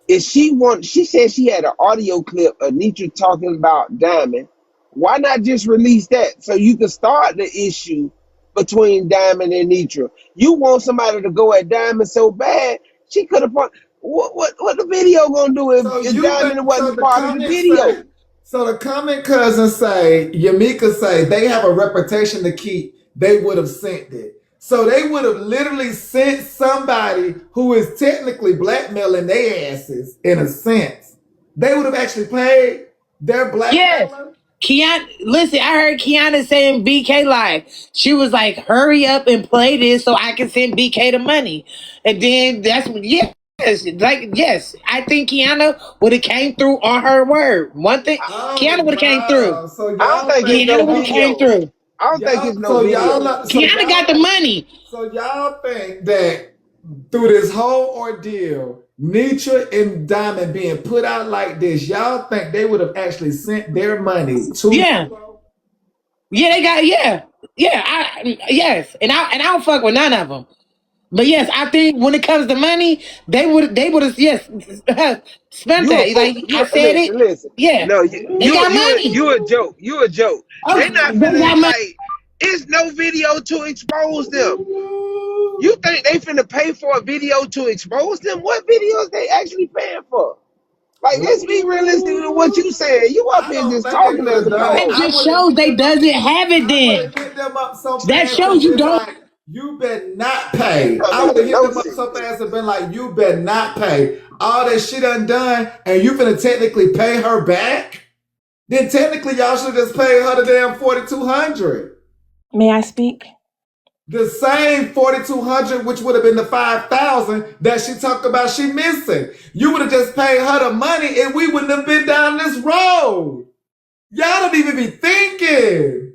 If she said she had an audio clip of Nitra talking about Diamond. Why not just release that so you can start the issue between Diamond and Nitra? You want somebody to go at Diamond so bad, she could have. What the video gonna do So if you Diamond think, so wasn't the part of the comments say, video? so the comment cousins say, Yamika say they have a reputation to keep. They would have sent it. So they would have literally sent somebody who is technically blackmailing their asses in a sense. They would have actually paid their Yes. blackmailer. Kiana, listen, I heard Kiana saying BK live. She was like, hurry up and play this so I can send BK the money. And then that's what, yes. Like, yes, I think Kiana would have came through on her word. One thing, Kiana Oh would have came through. wow! So I don't y'all think it's think no Kiana would have came video. through. I don't think it's y'all? no So y'all video. not? So Kiana got the y'all? money. So y'all think that through this whole ordeal, Nitra and Diamond being put out like this, y'all think they would have actually sent their money to Yeah. Roro? Yeah, they got, yeah. Yeah, yes. And I don't fuck with none of them. But yes, I think when it comes to money, they would have yes spent You a that. fool. Like I said it. Listen. Yeah, No, they got money. you a joke. You a joke. Oh, They not they finna got money. like. It's no video to expose them. You think they finna pay for a video to expose them? What videos they actually paying for? Like, let's be realistic with what Ooh, you saying. You up I here don't just think they talking would as have a done it. That troll. I just would have shows hit they them up. doesn't have it. I would Then have hit them up so that fast shows and you been don't. like, You better not pay. I would have hit them up so fast and been like, you better not pay. All that shit done, and you finna technically pay her back? Then technically y'all should have just paid her the damn $4,200. May I speak? The same $4,200, which would have been the $5,000 that she talked about she missing. You would have just paid her the money and we wouldn't have been down this road. Y'all don't even be thinking.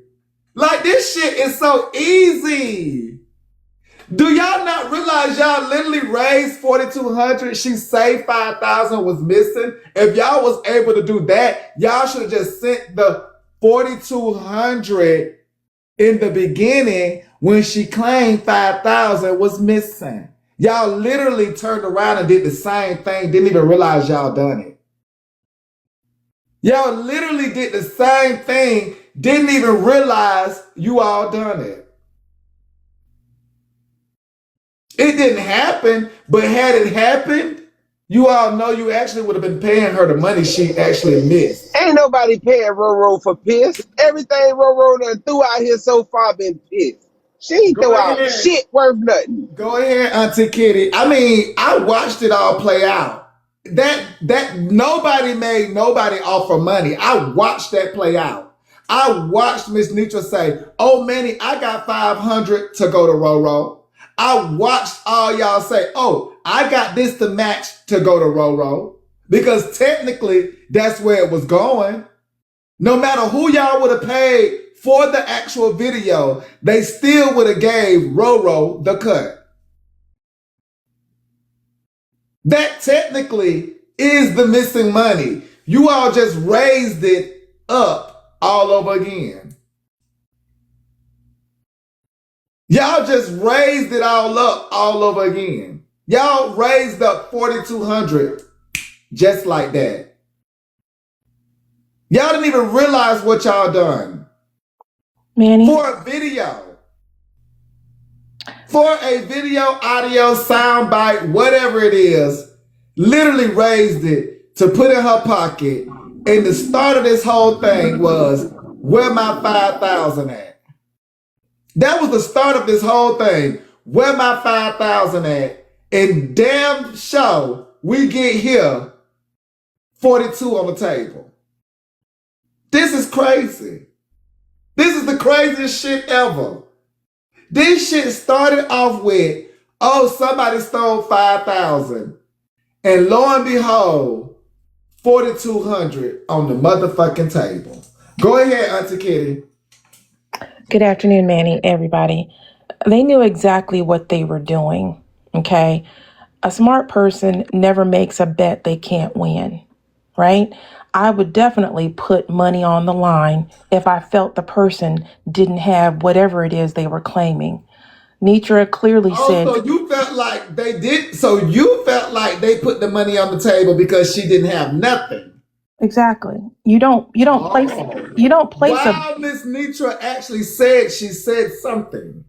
Like, this shit is so easy. Do y'all not realize y'all literally raised $4,200? She saved $5,000 was missing. If y'all was able to do that, y'all should have just sent the $4,200 in the beginning when she claimed 5,000 was missing. Y'all literally turned around and did the same thing, didn't even realize y'all done it. Y'all literally did the same thing, didn't even realize you all done it. It didn't happen, but had it happened, you all know you actually would have been paying her the money she actually missed. Ain't nobody paying Roro for piss. Everything Roro done threw out here so far been piss. She ain't throw out shit worth nothing. Go ahead, Auntie Kitty. I mean, I watched it all play out. That nobody made nobody offer money. I watched that play out. I watched Miss Nitra say, "Oh, Manny, I got 500 to go to Roro." I watched all y'all say, "Oh, I got this to match to go to Roro," because technically that's where it was going. No matter who y'all would have paid for the actual video, they still would have gave Roro the cut. That technically is the missing money. You all just raised it up all over again. Y'all just raised it all up all over again. Y'all raised up 4,200 just like that. Y'all didn't even realize what y'all done. Manny? For a video. For a video, audio, soundbite, whatever it is, literally raised it to put in her pocket. And the start of this whole thing was, where my 5,000 at? That was the start of this whole thing. Where my 5,000 at? And damn sure we get here 42 on the table. This is crazy. This is the craziest shit ever. This shit started off with, oh, somebody stole 5,000. And lo and behold, 4,200 on the motherfucking table. Go ahead, Auntie Kitty. Good afternoon, Manny, everybody. They knew exactly what they were doing, okay? A smart person never makes a bet they can't win, right? I would definitely put money on the line if I felt the person didn't have whatever it is they were claiming. Nitra clearly said... So you felt like they did, so you felt like they put the money on the table because she didn't have nothing. Exactly. You don't place Wow, Miss Nitra actually said she said something.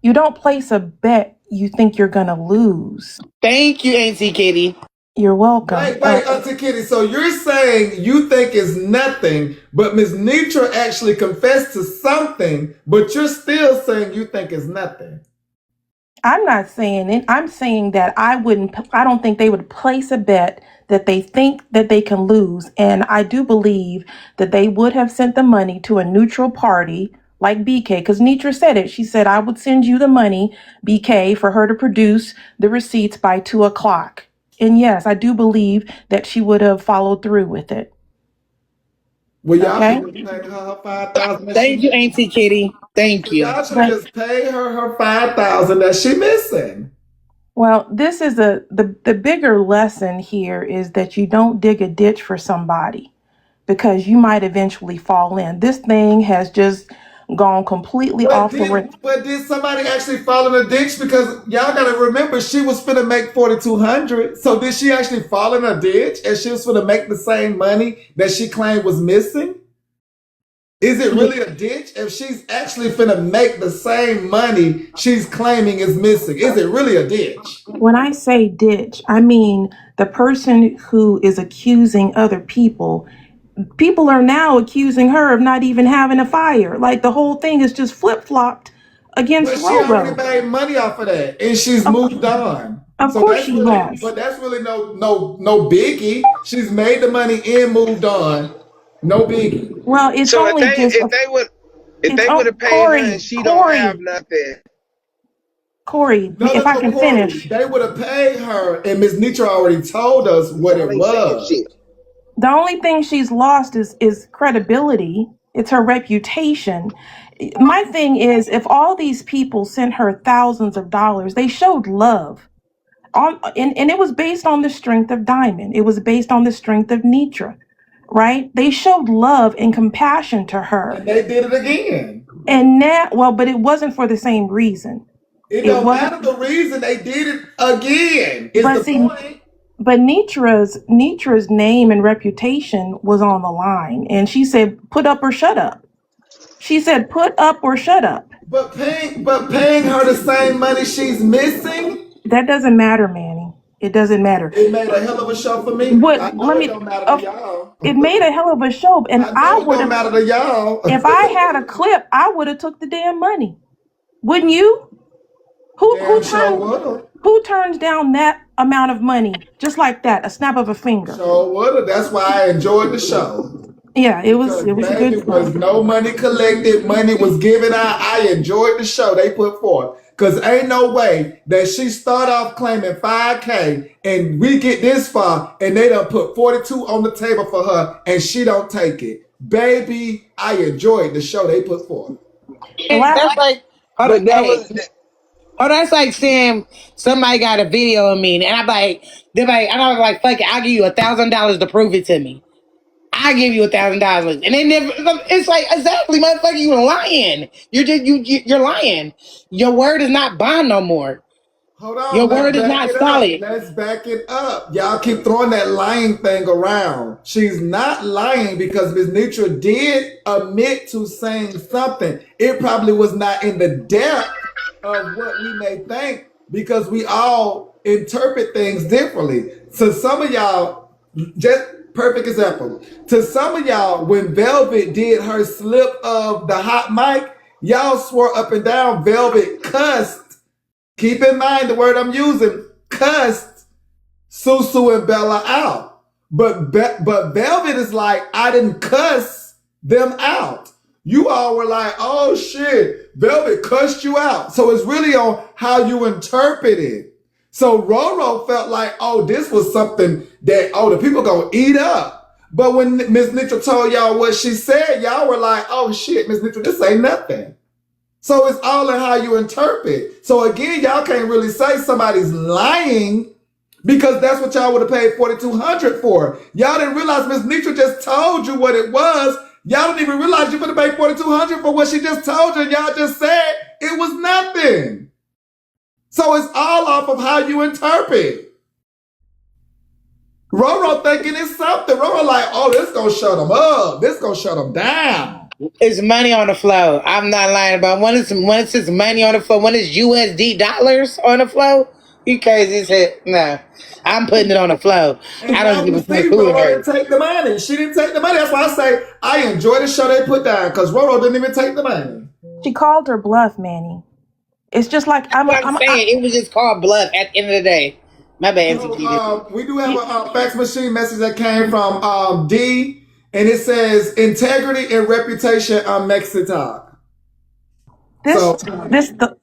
You don't place a bet you think you're gonna lose. Thank you, Auntie Kitty. You're welcome. Wait, Auntie Kitty. So you're saying you think it's nothing, but Miss Nitra actually confessed to something, but you're still saying you think it's nothing. I'm not saying it. I'm saying that I don't think they would place a bet that they think that they can lose. And I do believe that they would have sent the money to a neutral party like BK, because Nitra said it. She said, I would send you the money, BK, for her to produce the receipts by 2:00. And yes, I do believe that she would have followed through with it. Well, y'all should have paid her 5,000. Thank you, Auntie Kitty. Thank you. Y'all should have just paid her 5,000 that she missing. Well, this is the bigger lesson here is that you don't dig a ditch for somebody because you might eventually fall in. This thing has just gone completely off the rails. But did somebody actually fall in a ditch? Because y'all got to remember, she was finna make 4,200. So did she actually fall in a ditch and she was finna make the same money that she claimed was missing? Is it really a ditch if she's actually finna make the same money she's claiming is missing? Is it really a ditch? When I say ditch, I mean the person who is accusing other people. People are now accusing her of not even having a fire. Like the whole thing is just flip-flopped against But she already Roro. made money off of that, and she's Of, moved on. of So course that's she really, has. but that's really no biggie. She's made the money and moved on. No biggie. Well, it's So only just if it's they would on have paid her and she don't have Corey. nothing, Corey, No, if no, I no, can Corey. finish. They would have paid her, and Miss Nitra already told us what y'all it ain't saying was. shit. The only thing she's lost is credibility. It's her reputation. My thing is, if all these people sent her thousands of dollars, they showed love. And it was based on the strength of Diamond. It was based on the strength of Nitra, right? They showed love and compassion to her. And they did it again. And now, well, but it wasn't for the same reason. It It don't wasn't. matter the reason they did it again. Is But the see, point? but Nitra's name and reputation was on the line, and she said, "Put up or shut up." She said, "Put up or shut up." But paying her the same money she's missing. That doesn't matter, Manny. It doesn't matter. It made a hell of a show for me. What? I know Let it me. don't matter to Of y'all. It made a hell of a show, and I I know it would don't have. matter to y'all. If I had a clip, I would have took the damn money. Wouldn't you? Who Damn sure turned woulda. who turns down that amount of money just like that? A snap of a finger. Sure woulda. That's why I enjoyed the show. Yeah, Because it was a baby good was show. no money collected, money was given out. I enjoyed the show they put forth. Cause ain't no way that she start off claiming 5K and we get this far and they done put 42 on the table for her and she don't take it. Baby, I enjoyed the show they put forth. The last That's like, hold on, But that hey, was oh, that's like saying somebody got a video of me, and I'm like, and I was like, fuck it, I'll give you $1,000 to prove it to me. I give you $1,000, and they never. It's like exactly, motherfucker, you lying. You're lying. Your word is not bond no more. Hold on, Your let's word is back not it up. solid. Let's back it up. Y'all keep throwing that lying thing around. She's not lying because Ms. Nitra did admit to saying something. It probably was not in the depth of what we may think because we all interpret things differently. So some of y'all, just perfect example. To some of y'all, when Velvet did her slip of the hot mic, y'all swore up and down Velvet cussed. Keep in mind the word I'm using, cussed Susu and Bella out. But Velvet is like, I didn't cuss them out. You all were like, oh shit, Velvet cussed you out. So it's really on how you interpret it. So Roro felt like, oh, this was something that, oh, the people gonna eat up. But when Miss Nitra told y'all what she said, y'all were like, oh shit, Miss Nitra, this ain't nothing. So it's all in how you interpret. So again, y'all can't really say somebody's lying because that's what y'all would have paid $4,200 for. Y'all didn't realize Miss Nitra just told you what it was. Y'all didn't even realize you would have paid $4,200 for what she just told you. Y'all just said it was nothing. So it's all off of how you interpret. Roro thinking it's something. Roro like, oh, this gonna shut them up. This gonna shut them down. It's money on the flow. I'm not lying about when it's just money on the flow. When it's USD dollars on the flow, you crazy as hell. No, I'm putting it on the flow. And I don't now give we a fuck see who it Roro didn't hurts. take the money. She didn't take the money. That's why I say I enjoy the show they put down because Roro didn't even take the money. she called her bluff, Manny. It's just like What I'm saying, it was just called bluff at the end of the day. My bad, MCG. So we do have you, a fax machine message that came from D, and it says integrity and reputation on Mexitalk. So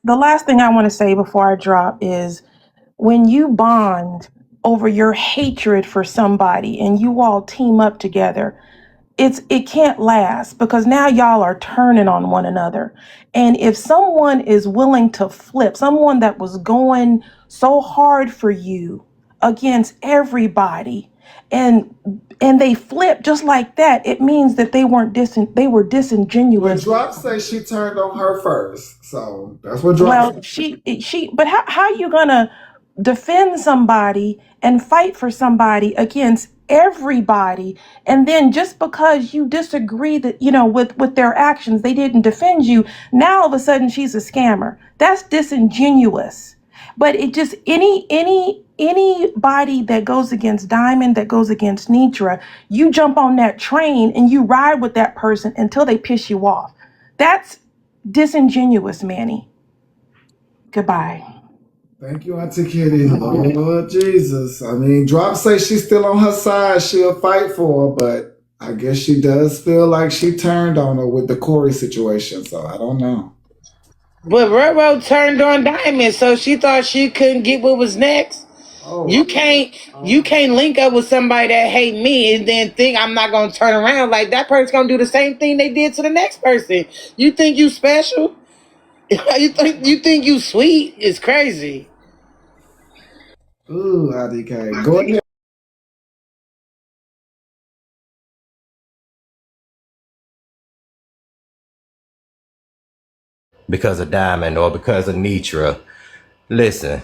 the last thing I want to say before I drop is when you bond over your hatred for somebody and you all team up together, it can't last because now y'all are turning on one another. And if someone is willing to flip, someone that was going so hard for you against everybody, and they flip just like that, it means that they were well, disingenuous. Drop says she turned on her first. So that's what Drop Well, said. but how you gonna defend somebody and fight for somebody against everybody, and then just because you disagree that with their actions, they didn't defend you. Now all of a sudden she's a scammer. That's disingenuous. But it just anybody that goes against Diamond, that goes against Nitra, you jump on that train and you ride with that person until they piss you off. That's disingenuous, Manny. Goodbye. Thank you, Auntie Kitty. Lord Jesus. I mean, Drop say she's still on her side. She'll fight for her, but I guess she does feel like she turned on her with the Corey situation. So I don't know. But Roro turned on Diamond, so she thought she couldn't get what was next. You can't link up with somebody that hate me and then think I'm not gonna turn around. Like that person's gonna do the same thing they did to the next person. You think you special? you think you sweet? It's crazy. Ooh, IDK. Go ahead. because of Diamond or because of Nitra. Listen,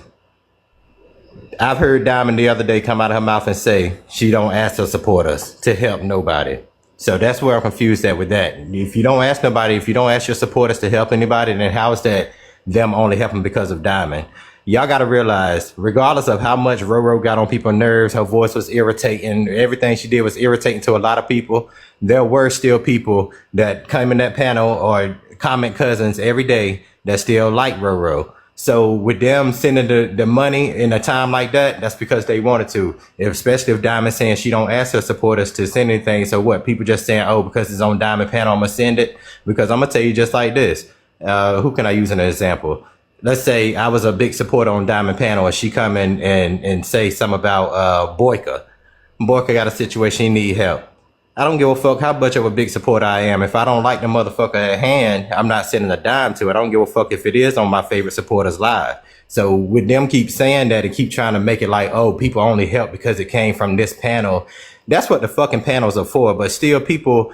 I've heard Diamond the other day come out of her mouth and say she don't ask her supporters to help nobody. So that's where I'm confused at with that. If you don't ask nobody, if you don't ask your supporters to help anybody, then how is that them only helping because of Diamond? Y'all got to realize, regardless of how much Roro got on people's nerves, her voice was irritating, everything she did was irritating to a lot of people. There were still people that come in that panel or comment cousins every day that still like Roro. So with them sending the money in a time like that, that's because they wanted to. Especially if Diamond saying she don't ask her supporters to send anything. So what? People just saying, oh, because it's on Diamond panel, I'm gonna send it. Because I'm gonna tell you just like this. Who can I use as an example? Let's say I was a big supporter on Diamond panel and she come in and say something about Boyka. Boyka got a situation, he need help. I don't give a fuck how much of a big supporter I am. If I don't like the motherfucker at hand, I'm not sending a dime to it. I don't give a fuck if it is on my favorite supporters live. So with them keep saying that and keep trying to make it like, oh, people only help because it came from this panel. That's what the fucking panels are for. But still, people,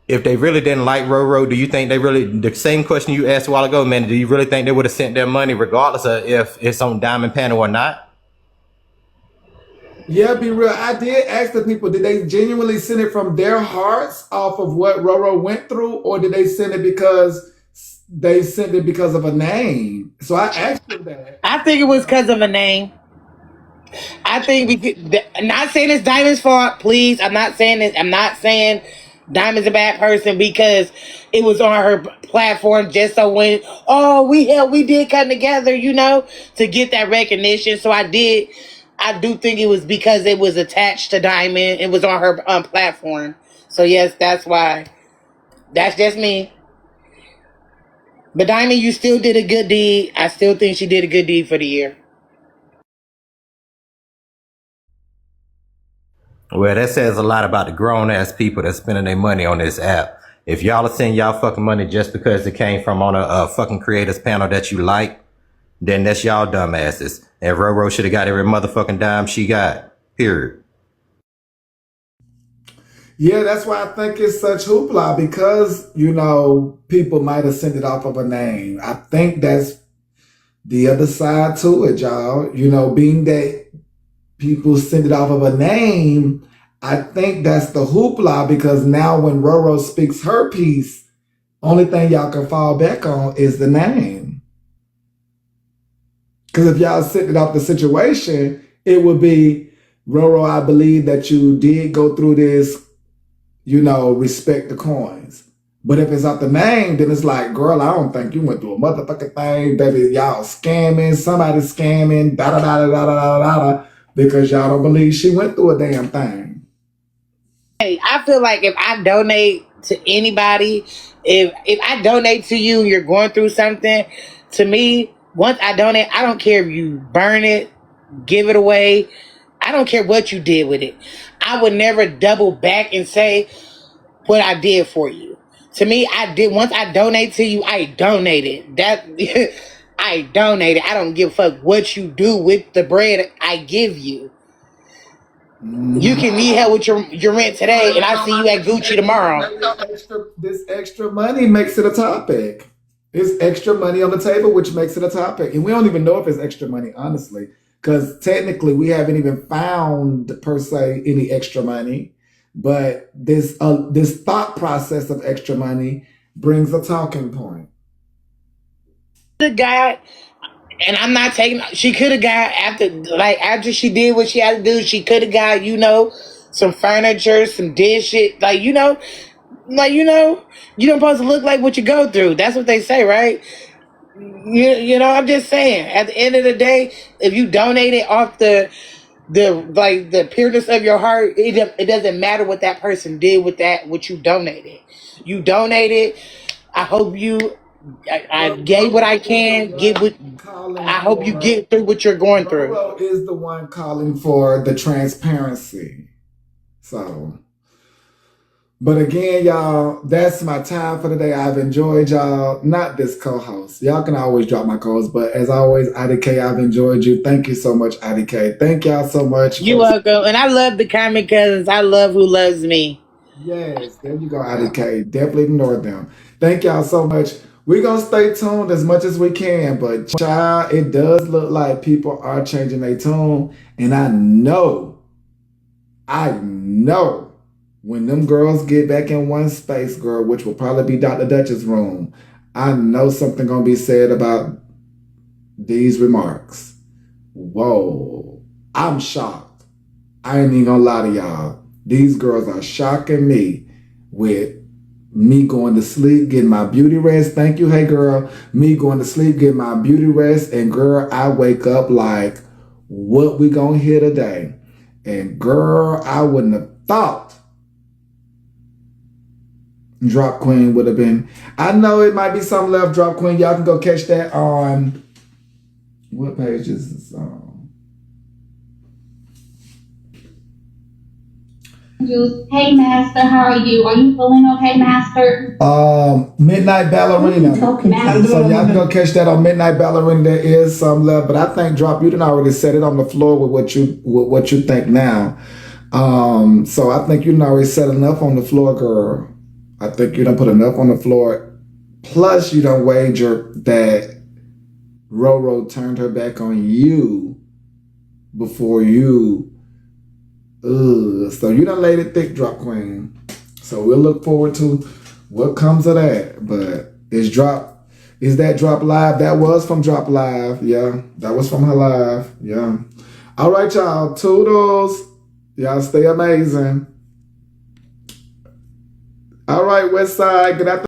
if they really didn't like Roro, do you think they really, the same question you asked a while ago, man, do you really think they would have sent their money regardless of if it's on Diamond panel or not? Yeah, be real. I did ask the people, did they genuinely send it from their hearts off of what Roro went through, or did they send it because they sent it because of a name? So I asked them that. I think it was because of a name. I think I'm not saying it's Diamond's fault, please. I'm not saying this. I'm not saying Diamond's a bad person because it was on her platform just so when we did come together, to get that recognition. So I do think it was because it was attached to Diamond. It was on her platform. So yes, that's why. That's just me. But Diamond, you still did a good deed. I still think she did a good deed for the year. Well, that says a lot about the grown ass people that's spending their money on this app. If y'all are sending y'all fucking money just because it came from on a fucking creators panel that you like, then that's y'all dumbasses. And Roro should have got every motherfucking dime she got. Period. Yeah, that's why I think it's such hoopla because, people might have sent it off of a name. I think that's the other side to it, y'all. Being that people send it off of a name, I think that's the hoopla because now when Roro speaks her piece, only thing y'all can fall back on is the name. Because if y'all sent it off the situation, it would be, Roro, I believe that you did go through this, respect the coins. But if it's off the name, then it's like, girl, I don't think you went through a motherfucking thing, baby. Y'all scamming, somebody's scamming, da da da da da da da da, because y'all don't believe she went through a damn thing. Hey, I feel like if I donate to anybody, if I donate to you and you're going through something, to me, once I donate, I don't care if you burn it, give it away. I don't care what you did with it. I would never double back and say what I did for you. To me, I did once I donate to you, I donated. That I donated. I don't give a fuck what you do with the bread I give you. You can need help with your rent today, and I see you at Gucci tomorrow. This extra money makes it a topic. It's extra money on the table, which makes it a topic. And we don't even know if it's extra money, honestly, because technically we haven't even found, per se, any extra money. But this thought process of extra money brings a talking point. The guy, and I'm not taking. She could have got after she did what she had to do. She could have got some furniture, some dishes, you don't supposed to look like what you go through. That's what they say, right? You know, I'm just saying. At the end of the day, if you donate it off the pureness of your heart, it doesn't matter what that person did with that what you donated. You donated. I hope you. I gave what I can. Get what. I hope you get through what you're going through. Roro is the one calling for the transparency. So, but again, y'all, that's my time for today. I've enjoyed y'all. Not this co-host. Y'all can always drop my co-host, but as always, IDK, I've enjoyed you. Thank you so much, IDK. Thank y'all so much. You're welcome. And I love the comment because I love who loves me. Yes, there you go, IDK. Definitely ignore them. Thank y'all so much. We're going to stay tuned as much as we can, but child, it does look like people are changing their tune. And I know when them girls get back in one space, girl, which will probably be Dr. Dutch's room, I know something going to be said about these remarks. Whoa, I'm shocked. I ain't even gonna lie to y'all. These girls are shocking me with me going to sleep, getting my beauty rest. Thank you, hey girl. Me going to sleep, getting my beauty rest. And girl, I wake up like, what we gonna hear today? And girl, I wouldn't have thought Drop Queen would have been. I know it might be some left, Drop Queen. Y'all can go catch that on, what page is this on? Hey, Master, how are you? Are you feeling okay, Master? Midnight Ballerina. So y'all can go catch that on Midnight Ballerina. There is some left, but I think Drop, you done already set it on the floor with what you think now. So I think you done already set enough on the floor, girl. I think you done put enough on the floor. Plus, you done wager that Roro turned her back on you before you. So you done laid it thick, Drop Queen. So we'll look forward to what comes of that. But is that Drop Live? That was from Drop Live. Yeah, that was from her live. Yeah. All right, y'all. Toodles. Y'all stay amazing. All right, West Side. Good afternoon.